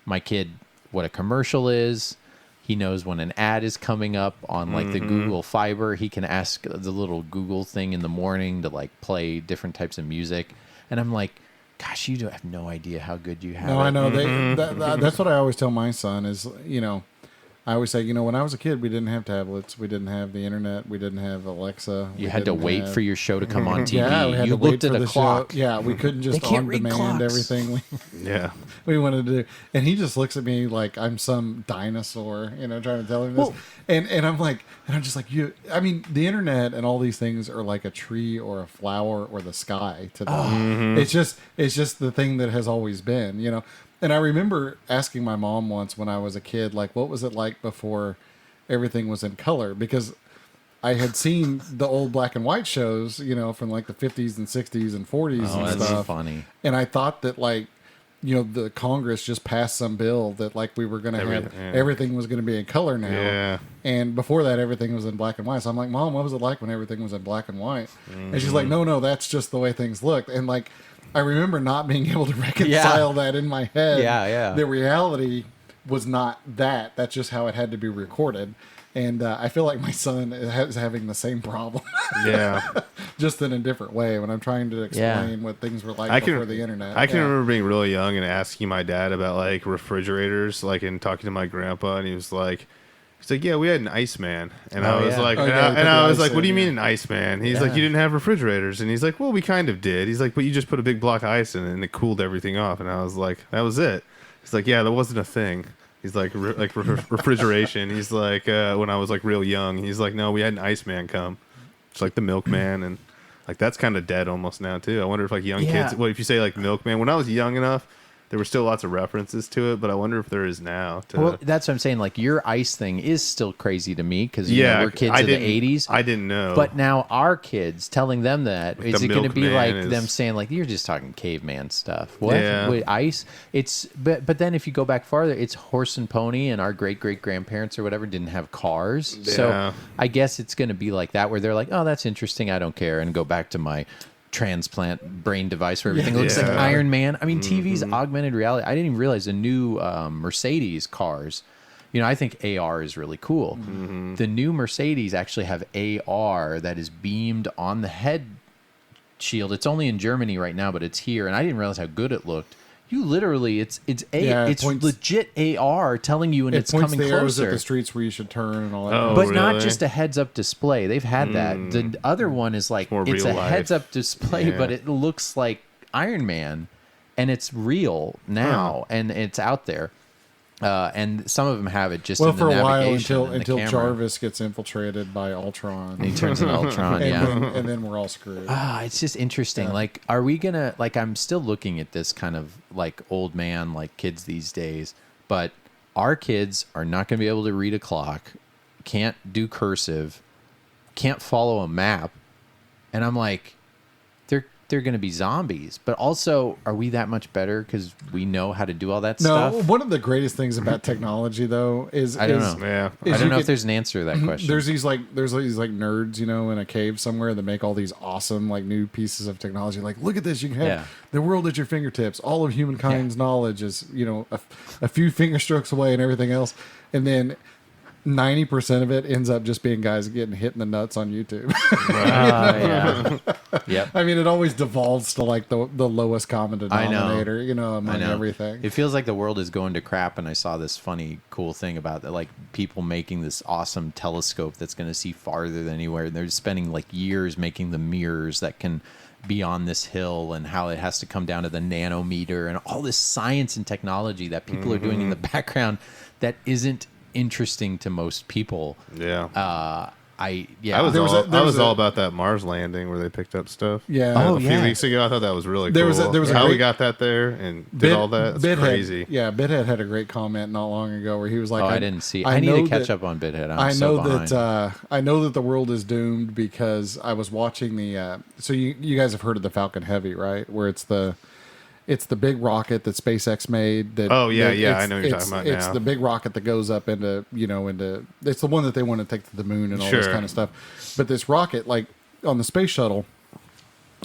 my kid, what a commercial is. He knows when an ad is coming up on like the Google Fiber. He can ask the little Google thing in the morning to like play different types of music. And I'm like, gosh, you have no idea how good you have it. No, I know. That's what I always tell my son is, I always say, when I was a kid, we didn't have tablets. We didn't have the internet. We didn't have Alexa. You had to wait for your show to come on TV. Yeah, we had you to wait looked at for a the clock. Show. Yeah, we couldn't just on-demand everything we wanted to do. And he just looks at me like I'm some dinosaur, trying to tell him this. And I'm just like, the internet and all these things are like a tree or a flower or the sky to them. It's just the thing that has always been, And I remember asking my mom once when I was a kid, like, what was it like before everything was in color? Because I had seen the old black and white shows, from like the 50s and 60s and 40s and that's stuff. Funny. And I thought that the Congress just passed some bill that like we were going to have everything was going to be in color now. Yeah. And before that, everything was in black and white. So I'm like, Mom, what was it like when everything was in black and white? And she's like, no, that's just the way things looked. And like, I remember not being able to reconcile that in my head. Yeah. The reality was not that. That's just how it had to be recorded. And I feel like my son is having the same problem. Yeah. Just in a different way when I'm trying to explain what things were like before the internet. I can remember being really young and asking my dad about like refrigerators, like and talking to my grandpa, and he's like, yeah, we had an Iceman. And I was like, I was like, what do you mean an Iceman? He's like, you didn't have refrigerators. And he's like, well, we kind of did. He's like, but you just put a big block of ice in it and it cooled everything off. And I was like, that was it. He's like, yeah, that wasn't a thing. He's like, refrigeration. He's like, when I was like real young, he's like, no, we had an Iceman come. It's like the milkman. And like, that's kind of dead almost now too. I wonder if like young kids, if you say like milkman, when I was young enough, there were still lots of references to it, but I wonder if there is now. Well, that's what I'm saying. Like, your ice thing is still crazy to me because we're kids of the 80s. I didn't know. But now our kids telling them that, is it going to be like is... them saying, like, you're just talking caveman stuff? What? Yeah. With ice? But then if you go back farther, it's horse and pony, and our great-great-grandparents or whatever didn't have cars. Yeah. So I guess it's going to be like that, where they're like, oh, that's interesting, I don't care, and go back to my transplant brain device where everything looks like Iron Man. I mean, TV's augmented reality. I didn't even realize the new Mercedes cars. I think AR is really cool. The new Mercedes actually have AR that is beamed on the head shield. It's only in Germany right now, but it's here, and I didn't realize how good it looked. You literally, it's legit AR telling you when it's coming closer. It points the arrows at the streets where you should turn and all that. Oh, but really? not just a heads-up display. They've had that. The other one is like, it's a heads-up display, but it looks like Iron Man, and it's real now, and it's out there. And some of them have it just in the for a while navigation until Jarvis gets infiltrated by Ultron. And he turns into Ultron, and then we're all screwed. It's just interesting. Like, are we gonna, like, I'm still looking at this kind of like old man, like kids these days, but our kids are not gonna be able to read a clock, can't do cursive, can't follow a map, and I'm like, they're going to be zombies, but also, are we that much better because we know how to do all that No, stuff? one of the greatest things about technology, though, is I don't know. Yeah. I don't know if there's an answer to that question. There's these nerds, in a cave somewhere that make all these awesome new pieces of technology. Like, look at this, you can have the world at your fingertips. All of humankind's knowledge is a few finger strokes away, and everything else. And then 90% of it ends up just being guys getting hit in the nuts on YouTube. Yeah. Yep. I mean, it always devolves to the lowest common denominator, among everything. It feels like the world is going to crap, and I saw this funny, cool thing about that, like people making this awesome telescope that's going to see farther than anywhere. And they're spending years making the mirrors that can be on this hill, and how it has to come down to the nanometer, and all this science and technology that people are doing in the background that isn't interesting to most people. Yeah. I was all about that Mars landing where they picked up stuff. Yeah. A few weeks ago, I thought that was really cool. There was how we got that there and did all that. It's crazy. Bithead had a great comment not long ago where he was like, I didn't see. I need to catch up on Bithead. I know that the world is doomed because I was watching the. So you guys have heard of the Falcon Heavy, right? Where it's the big rocket that SpaceX made. I know what you're talking about now. It's the big rocket that goes up into. It's the one that they want to take to the moon and all this kind of stuff. But this rocket, on the space shuttle,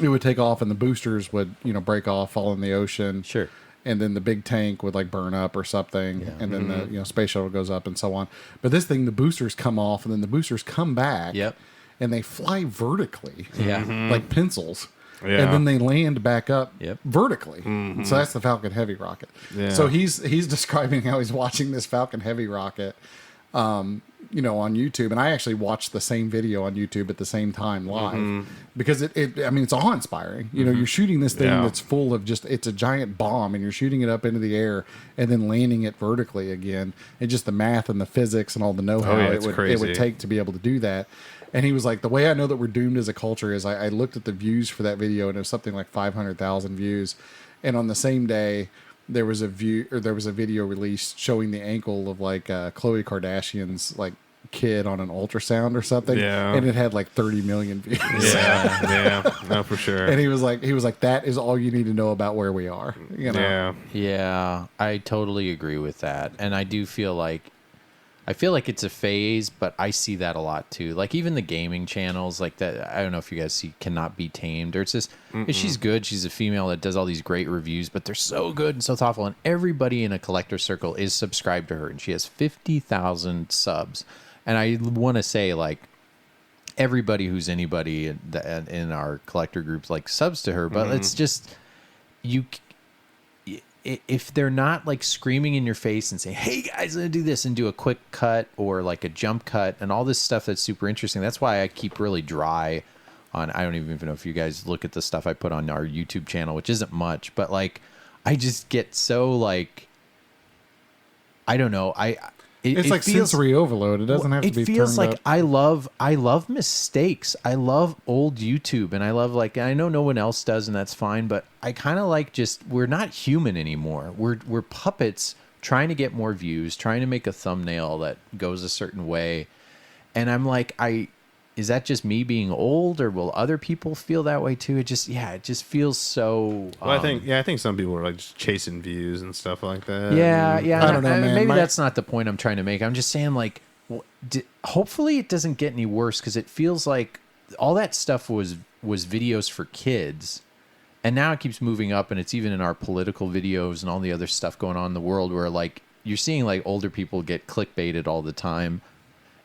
it would take off and the boosters would, break off, fall in the ocean. Sure. And then the big tank would burn up or something. Yeah. And then the space shuttle goes up and so on. But this thing, the boosters come off and then the boosters come back. Yep. And they fly vertically. Yeah. Like pencils. Yeah. And then they land back up vertically. Mm-hmm. So that's the Falcon Heavy rocket. Yeah. So he's describing how he's watching this Falcon Heavy rocket, on YouTube. And I actually watched the same video on YouTube at the same time live because it's awe-inspiring. You're shooting this thing that's full of it's a giant bomb, and you're shooting it up into the air and then landing it vertically again. And just the math and the physics and all the know-how it would take to be able to do that. And he was like, the way I know that we're doomed as a culture is I looked at the views for that video, and it was something like 500,000 views. And on the same day, there was a video released showing the ankle of Khloe Kardashian's kid on an ultrasound or something. Yeah. And it had 30 million views. Yeah. No, for sure. And he was like, that is all you need to know about where we are. Yeah. Yeah, I totally agree with that. And I do feel like it's a phase, but I see that a lot too. Even the gaming channels that, I don't know if you guys see Cannot Be Tamed, or it's just, she's good. She's a female that does all these great reviews, but they're so good and so thoughtful. And everybody in a collector circle is subscribed to her, and she has 50,000 subs. And I want to say everybody who's anybody in our collector groups subs to her, but it's just, if they're not screaming in your face and saying, hey guys, I'm gonna do this, and do a quick cut or a jump cut and all this stuff that's super interesting. That's why I keep really dry on, I don't even know if you guys look at the stuff I put on our YouTube channel, which isn't much, but I just get so I don't know. It's feels, sensory overload. It doesn't have to be. It feels like I love mistakes. I love old YouTube, and I love I know no one else does, and that's fine. But I kind of we're not human anymore. We're puppets trying to get more views, trying to make a thumbnail that goes a certain way, and I'm is that just me being old, or will other people feel that way too? It just feels so. Well, I think some people are just chasing views and stuff like that. Yeah. I don't know, man. Maybe that's not the point I'm trying to make. I'm just saying, hopefully it doesn't get any worse, because it feels like all that stuff was videos for kids, and now it keeps moving up, and it's even in our political videos and all the other stuff going on in the world, where you're seeing older people get clickbaited all the time.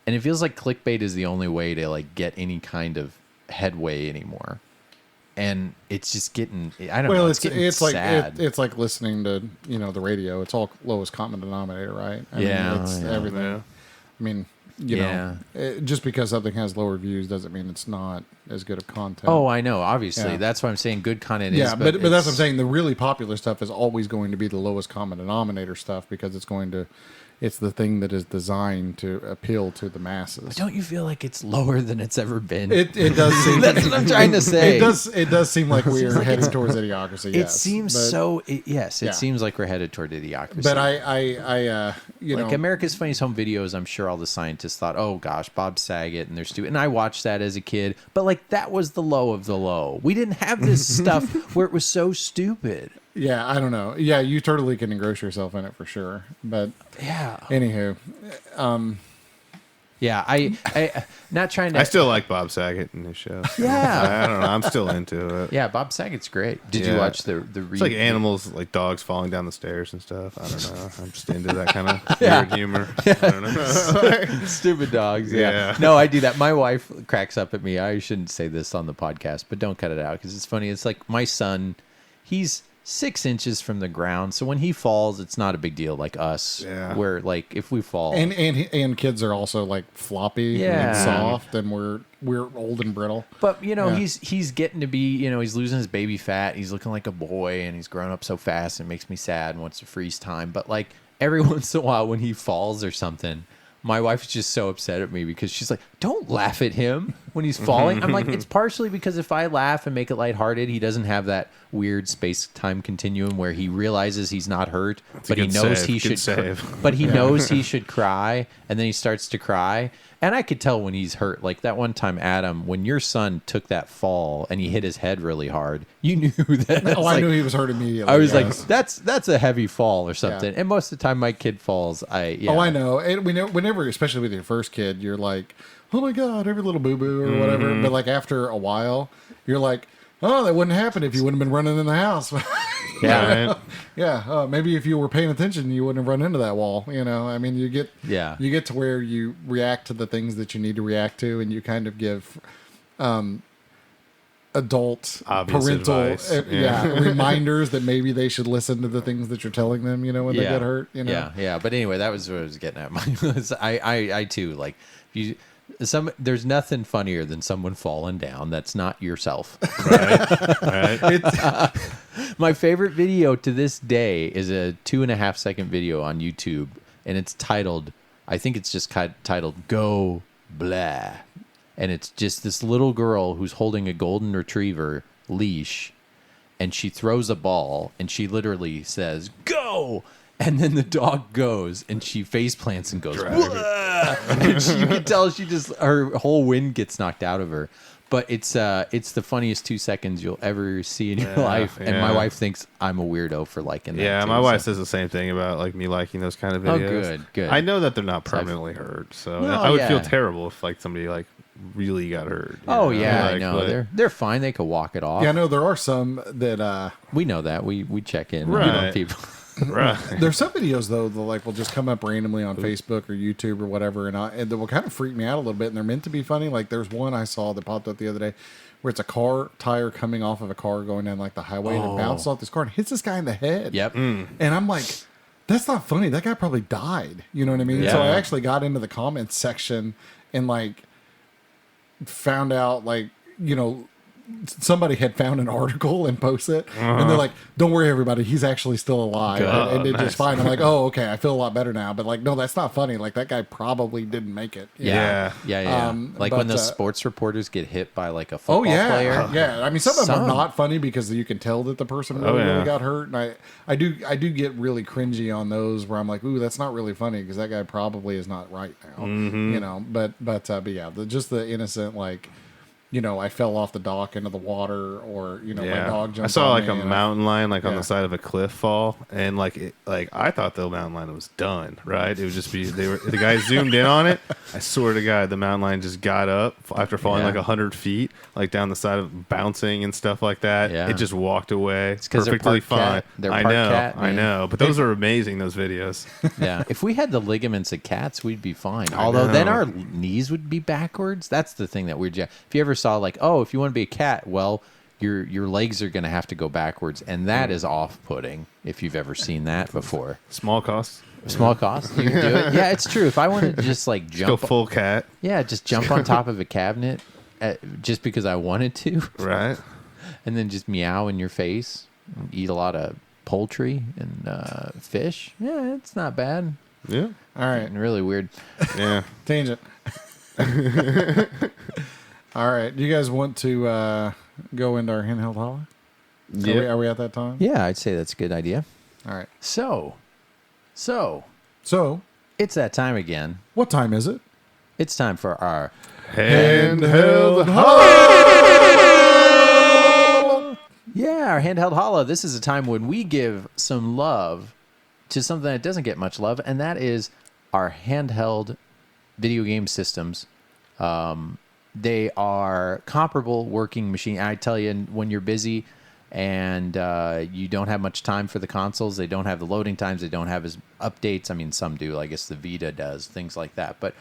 And it feels like clickbait is the only way to get any kind of headway anymore, and it's just getting. I don't know. It's sad. It's like listening to the radio. It's all lowest common denominator, right? I mean, it's everything. Yeah. I mean, just because something has lower views doesn't mean it's not as good of content. Oh, I know. Obviously, that's why I'm saying good content is. Yeah, but that's what I'm saying. The really popular stuff is always going to be the lowest common denominator stuff, because it's the thing that is designed to appeal to the masses. But don't you feel like it's lower than it's ever been? It does seem. That's what I'm trying to say. It does seem like we're heading towards idiocracy. It seems so. It seems like we're headed toward idiocracy. But I America's Funniest Home Videos. I'm sure all the scientists thought, oh gosh, Bob Saget, and they're stupid. And I watched that as a kid. But like that was the low of the low. We didn't have this stuff where it was so stupid. Yeah, I don't know. Yeah, you totally can engross yourself in it for sure. But yeah. Anywho, yeah, I not trying to. I still like Bob Saget in his show. Yeah, I don't know. I'm still into it. Yeah, Bob Saget's great. Did you watch the? It's like animals, like dogs falling down the stairs and stuff. I don't know. I'm just into that kind of weird humor. I don't know. Stupid dogs. Yeah. No, I do that. My wife cracks up at me. I shouldn't say this on the podcast, but don't cut it out because it's funny. It's like my son. He's 6 inches from the ground, so when he falls, it's not a big deal. Like us, where like if we fall, and kids are also like floppy and soft, and we're old and brittle. But he's getting to be, he's losing his baby fat. He's looking like a boy, and he's grown up so fast. It makes me sad and wants to freeze time. But like every once in a while, when he falls or something, my wife's just so upset at me because she's like, "Don't laugh at him when he's falling." I'm like, it's partially because if I laugh and make it lighthearted, he doesn't have that weird space-time continuum where he realizes he's not hurt, but he knows he should. But he knows he should cry, and then he starts to cry. And I could tell when he's hurt. Like that one time, Adam, when your son took that fall and he hit his head really hard, you knew that. I knew he was hurt immediately. I was like, that's a heavy fall or something. Yeah. And most of the time, my kid falls. I know. And whenever, especially with your first kid, you're like, oh my God, every little boo boo or whatever. But like after a while, you're like, oh, that wouldn't happen if you wouldn't have been running in the house. Yeah. Yeah. Maybe if you were paying attention, you wouldn't have run into that wall. I mean, you get to where you react to the things that you need to react to, and you kind of give adult parental reminders that maybe they should listen to the things that you're telling them, when they get hurt. Yeah. But anyway, that was what I was getting at. I too, like, there's nothing funnier than someone falling down that's not yourself. Right. My favorite video to this day is a 2.5 second video on YouTube, and it's titled, I think it's just titled "Go Blah," and it's just this little girl who's holding a golden retriever leash, and she throws a ball, and she literally says "Go." And then the dog goes, and she face plants and goes, and you can tell her whole wind gets knocked out of her. But it's the funniest 2 seconds you'll ever see in your life. And my wife thinks I'm a weirdo for liking that. Yeah, my wife says the same thing about like me liking those kind of videos. Oh, good. I know that they're not permanently hurt, so I would feel terrible if like somebody like really got hurt. Oh yeah, I know. They're fine. They could walk it off. Yeah, no, there are some that we know that we check in. Right. People. Right. There's some videos though that like will just come up randomly on Facebook or YouTube or whatever, and that will kind of freak me out a little bit. And they're meant to be funny. Like there's one I saw that popped up the other day where it's a car tire coming off of a car going down like the highway and it bounces off this car and hits this guy in the head. Yep. And I'm like, that's not funny. That guy probably died. You know what I mean? Yeah. So I actually got into the comments section and like found out like somebody had found an article and posted it, and they're like, "Don't worry, everybody, he's actually still alive and did just fine." I'm like, "Oh, okay, I feel a lot better now." But like, no, that's not funny. Like that guy probably didn't make it. Yeah. Like when those sports reporters get hit by like a football player. Yeah. I mean, some of them are not funny because you can tell that the person really got hurt, and I do get really cringy on those where I'm like, "Ooh, that's not really funny because that guy probably is not right now." But yeah, just the innocent like. I fell off the dock into the water, or my dog jumped. I saw on like me a mountain lion on the side of a cliff fall, and like I thought the mountain lion was done. Right? It would just be the guy zoomed in on it. I swear to God, the mountain lion just got up after falling like 100 feet, like down the side of bouncing and stuff like that. Yeah. It just walked away. It's perfectly fine. I know. But those are amazing. Those videos. Yeah. If we had the ligaments of cats, we'd be fine. Although then our knees would be backwards. That's the thing that weird. If you ever saw like, if you want to be a cat, well, your legs are going to have to go backwards, and that is off-putting if you've ever seen that before. Small cost. You can do it. Yeah, it's true. If I wanted to just like jump, go full cat. Yeah, just jump on top of a cabinet just because I wanted to. Right. And then just meow in your face and eat a lot of poultry and fish. Yeah, it's not bad. Yeah. All right. And really weird. Yeah. Tangent. All right. Do you guys want to go into our handheld holla? Yeah. Are we at that time? Yeah, I'd say that's a good idea. All right. So, it's that time again. What time is it? It's time for our handheld holla. Yeah, our handheld holo. This is a time when we give some love to something that doesn't get much love, and that is our handheld video game systems. They are comparable working machine. I tell you, when you're busy and you don't have much time for the consoles, they don't have the loading times, they don't have as updates. I mean, some do. I guess the Vita does, things like that. But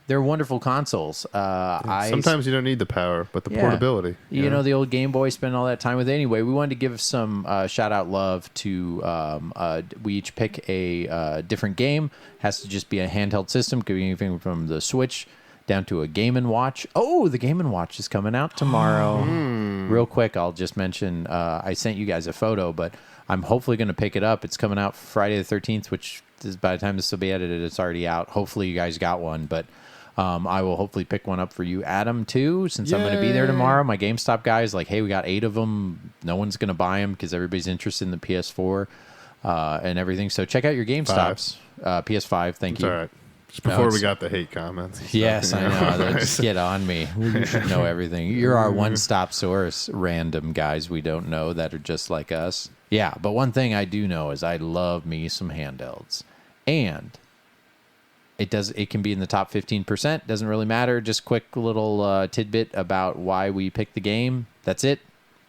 they're wonderful consoles. Sometimes you don't need the power, but the portability. You know, the old Game Boy, spend all that time with it. Anyway, we wanted to give some shout-out love to... we each pick a different game. Has to just be a handheld system. Could be anything from the Switch down to a Game & Watch. Oh, the Game & Watch is coming out tomorrow. Real quick, I'll just mention, I sent you guys a photo, but I'm hopefully going to pick it up. It's coming out Friday the 13th, which is, by the time this will be edited, it's already out. Hopefully you guys got one, but I will hopefully pick one up for you, Adam, too, since I'm going to be there tomorrow. My GameStop guy is like, hey, we got 8 of them. No one's going to buy them because everybody's interested in the PS4 and everything. So check out your GameStops. PS5, thank you. All right. Just before we got the hate comments. Yes, I know. Just get on me. We should know everything. You're our one-stop source, random guys we don't know that are just like us. Yeah, but one thing I do know is I love me some handhelds. And it can be in the top 15%. Doesn't really matter. Just quick little tidbit about why we picked the game. That's it.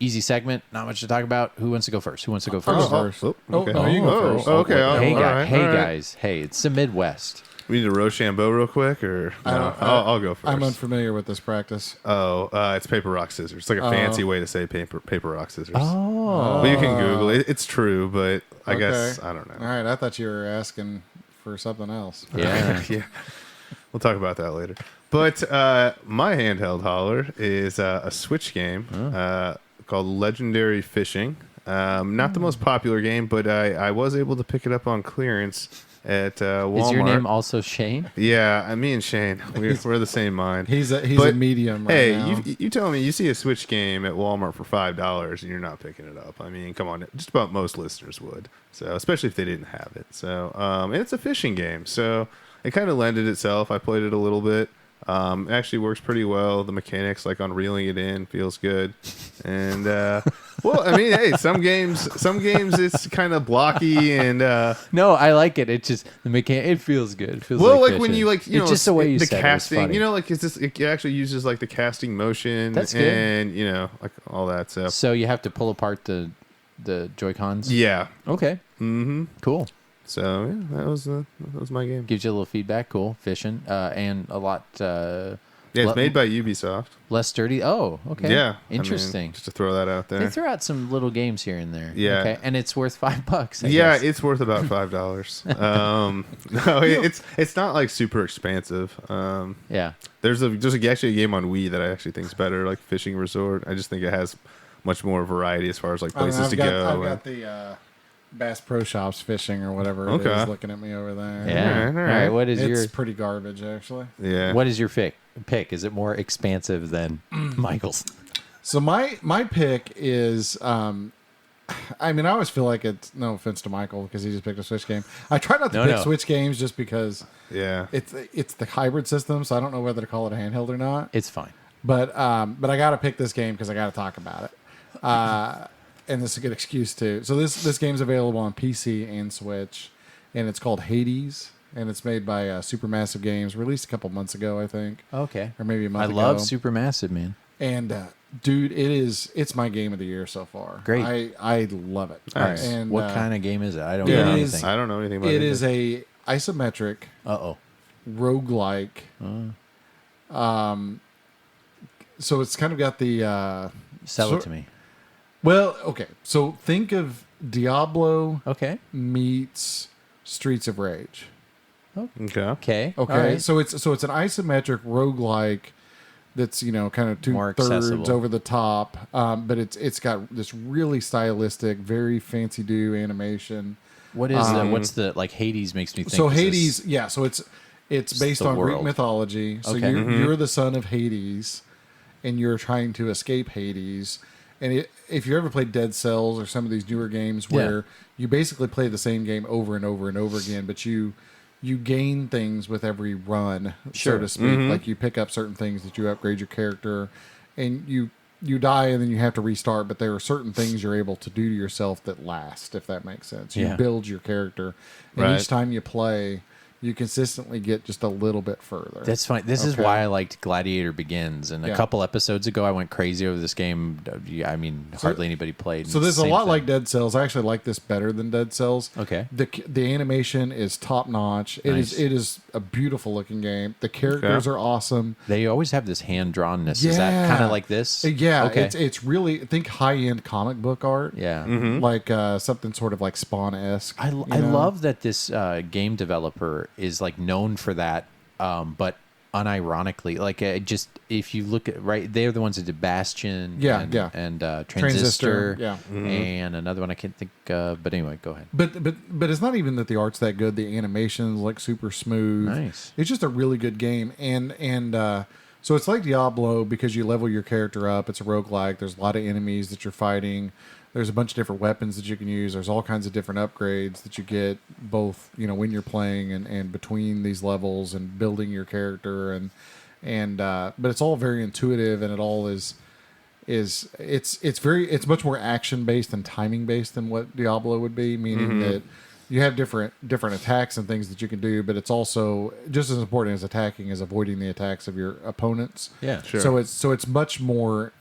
Easy segment. Not much to talk about. Who wants to go first? Who wants to go first? Okay. No, you go first. Okay. Hey, all right. guys. Hey, it's the Midwest. We need to Rochambeau real quick, or no? I'll go first. I'm unfamiliar with this practice. Oh, it's paper, rock, scissors. It's like a fancy way to say paper, rock, scissors. Oh. But you can Google it. It's true, but I guess, I don't know. All right, I thought you were asking for something else. Yeah. Yeah. We'll talk about that later. But my handheld holler is a Switch game called Legendary Fishing. Not the most popular game, but I was able to pick it up on clearance at Walmart. Is your name also Shane? Yeah, me and Shane, we're the same mind. He's a medium right now. You tell me you see a Switch game at Walmart for $5 and you're not picking it up. I mean, come on, just about most listeners would. So, especially if they didn't have it. So, and it's a fishing game, so it kind of lended itself. I played it a little bit. It actually works pretty well. The mechanics, like on reeling it in, feels good. And well, I mean, hey, some games it's kind of blocky and no, I like it. It just it feels good. It feels well, like fishing. when you like, you it's know, just the way you the said casting, it. you know, like it actually uses like the casting motion. That's good. And you know, like all that stuff. So you have to pull apart the Joy-Cons. Yeah. Okay. Mm-hmm. Cool. So yeah, that was my game. Gives you a little feedback. Cool. Fishing and a lot. Yeah, it's made by Ubisoft. Less dirty. Oh, okay. Yeah. Interesting. I mean, just to throw that out there. They throw out some little games here and there. Yeah. Okay. And it's worth $5. I yeah, guess. it's worth about $5. No, it's not like super expansive. Yeah. There's actually a game on Wii that I actually think is better, like Fishing Resort. I just think it has much more variety as far as like places to go. I've got the Bass Pro Shops Fishing or whatever it is looking at me over there. Yeah. All right. What is it's pretty garbage, actually. Yeah. What is your pick? Is it more expansive than Michael's? So my pick is, I mean, I always feel like it's, no offense to Michael because he just picked a Switch game. I try not to pick Switch games just because it's the hybrid system, so I don't know whether to call it a handheld or not. It's fine. But I got to pick this game because I got to talk about it. And this is a good excuse too. So this game's available on PC and Switch, and it's called Hades, and it's made by Supermassive Games, released a couple months ago, I think. Okay. Or maybe a month ago. I love Supermassive, man. And dude, it's my game of the year so far. Great. I love it. Nice. And what kind of game is it? I don't know anything. I don't know anything about it. It is a isometric roguelike. So it's kind of got the sell it to me. Well, okay. So think of Diablo meets Streets of Rage. Okay. Right. So it's an isometric roguelike that's, you know, kind of More 2/3 accessible. over the top. But it's got this really stylistic, very fancy do animation. What is what's the like Hades makes me think. So Hades, yeah, so it's based the on Greek world. mythology. So Okay. you're the son of Hades and you're trying to escape Hades. And if you ever played Dead Cells or some of these newer games where you basically play the same game over and over and over again, but you gain things with every run, so to speak. Like you pick up certain things that you upgrade your character, and you you die and then you have to restart, but there are certain things you're able to do to yourself that last, if that makes sense. You build your character, and each time you play, you consistently get just a little bit further. That's fine. This is why I liked Gladiator Begins. And a couple episodes ago, I went crazy over this game. I mean, hardly anybody played. So this is a lot like Dead Cells. I actually like this better than Dead Cells. Okay. The animation is top notch. It is a beautiful looking game. The characters are awesome. They always have this hand drawnness. Is that kind of like this? Yeah. Okay. It's really, I think, high end comic book art. Yeah. Like something sort of like Spawn-esque. I love that this game developer is like known for that, but unironically, like just if you look at they're the ones that did Bastion, and Transistor, and another one I can't think. But anyway, go ahead. But it's not even that the art's that good. The animation's like super smooth. Nice. It's just a really good game, and so it's like Diablo because you level your character up. It's a roguelike. There's a lot of enemies that you're fighting. There's a bunch of different weapons that you can use. There's all kinds of different upgrades that you get both, when you're playing and between these levels and building your character and but it's all very intuitive, and it all is it's much more action based and timing based than what Diablo would be, meaning that you have different attacks and things that you can do, but it's also just as important as attacking is avoiding the attacks of your opponents. Yeah, sure. So it's much more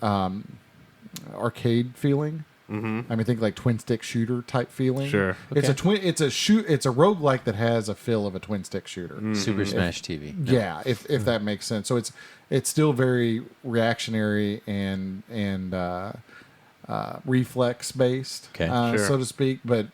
arcade feeling. I mean, think like twin stick shooter type feeling. Sure. Okay. It's a roguelike that has a feel of a twin stick shooter. Super Smash TV. Yeah, if that makes sense. So it's still very reactionary and reflex based, so to speak. But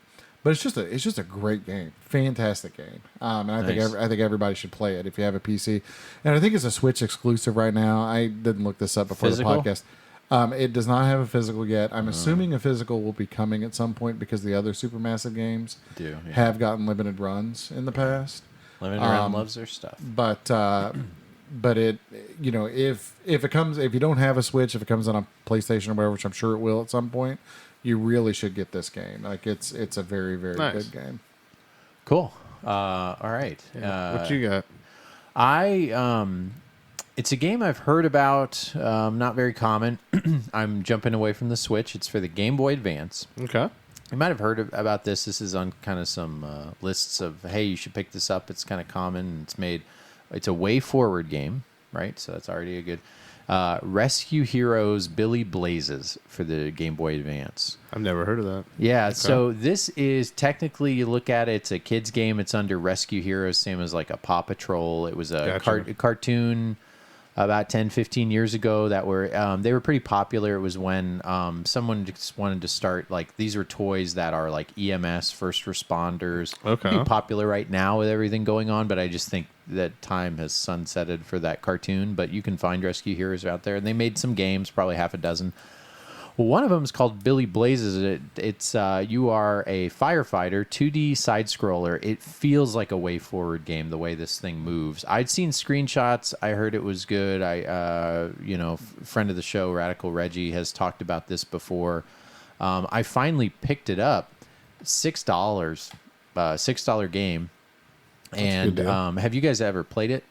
it's just a great game, fantastic game. And I think everybody should play it if you have a PC. And I think it's a Switch exclusive right now. I didn't look this up before the podcast. It does not have a physical yet. I'm assuming a physical will be coming at some point because the other Supermassive games have gotten limited runs in the past. Limited Run loves their stuff. But it, if it comes, if you don't have a Switch, if it comes on a PlayStation or whatever, which I'm sure it will at some point, you really should get this game. Like it's a very, very good game. Cool. All right. What you got? It's a game I've heard about, not very common. I'm jumping away from the Switch. It's for the Game Boy Advance. Okay. You might have heard about this. This is on kind of some lists of, hey, you should pick this up. It's kind of common. It's a way forward game, right? So that's already a good. Rescue Heroes Billy Blazes for the Game Boy Advance. I've never heard of that. Yeah, Okay. So this is technically, you look at it, it's a kid's game. It's under Rescue Heroes, same as like a Paw Patrol. It was a cartoon about 10, 15 years ago that they were pretty popular. It was when someone just wanted to start, like, these are toys that are like EMS, first responders. Okay. Pretty popular right now with everything going on, but I just think that time has sunsetted for that cartoon. But you can find Rescue Heroes out there, and they made some games, probably half a dozen. Well, one of them is called Billy Blazes. It's you are a firefighter, 2D side scroller. It feels like a way forward game the way this thing moves. I'd seen screenshots. I heard it was good. Friend of the show, Radical Reggie, has talked about this before. I finally picked it up, $6, $6 game. And have you guys ever played it?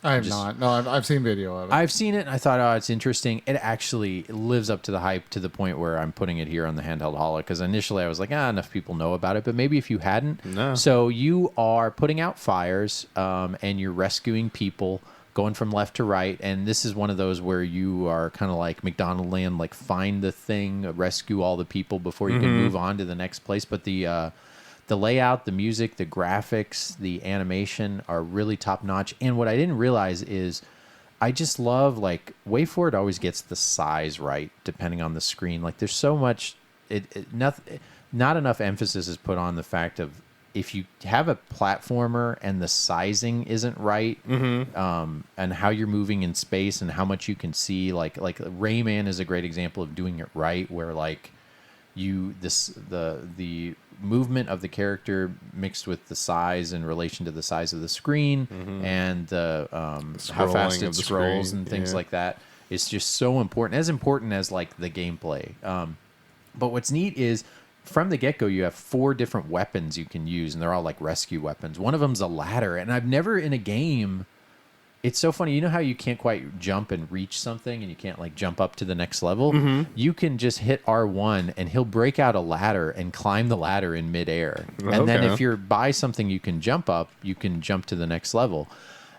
I have not. No, I've seen video of it. I've seen it, and I thought, it's interesting. It actually lives up to the hype to the point where I'm putting it here on the Handheld Holla, because initially I was like, enough people know about it, but maybe if you hadn't. No. So you are putting out fires, and you're rescuing people, going from left to right, and this is one of those where you are kind of like McDonald Land, like find the thing, rescue all the people before you can move on to the next place. But the layout, the music, the graphics, the animation are really top notch. And what I didn't realize is I just love, like, WayForward always gets the size right depending on the screen. Like, there's so much, not enough emphasis is put on the fact of if you have a platformer and the sizing isn't right, and how you're moving in space and how much you can see, like Rayman is a great example of doing it right, where like the movement of the character mixed with the size in relation to the size of the screen and the how fast it scrolls and things like that is just so important. As important as like the gameplay. But what's neat is from the get-go you have 4 different weapons you can use, and they're all like rescue weapons. One of them's a ladder, and I've never in a game it's so funny. You know how you can't quite jump and reach something, and you can't like jump up to the next level? You can just hit R1, and he'll break out a ladder and climb the ladder in midair. And then if you're by something you can jump up, you can jump to the next level.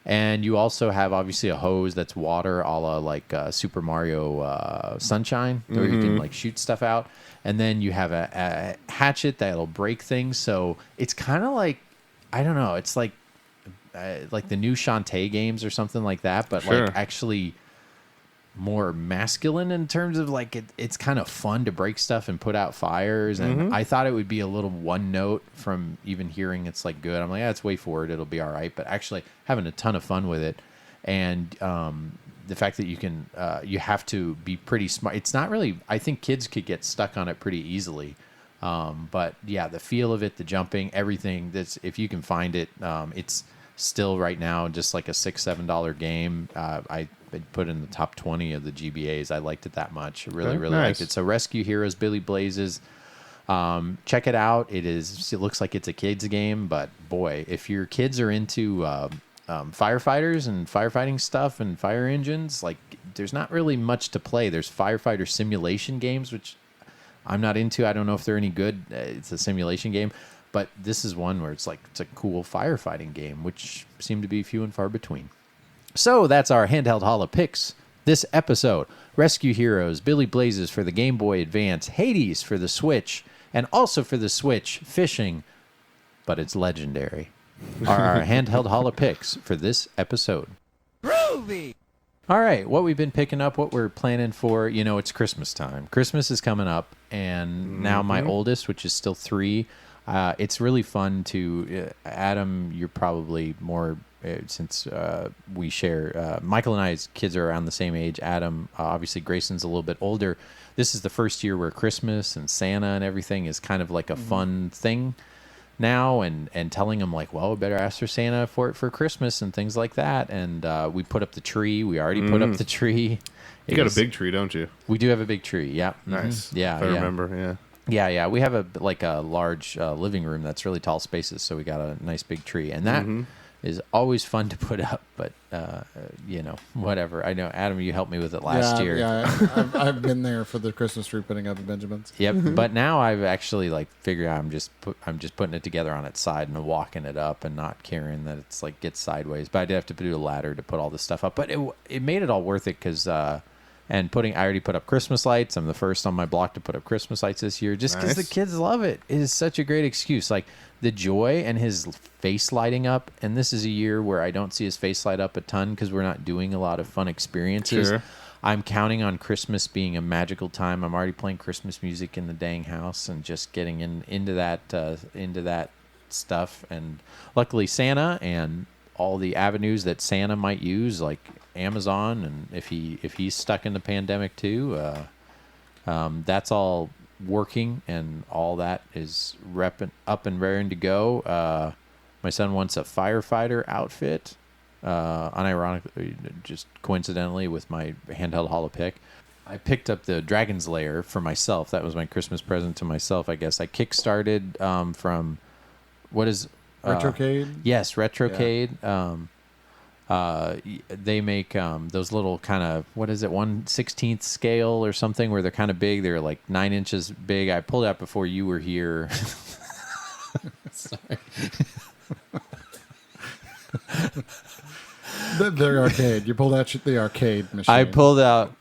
And you also have obviously a hose that's water, a la like Super Mario Sunshine, where you can like shoot stuff out. And then you have a hatchet that'll break things. So it's kind of like, I don't know, it's like the new Shantae games or something like that, but like actually more masculine in terms of like it's kind of fun to break stuff and put out fires. And I thought it would be a little one note from even hearing it's like good. I'm like, it's way forward, it'll be all right. But actually having a ton of fun with it. And the fact that you can you have to be pretty smart. It's not really, I think kids could get stuck on it pretty easily. But yeah, the feel of it, the jumping, everything, that's, if you can find it, it's still right now just like a $6-7 game. I put in the top 20 of the GBAs. I liked it that much. I really liked it. So Rescue Heroes, Billy Blazes. Check it out. It looks like it's a kids game, but boy, if your kids are into firefighters and firefighting stuff and fire engines, like there's not really much to play. There's firefighter simulation games, which I'm not into. I don't know if they're any good. It's a simulation game. But this is one where it's like it's a cool firefighting game, which seem to be few and far between. So that's our handheld holo picks this episode. Rescue Heroes, Billy Blazes for the Game Boy Advance, Hades for the Switch, and also for the Switch, Fishing, but it's legendary, are our handheld holo picks for this episode. Groovy! All right, what we've been picking up, what we're planning for, it's Christmas time. Christmas is coming up, and now my oldest, which is still 3, it's really fun to, Adam, you're probably more, since we share, Michael and I's kids are around the same age. Adam, obviously Grayson's a little bit older. This is the first year where Christmas and Santa and everything is kind of like a fun thing now, and telling them like, well, we better ask for Santa for Christmas and things like that. And we put up the tree. We already put up the tree. You got a big tree, don't you? We do have a big tree. Yeah. Nice. Yeah. If I remember. Yeah. Yeah. We have a large living room that's really tall spaces, so we got a nice big tree, and that is always fun to put up. But whatever. I know, Adam, you helped me with it last year. Yeah, I've been there for the Christmas tree putting up at Benjamin's. Yep. But now I've actually like figured out I'm just putting it together on its side and walking it up and not caring that it's like gets sideways. But I did have to do a ladder to put all this stuff up. But it made it all worth it because. I already put up Christmas lights. I'm the first on my block to put up Christmas lights this year just because the kids love it. It is such a great excuse. Like the joy and his face lighting up. And this is a year where I don't see his face light up a ton because we're not doing a lot of fun experiences. Sure. I'm counting on Christmas being a magical time. I'm already playing Christmas music in the dang house and just getting into that stuff. And luckily Santa and all the avenues that Santa might use, like Amazon, and if he's stuck in the pandemic too, that's all working, and all that is up and raring to go. My son wants a firefighter outfit, unironically, just coincidentally with my handheld holo pick. I picked up the Dragon's Lair for myself. That was my Christmas present to myself, I guess. I kickstarted from what is Retrocade? Yes, Retrocade. Yeah. They make those little kind of, what is it, 1/16 scale or something, where they're kind of big. They're like 9 inches big. I pulled out before you were here. Sorry. The arcade. You pulled out the arcade machine. I pulled out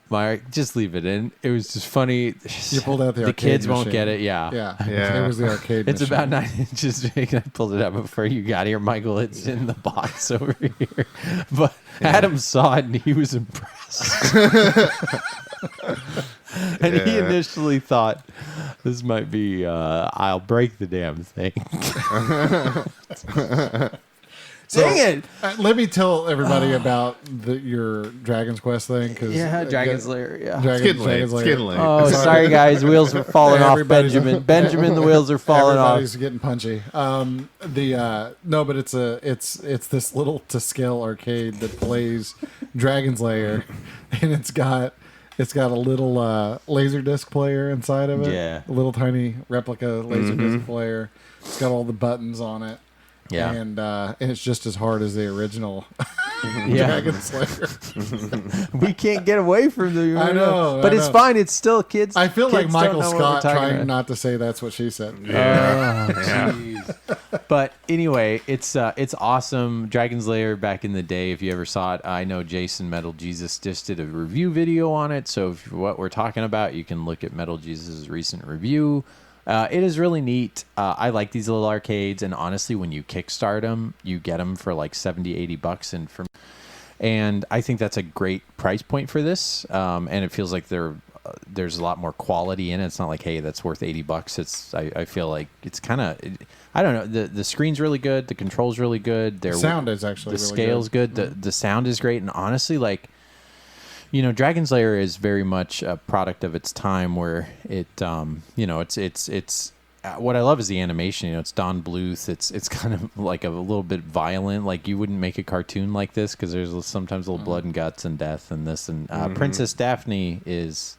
just leave it in. It was just funny. You pulled out the arcade kids machine. won't get it. Yeah. It was the arcade It's machine. about 9 inches big. I pulled it out before you got here, Michael. It's in the box over here. But Adam saw it and he was impressed. And he initially thought this might be, I'll break the damn thing. Dang it! Let me tell everybody about your Dragon's Quest thing. Dragon's Lair. Yeah. Dragon's Lair. Oh, sorry guys, wheels are falling off. Benjamin, the wheels are falling off. Everybody's getting punchy. No, but it's this little to scale arcade that plays Dragon's Lair, and it's got a little Laserdisc player inside of it. Yeah. A little tiny replica Laserdisc player. It's got all the buttons on it. Yeah. And it's just as hard as the original. Dragon Slayer. We can't get away from the. I know, but I it's know. fine. It's still kids. I feel like kids don't Michael know what we're Scott talking trying about. not to say that's what she said. But anyway, it's awesome. Dragon's Lair back in the day, if you ever saw it, I know Jason Metal Jesus just did a review video on it. So if what we're talking about, you can look at Metal Jesus' recent review. It is really neat. I like these little arcades, and honestly, when you kickstart them, you get them for like $70-$80, and I think that's a great price point for this. And it feels like there's a lot more quality in it. It's not like, hey, that's worth $80. I feel like it's kind of, I don't know. The screen's really good. The control's really good. The sound is actually the really scale's good. Mm-hmm. The sound is great. And honestly, like, you know, Dragon's Lair is very much a product of its time, where it, you know, it's what I love is the animation. You know, it's Don Bluth. It's kind of like a little bit violent. Like, you wouldn't make a cartoon like this because there's sometimes a little blood and guts and death and this. And Princess Daphne is,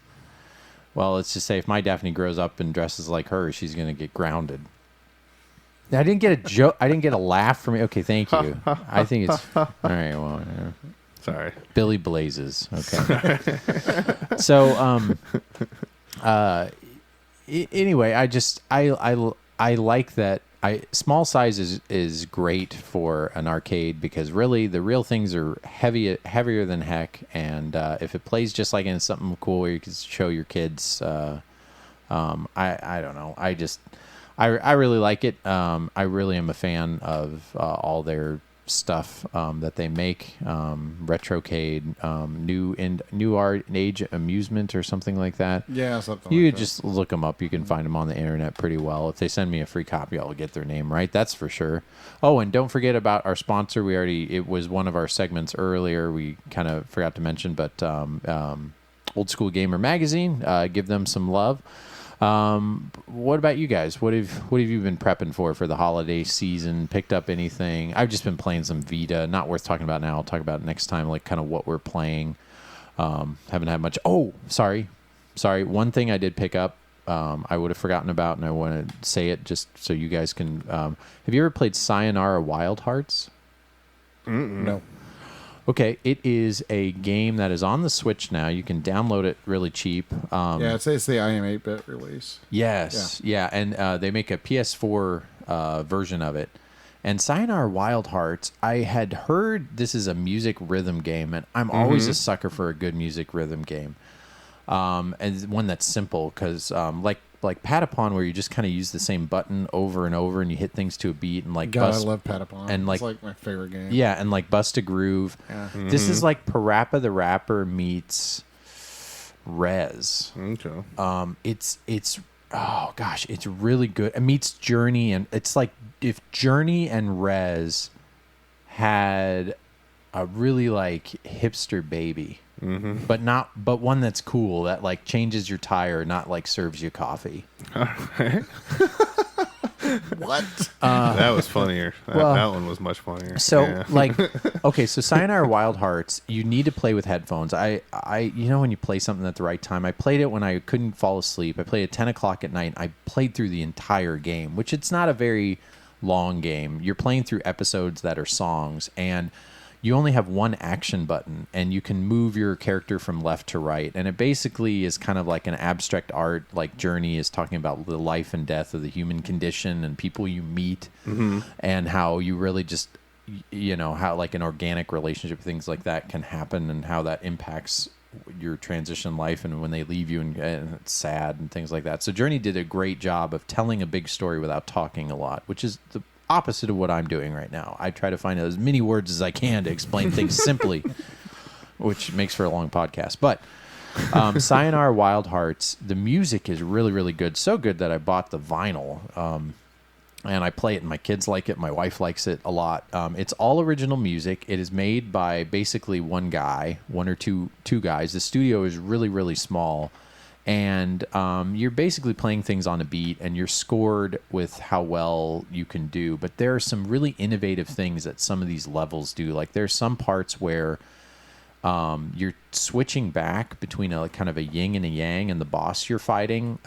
well, let's just say if my Daphne grows up and dresses like her, she's gonna get grounded. I didn't get a joke. I didn't get a laugh from you. Okay, thank you. I think it's all right. Well, yeah. Sorry. Billy Blazes. Okay. So, anyway, I like that. Small size is great for an arcade, because really the real things are heavier than heck, and if it plays just like in something cool where you can show your kids, I don't know. I really like it. I really am a fan of all their stuff that they make. Retrocade, new art and age amusement or something like that. Yeah, something You like that. just look them up. You can find them on the internet pretty well. If they send me a free copy, I'll get their name right. That's for sure. Oh, and don't forget about our sponsor. It was one of our segments earlier. We kind of forgot to mention, but Old School Gamer Magazine. Give them some love. What about you guys? What have you been prepping for the holiday season? Picked up anything? I've just been playing some Vita. Not worth talking about now. I'll talk about it next time, like kind of what we're playing. Haven't had much. Oh, sorry. One thing I did pick up, I would have forgotten about, and I want to say it just so you guys can. Have you ever played Sayonara Wild Hearts? No. Okay, it is a game that is on the Switch now. You can download it really cheap. Yeah, it's the IM 8-bit release. Yes, yeah, and they make a PS4 version of it. And Sayonara Wild Hearts, I had heard this is a music rhythm game, and I'm always a sucker for a good music rhythm game. And one that's simple, because like Patapon, where you just kind of use the same button over and over, and you hit things to a beat, and like God, I love Patapon. and It's like my favorite game. Yeah, and like Bust a Groove. Yeah. This is like Parappa the Rapper meets Rez. Okay. It's oh gosh, it's really good. It meets Journey, and it's like if Journey and Rez had a really like hipster baby. But one that's cool, that like changes your tire, not like serves you coffee. What? That was funnier. That one was much funnier. So okay, so Sayonara Wild Hearts, you need to play with headphones. I you know, when you play something at the right time. I played it when I couldn't fall asleep. I played at 10 o'clock at night. I played through the entire game, which it's not a very long game. You're playing through episodes that are songs, and you only have one action button, and you can move your character from left to right. And it basically is kind of like an abstract art, like Journey is talking about the life and death of the human condition and people you meet, and how you really just, you know, how like an organic relationship, things like that can happen, and how that impacts your transition life, and when they leave you, and it's sad and things like that. So Journey did a great job of telling a big story without talking a lot, which is the opposite of what I'm doing right now. I try to find as many words as I can to explain things simply, which makes for a long podcast. But Sayonara Wild Hearts, the music is really, really good. So good that I bought the vinyl, and I play it, and my kids like it. My wife likes it a lot. It's all original music. It is made by basically one or two guys. The studio is really, really small. And you're basically playing things on a beat, and you're scored with how well you can do. But there are some really innovative things that some of these levels do. Like there's some parts where you're switching back between a kind of a yin and a yang, and the boss you're fighting.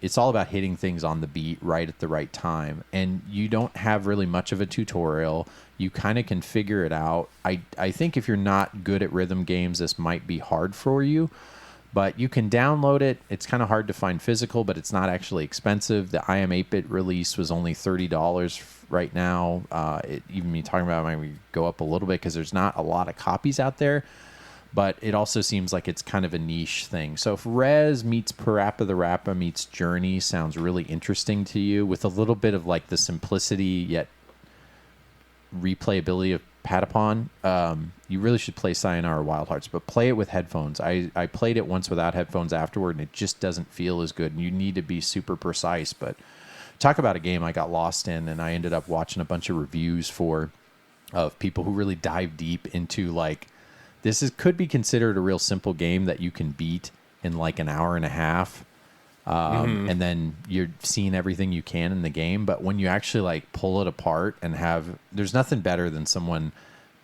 It's all about hitting things on the beat right at the right time, and you don't have really much of a tutorial. You kind of can figure it out. I think if you're not good at rhythm games, this might be hard for you, but you can download it. It's kind of hard to find physical, but it's not actually expensive. The IM 8-bit release was only $30 right now. Even me talking about it might go up a little bit because there's not a lot of copies out there, but it also seems like it's kind of a niche thing. So if Rez meets Parappa the Rappa meets Journey sounds really interesting to you, with a little bit of like the simplicity yet replayability of Patapon, you really should play Sayonara Wild Hearts, but play it with headphones. I played it once without headphones afterward, and it just doesn't feel as good. You need to be super precise, but talk about a game I got lost in, and I ended up watching a bunch of reviews of people who really dive deep into like, could be considered a real simple game that you can beat in like an hour and a half. And then you're seeing everything you can in the game. But when you actually like pull it apart and there's nothing better than someone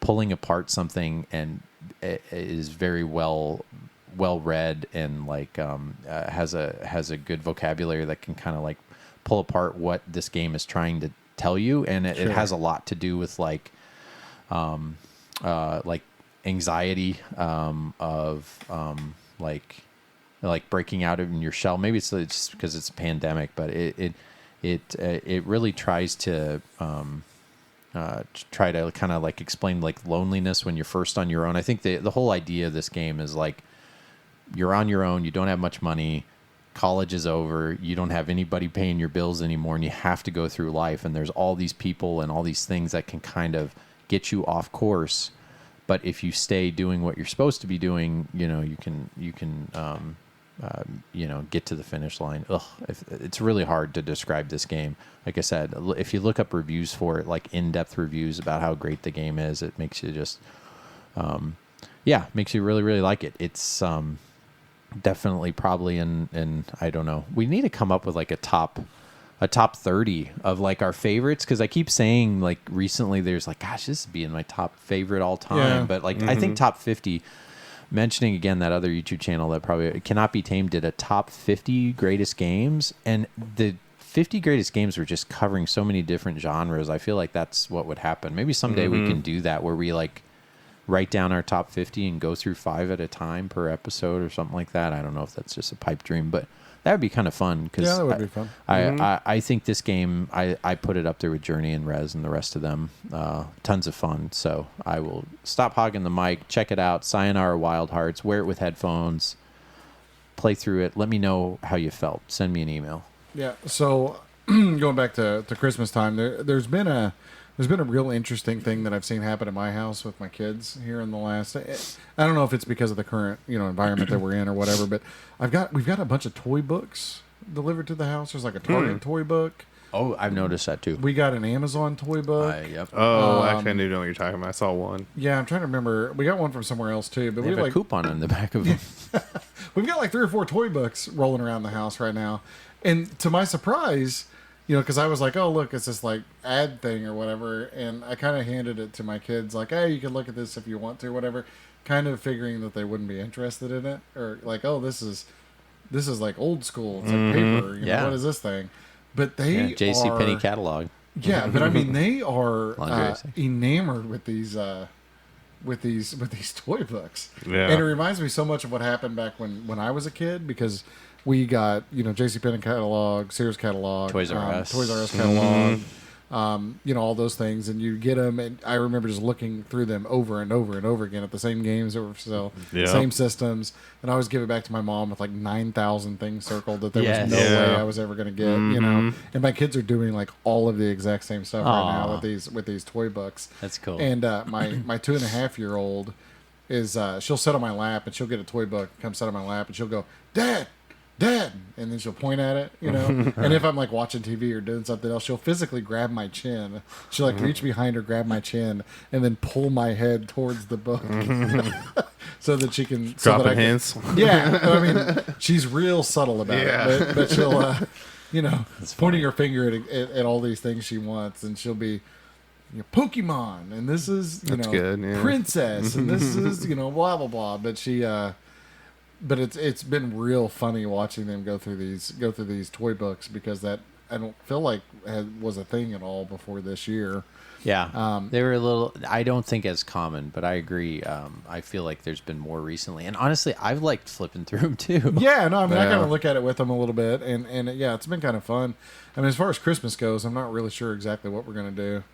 pulling apart something and it is very well read and like has a good vocabulary that can kind of like pull apart what this game is trying to tell you. And it has a lot to do with like anxiety of like breaking out of your shell. Maybe it's just because it's a pandemic, but it really tries to try to kind of like explain like loneliness when you're first on your own. I think the whole idea of this game is like you're on your own, you don't have much money, college is over, you don't have anybody paying your bills anymore, and you have to go through life, and there's all these people and all these things that can kind of get you off course. But if you stay doing what you're supposed to be doing, you can get to the finish line. It's really hard to describe this game. Like I said, if you look up reviews for it, like in-depth reviews about how great the game is, it makes you just, makes you really, really like it. It's definitely probably in I don't know. We need to come up with like a top 30 of like our favorites, because I keep saying like recently there's like, gosh, this would be in my top favorite all time, but like I think top 50. Mentioning again that other YouTube channel that probably Cannot Be Tamed did a top 50 greatest games, and the 50 greatest games were just covering so many different genres. I feel like that's what would happen. Maybe someday we can do that, where we like write down our top 50 and go through 5 at a time per episode or something like that. I don't know if that's just a pipe dream, but that would be kind of fun. Because that would be fun. I think this game, I put it up there with Journey and Rez and the rest of them. Tons of fun. So I will stop hogging the mic. Check it out. Sayonara Wild Hearts. Wear it with headphones. Play through it. Let me know how you felt. Send me an email. Yeah. So going back to Christmas time, there's been a real interesting thing that I've seen happen at my house with my kids here in the last. I don't know if it's because of the current environment that we're in or whatever, but we've got a bunch of toy books delivered to the house. There's like a Target toy book. Oh, I've noticed that too. We got an Amazon toy book. Yep. Oh, actually, I do know what you're talking about. I saw one. Yeah, I'm trying to remember. We got one from somewhere else too, but we have a coupon on the back of them. We've got like 3 or 4 toy books rolling around the house right now, and to my surprise, because I was like, oh, look, it's this like ad thing or whatever. And I kind of handed it to my kids like, hey, you can look at this if you want to, whatever, kind of figuring that they wouldn't be interested in it, or like, oh, this is like old school. It's like paper. What is this thing? But they JCPenney catalog. Yeah, but I mean, they are enamored with these toy books. Yeah. And it reminds me so much of what happened back when I was a kid, because we got, JCPenney catalog, Sears catalog, Toys R Us catalog, all those things, and you get them. And I remember just looking through them over and over and over again at the same games that were for sale, same systems. And I always give it back to my mom with like 9,000 things circled that there was no way I was ever going to get, And my kids are doing like all of the exact same stuff right now with these toy books. That's cool. And my 2.5-year-old is she'll sit on my lap and she'll get a toy book, come sit on my lap, and she'll go, Dad, and then she'll point at it, and if I'm like watching TV or doing something else, she'll physically grab my chin. She'll like reach behind her, grab my chin, and then pull my head towards the book so that she can dropping hints. Yeah, I mean, she's real subtle about it, but she'll pointing her finger at all these things she wants, and she'll be Pokemon, and this is That's good, yeah. Princess, and this is blah blah blah. But but it's been real funny watching them go through these toy books, because that I don't feel like was a thing at all before this year. Yeah, they were a little. I don't think as common, but I agree. I feel like there's been more recently, and honestly, I've liked flipping through them too. Yeah, no, I mean, I kind of look at it with them a little bit, and yeah, it's been kind of fun. I mean, as far as Christmas goes, I'm not really sure exactly what we're gonna do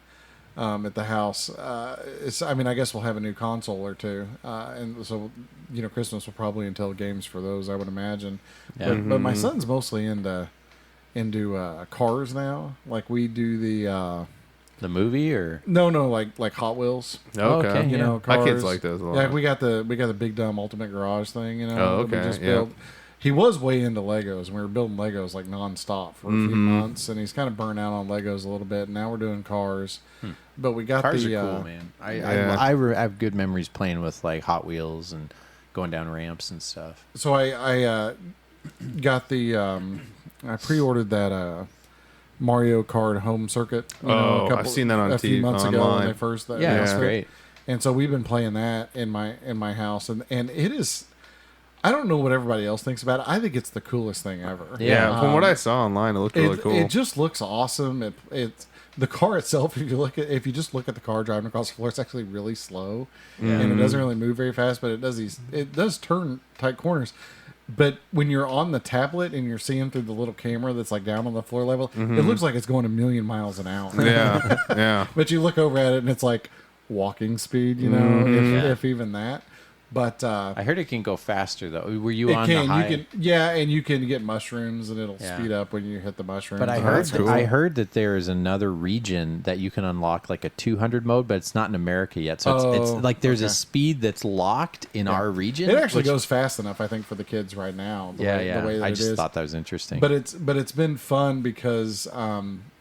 at the house. I mean, I guess we'll have a new console or two, and so Christmas will probably entail games for those, I would imagine. Yeah. But my son's mostly into cars now. Like we do the movie or no, like Hot Wheels. Okay. Cars. My kids like those a lot. Yeah, we got the big dumb Ultimate Garage thing. Oh, okay. that we just built. He was way into Legos, and we were building Legos like nonstop for a few months, and he's kind of burnt out on Legos a little bit. And now we're doing cars, but we got cars the are cool, man. I have good memories playing with like Hot Wheels and going down ramps and stuff. So I got the I pre-ordered that Mario Kart home circuit. I've seen that on a few months ago when they first. That's great. And so we've been playing that in my house, and it is. I don't know what everybody else thinks about it. I think it's the coolest thing ever. Yeah, from what I saw online, it looked really cool. It just looks awesome. It's the car itself. If you just look at the car driving across the floor, it's actually really slow, and it doesn't really move very fast. But it does turn tight corners. But when you're on the tablet and you're seeing through the little camera that's like down on the floor level, it looks like it's going a million miles an hour. Yeah. But you look over at it and it's like walking speed, if even that. But I heard it can go faster though. Were you on can, the high? and you can get mushrooms, and it'll speed up when you hit the mushrooms. But I heard that there is another region that you can unlock like a 200 mode, but it's not in America yet. So it's like there's a speed that's locked in our region. It actually goes fast enough, I think, for the kids right now. The way that I it just is. thought that was interesting. But it's been fun because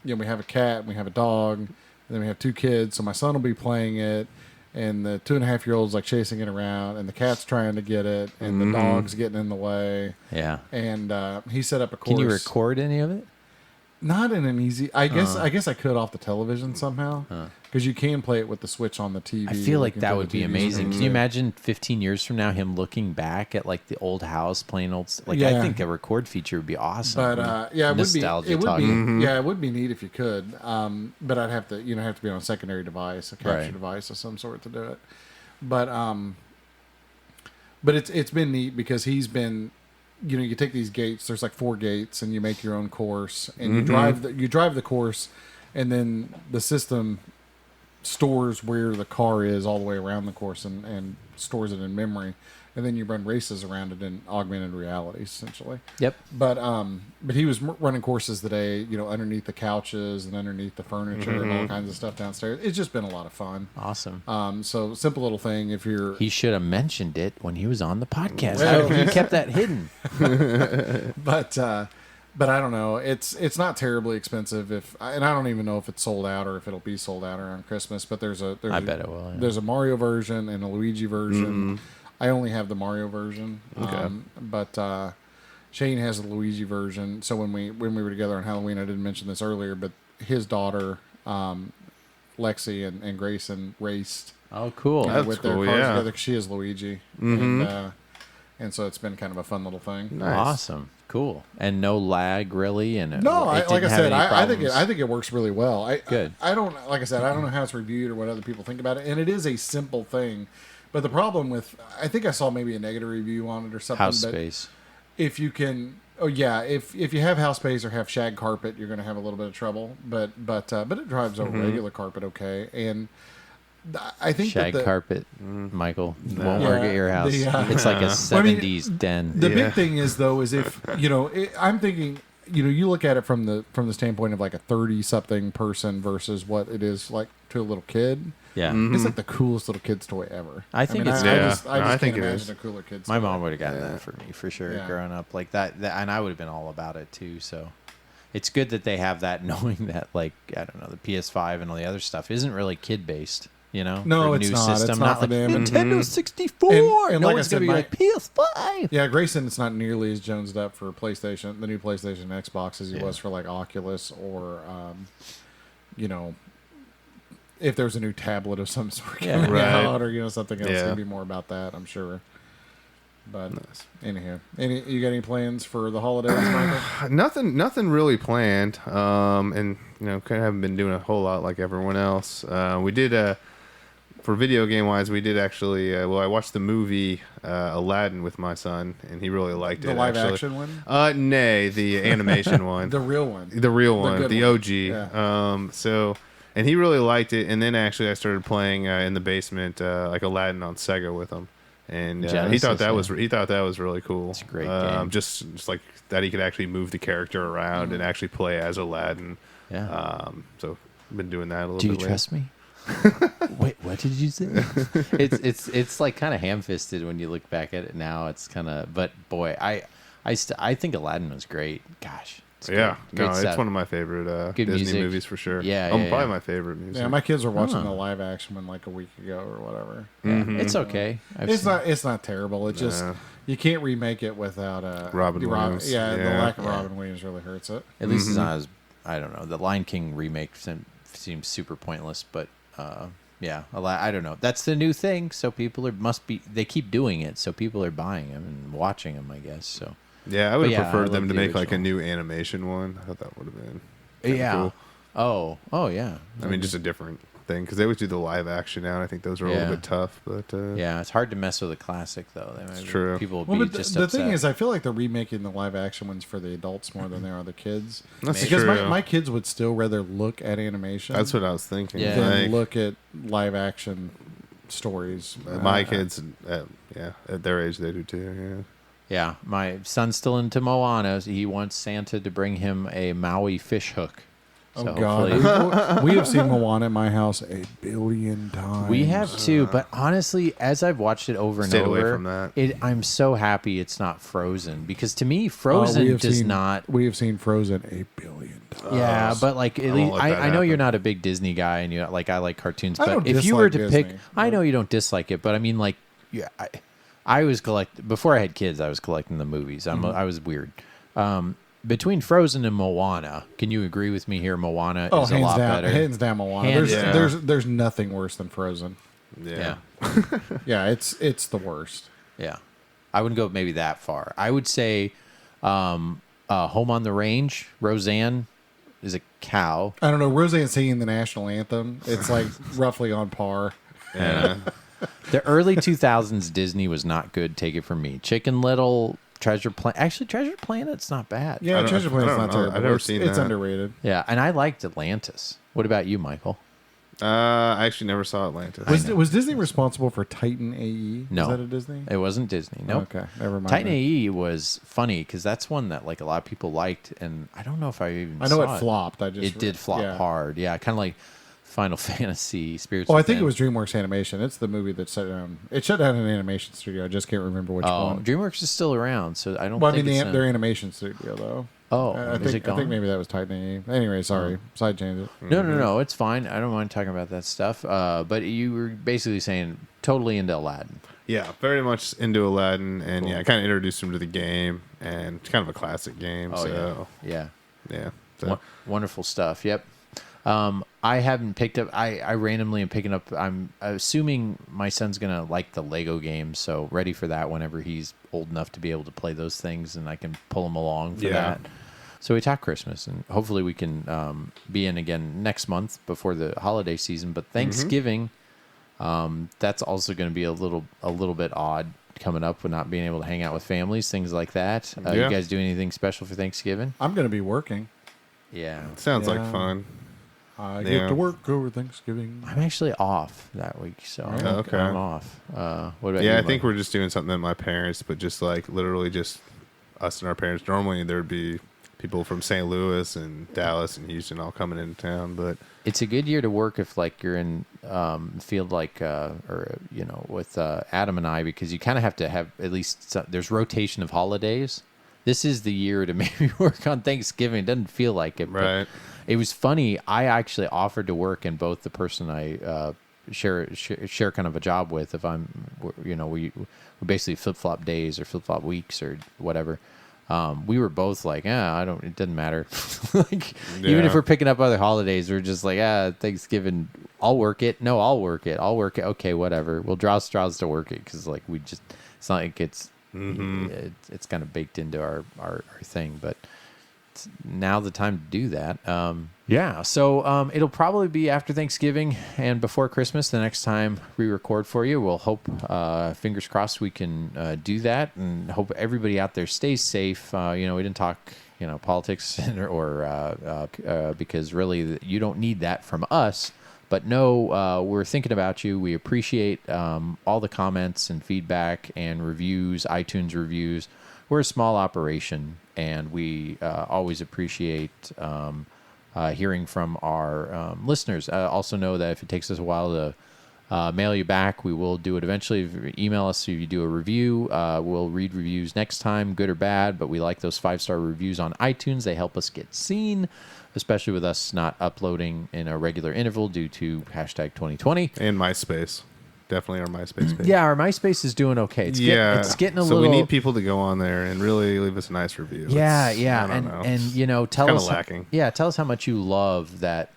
we have a cat, and we have a dog, and then we have two kids. So my son will be playing it. And the 2.5-year-old's like chasing it around, and the cat's trying to get it, and the dog's getting in the way. Yeah. And he set up a course. Can you record any of it? Not in an easy. I guess I could off the television somehow, because you can play it with the switch on the TV. I feel like that would be amazing. Can you imagine 15 years from now him looking back at like the old house playing old? I think a record feature would be awesome. But it nostalgia would be it would be neat if you could. But I'd have to be on a secondary device, a capture device of some sort to do it. But it's been neat because he's been. You take these gates. There's like 4 gates, and you make your own course, and you drive the course, and then the system stores where the car is all the way around the course, and stores it in memory, and then you run races around it in augmented reality, essentially. Yep. But he was running courses today, underneath the couches and underneath the furniture and all kinds of stuff downstairs. It's just been a lot of fun. Awesome. So simple little thing. He should have mentioned it when he was on the podcast. Well, He kept that hidden. But I don't know. It's not terribly expensive. And I don't even know if it's sold out or if it'll be sold out around Christmas. But I bet it will. Yeah. There's a Mario version and a Luigi version. I only have the Mario version. Okay. But Shane has the Luigi version. So when we were together on Halloween, I didn't mention this earlier, but his daughter, Lexi and Grayson raced. Oh, cool! With their cars together. 'Cause she is Luigi, and so it's been kind of a fun little thing. Nice. Awesome, cool, and no lag really. And no, like I said, I think it works really well. Good. I don't like I said, I don't know how it's reviewed or what other people think about it, and it is a simple thing. But the problem with, I think I saw maybe a negative review on it or something. House space. If you can, if you have house space or have shag carpet, you're going to have a little bit of trouble. But it drives over regular carpet okay. And I think shag carpet, Michael, won't work at your house. It's like a 70s den. The big thing is though, is if I'm thinking. You look at it from the standpoint of like a 30-something person versus what it is like to a little kid. Yeah, it's like the coolest little kid's toy ever. I think I just think can't it imagine is. a cooler kid's My toy. mom would have gotten that for me for sure growing up like that, and I would have been all about it too. So it's good that they have that, knowing that like I don't know, the PS5 and all the other stuff isn't really kid based. No, it's new not. system, It's not for like them. Nintendo 64. And no like I one's said, gonna be like PS5. Yeah, Grayson, it's not nearly as jonesed up for PlayStation, the new PlayStation and Xbox as he was for like Oculus or, if there's a new tablet of some sort Yeah. coming Right. out, or something else, Yeah. it'd be more about that, I'm sure. But anyhow, you got any plans for the holidays, Michael? Nothing really planned. And kind of haven't been doing a whole lot like everyone else. We did for video game wise, we did actually. I watched the movie Aladdin with my son, and he really liked it. The live actually. action one? Nay, the animation one. The real one. The real one, good the one. OG. Yeah. And he really liked it. And then actually, I started playing in the basement like Aladdin on Sega with him. And he thought that was really cool. It's a great game. Just like that, he could actually move the character around and actually play as Aladdin. Yeah. So I've been doing that a little Do bit. you trust me? Wait, what did you say? It's like kind of ham-fisted when you look back at it now. It's kind of, but boy, I think Aladdin was great. Gosh. Yeah, great it's stuff. one of my favorite Good Disney music. movies for sure. Yeah, probably my favorite music. Yeah, my kids were watching the live action one like a week ago or whatever. Yeah, it's okay. It's not terrible. It just you can't remake it without Robin Williams. Yeah, the Yeah. lack of Robin Williams really hurts it. At least it's not as, I don't know. The Lion King remake seems super pointless, but yeah, I don't know. That's the new thing, so people they keep doing it, so people are buying them and watching them, I guess. So Yeah, I would have I preferred them love to the make like a original. new animation one. I thought that would have been kinda Yeah. cool. Oh yeah. I mean, just a different thing because they always do the live action now. And I think those are a Yeah. little bit tough, but Yeah, it's hard to mess with a classic though. It's true. People will Well, be but just the upset. thing is, I feel like they're remaking the live action ones for the adults more than they are the kids. That's because true. my kids would still rather look at animation. That's what I was thinking. Yeah. than Like, look at live action stories. my kids, at their age, they do too. Yeah, my son's still into Moana. He wants Santa to bring him a Maui fish hook. Oh So God, hopefully- we have seen Moana in my house 1 billion times. We have too, but honestly, as I've watched it over and Stayed away over, from that. I'm so happy it's not Frozen because to me, We Frozen have does seen- not. We have seen Frozen 1 billion times. Yeah, but like at won't least let that I know you're happen. not a big Disney guy, and I like cartoons. I But don't if you were to dislike pick, Disney, I know you don't dislike it, but I mean, like, yeah, I was before I had kids. I was collecting the movies. I was weird. Between Frozen and Moana, can you agree with me here? Moana Oh, is a lot better. hands down, Moana. Hands down. There's nothing worse than Frozen. Yeah. Yeah, it's the worst. Yeah. I wouldn't go maybe that far. I would say Home on the Range, Roseanne is a cow. I don't know. Roseanne singing the national anthem. It's like roughly on par. Yeah. The early 2000s Disney was not good. Take it from me. Chicken Little, Treasure Planet. Actually, Treasure Planet's not bad. Yeah, I don't- Treasure I Planet's don't not know. terrible. I've never It's- seen It's that. underrated. Yeah, and I liked Atlantis. What about you, Michael? I actually never saw Atlantis. Was Disney responsible for Titan AE? No. Is that a Disney? It wasn't Disney. Nope. Okay, never mind. Titan then. AE was funny because that's one that like a lot of people liked, and I don't know if I even I know saw it flopped. It did flop yeah. hard. Yeah, kind of like Final Fantasy Spirits. Well, I think Within. it was DreamWorks Animation. It's the movie that shut down. It shut down an animation studio. I just can't remember which Oh, one. DreamWorks is still around, so I don't. Well, I think mean, it's their animation studio though. Oh, I is it think gone? maybe that was Titan AE. Anyway, sorry, side tangent. No, it's fine. I don't mind talking about that stuff. But you were basically saying totally into Aladdin. Yeah, very much into Aladdin, and yeah, I kind of introduced him to the game, and it's kind of a classic game. Oh so yeah. yeah. So, Wonderful stuff. Yep. I haven't picked up. I randomly am picking up. I'm assuming my son's gonna like the Lego games, so ready for that whenever he's old enough to be able to play those things, and I can pull him along for Yeah. that. So we talk Christmas, and hopefully we can be in again next month before the holiday season. But Thanksgiving, that's also going to be a little bit odd coming up with not being able to hang out with families, things like that. Yeah. You guys do anything special for Thanksgiving? I'm going to be working. Yeah. sounds like Yeah. fun. I Yeah. get to work over Thanksgiving. I'm actually off that week, so Okay. I'm off. What about you? Yeah, I Mike? think we're just doing something that my parents, but just like literally just us and our parents. Normally there'd be people from St. Louis and Dallas and Houston all coming into town, but it's a good year to work if like you're in field like with Adam and I, because you kind of have to have at least there's rotation of holidays. This is the year to maybe work on Thanksgiving. It doesn't feel like it, but right. it was funny. I actually offered to work, and both the person I share kind of a job with, if I'm, we basically flip flop days or flip flop weeks or whatever. we were both like, it doesn't matter. Like, even if we're picking up other holidays, we're just like, Thanksgiving, I'll work it. No, I'll work it. Okay, whatever. We'll draw straws to work it because like it's not like it's kind of baked into our thing, but it's now the time to do that. So it'll probably be after Thanksgiving and before Christmas the next time we record for you. We'll hope, fingers crossed, we can do that, and hope everybody out there stays safe. We didn't talk, politics or because really you don't need that from us. But no, we're thinking about you. We appreciate all the comments and feedback and reviews, iTunes reviews. We're a small operation, and we always appreciate hearing from our listeners. Also know that if it takes us a while to mail you back, we will do it eventually. If you email us if you do a review. We'll read reviews next time, good or bad, but we like those 5-star reviews on iTunes. They help us get seen, especially with us not uploading in a regular interval due to #2020. And MySpace. Definitely our MySpace page. Yeah, our MySpace is doing okay. It's getting a so little... we need people to go on there and really leave us a nice review. Yeah. And tell us lacking. Tell us how much you love that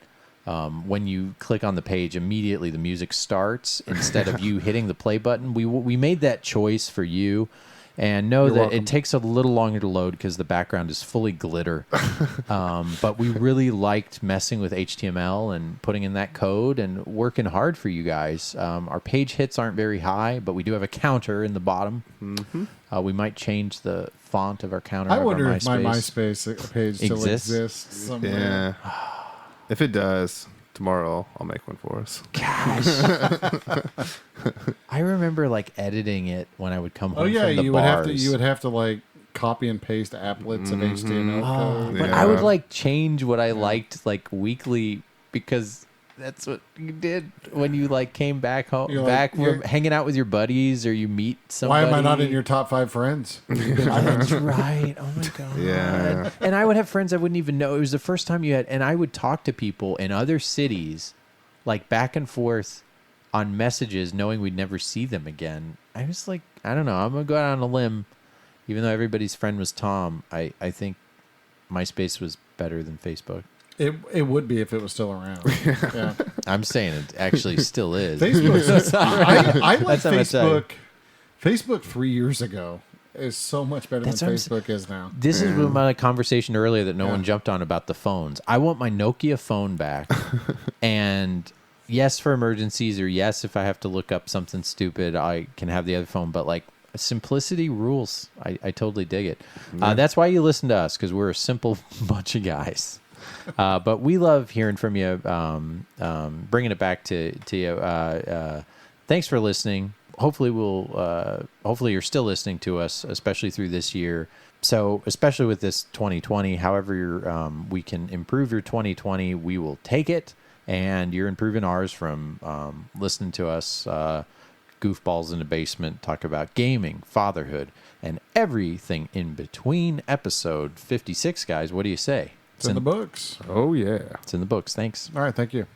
when you click on the page, immediately the music starts instead of you hitting the play button. We made that choice for you. And know that it takes a little longer to load because the background is fully glitter. But we really liked messing with HTML and putting in that code and working hard for you guys. Our page hits aren't very high, but we do have a counter in the bottom. Mm-hmm. We might change the font of our counter. I wonder if my MySpace page still exists somewhere. Yeah. If it does, tomorrow I'll make one for us. Gosh. I remember like editing it when I would come home from the bars. You would have to like copy and paste applets of HTML code. But I would like change what I liked like weekly because that's what you did when you like came back home, from hanging out with your buddies or you meet somebody. Why am I not in your top 5 friends? That's right. Oh my God. Yeah. And I would have friends I wouldn't even know. It was the first time you had, and I would talk to people in other cities, like back and forth on messages, knowing we'd never see them again. I was like, I don't know. I'm going to go out on a limb. Even though everybody's friend was Tom, I think MySpace was better than Facebook. It would be if it was still around. Yeah. I'm saying it actually still is. Facebook. I like Facebook. Facebook 3 years ago is so much better than Facebook is now. This is my conversation earlier that no one jumped on about the phones. I want my Nokia phone back. And yes, for emergencies, or yes, if I have to look up something stupid, I can have the other phone. But like simplicity rules. I totally dig it. That's why you listen to us, because we're a simple bunch of guys. But we love hearing from you, bringing it back to you. Thanks for listening. Hopefully hopefully you're still listening to us, especially through this year. So especially with this 2020, however we can improve your 2020, we will take it. And you're improving ours from listening to us goofballs in the basement talk about gaming, fatherhood, and everything in between. Episode 56, guys. What do you say? It's in the books. Oh, yeah. It's in the books. Thanks. All right. Thank you.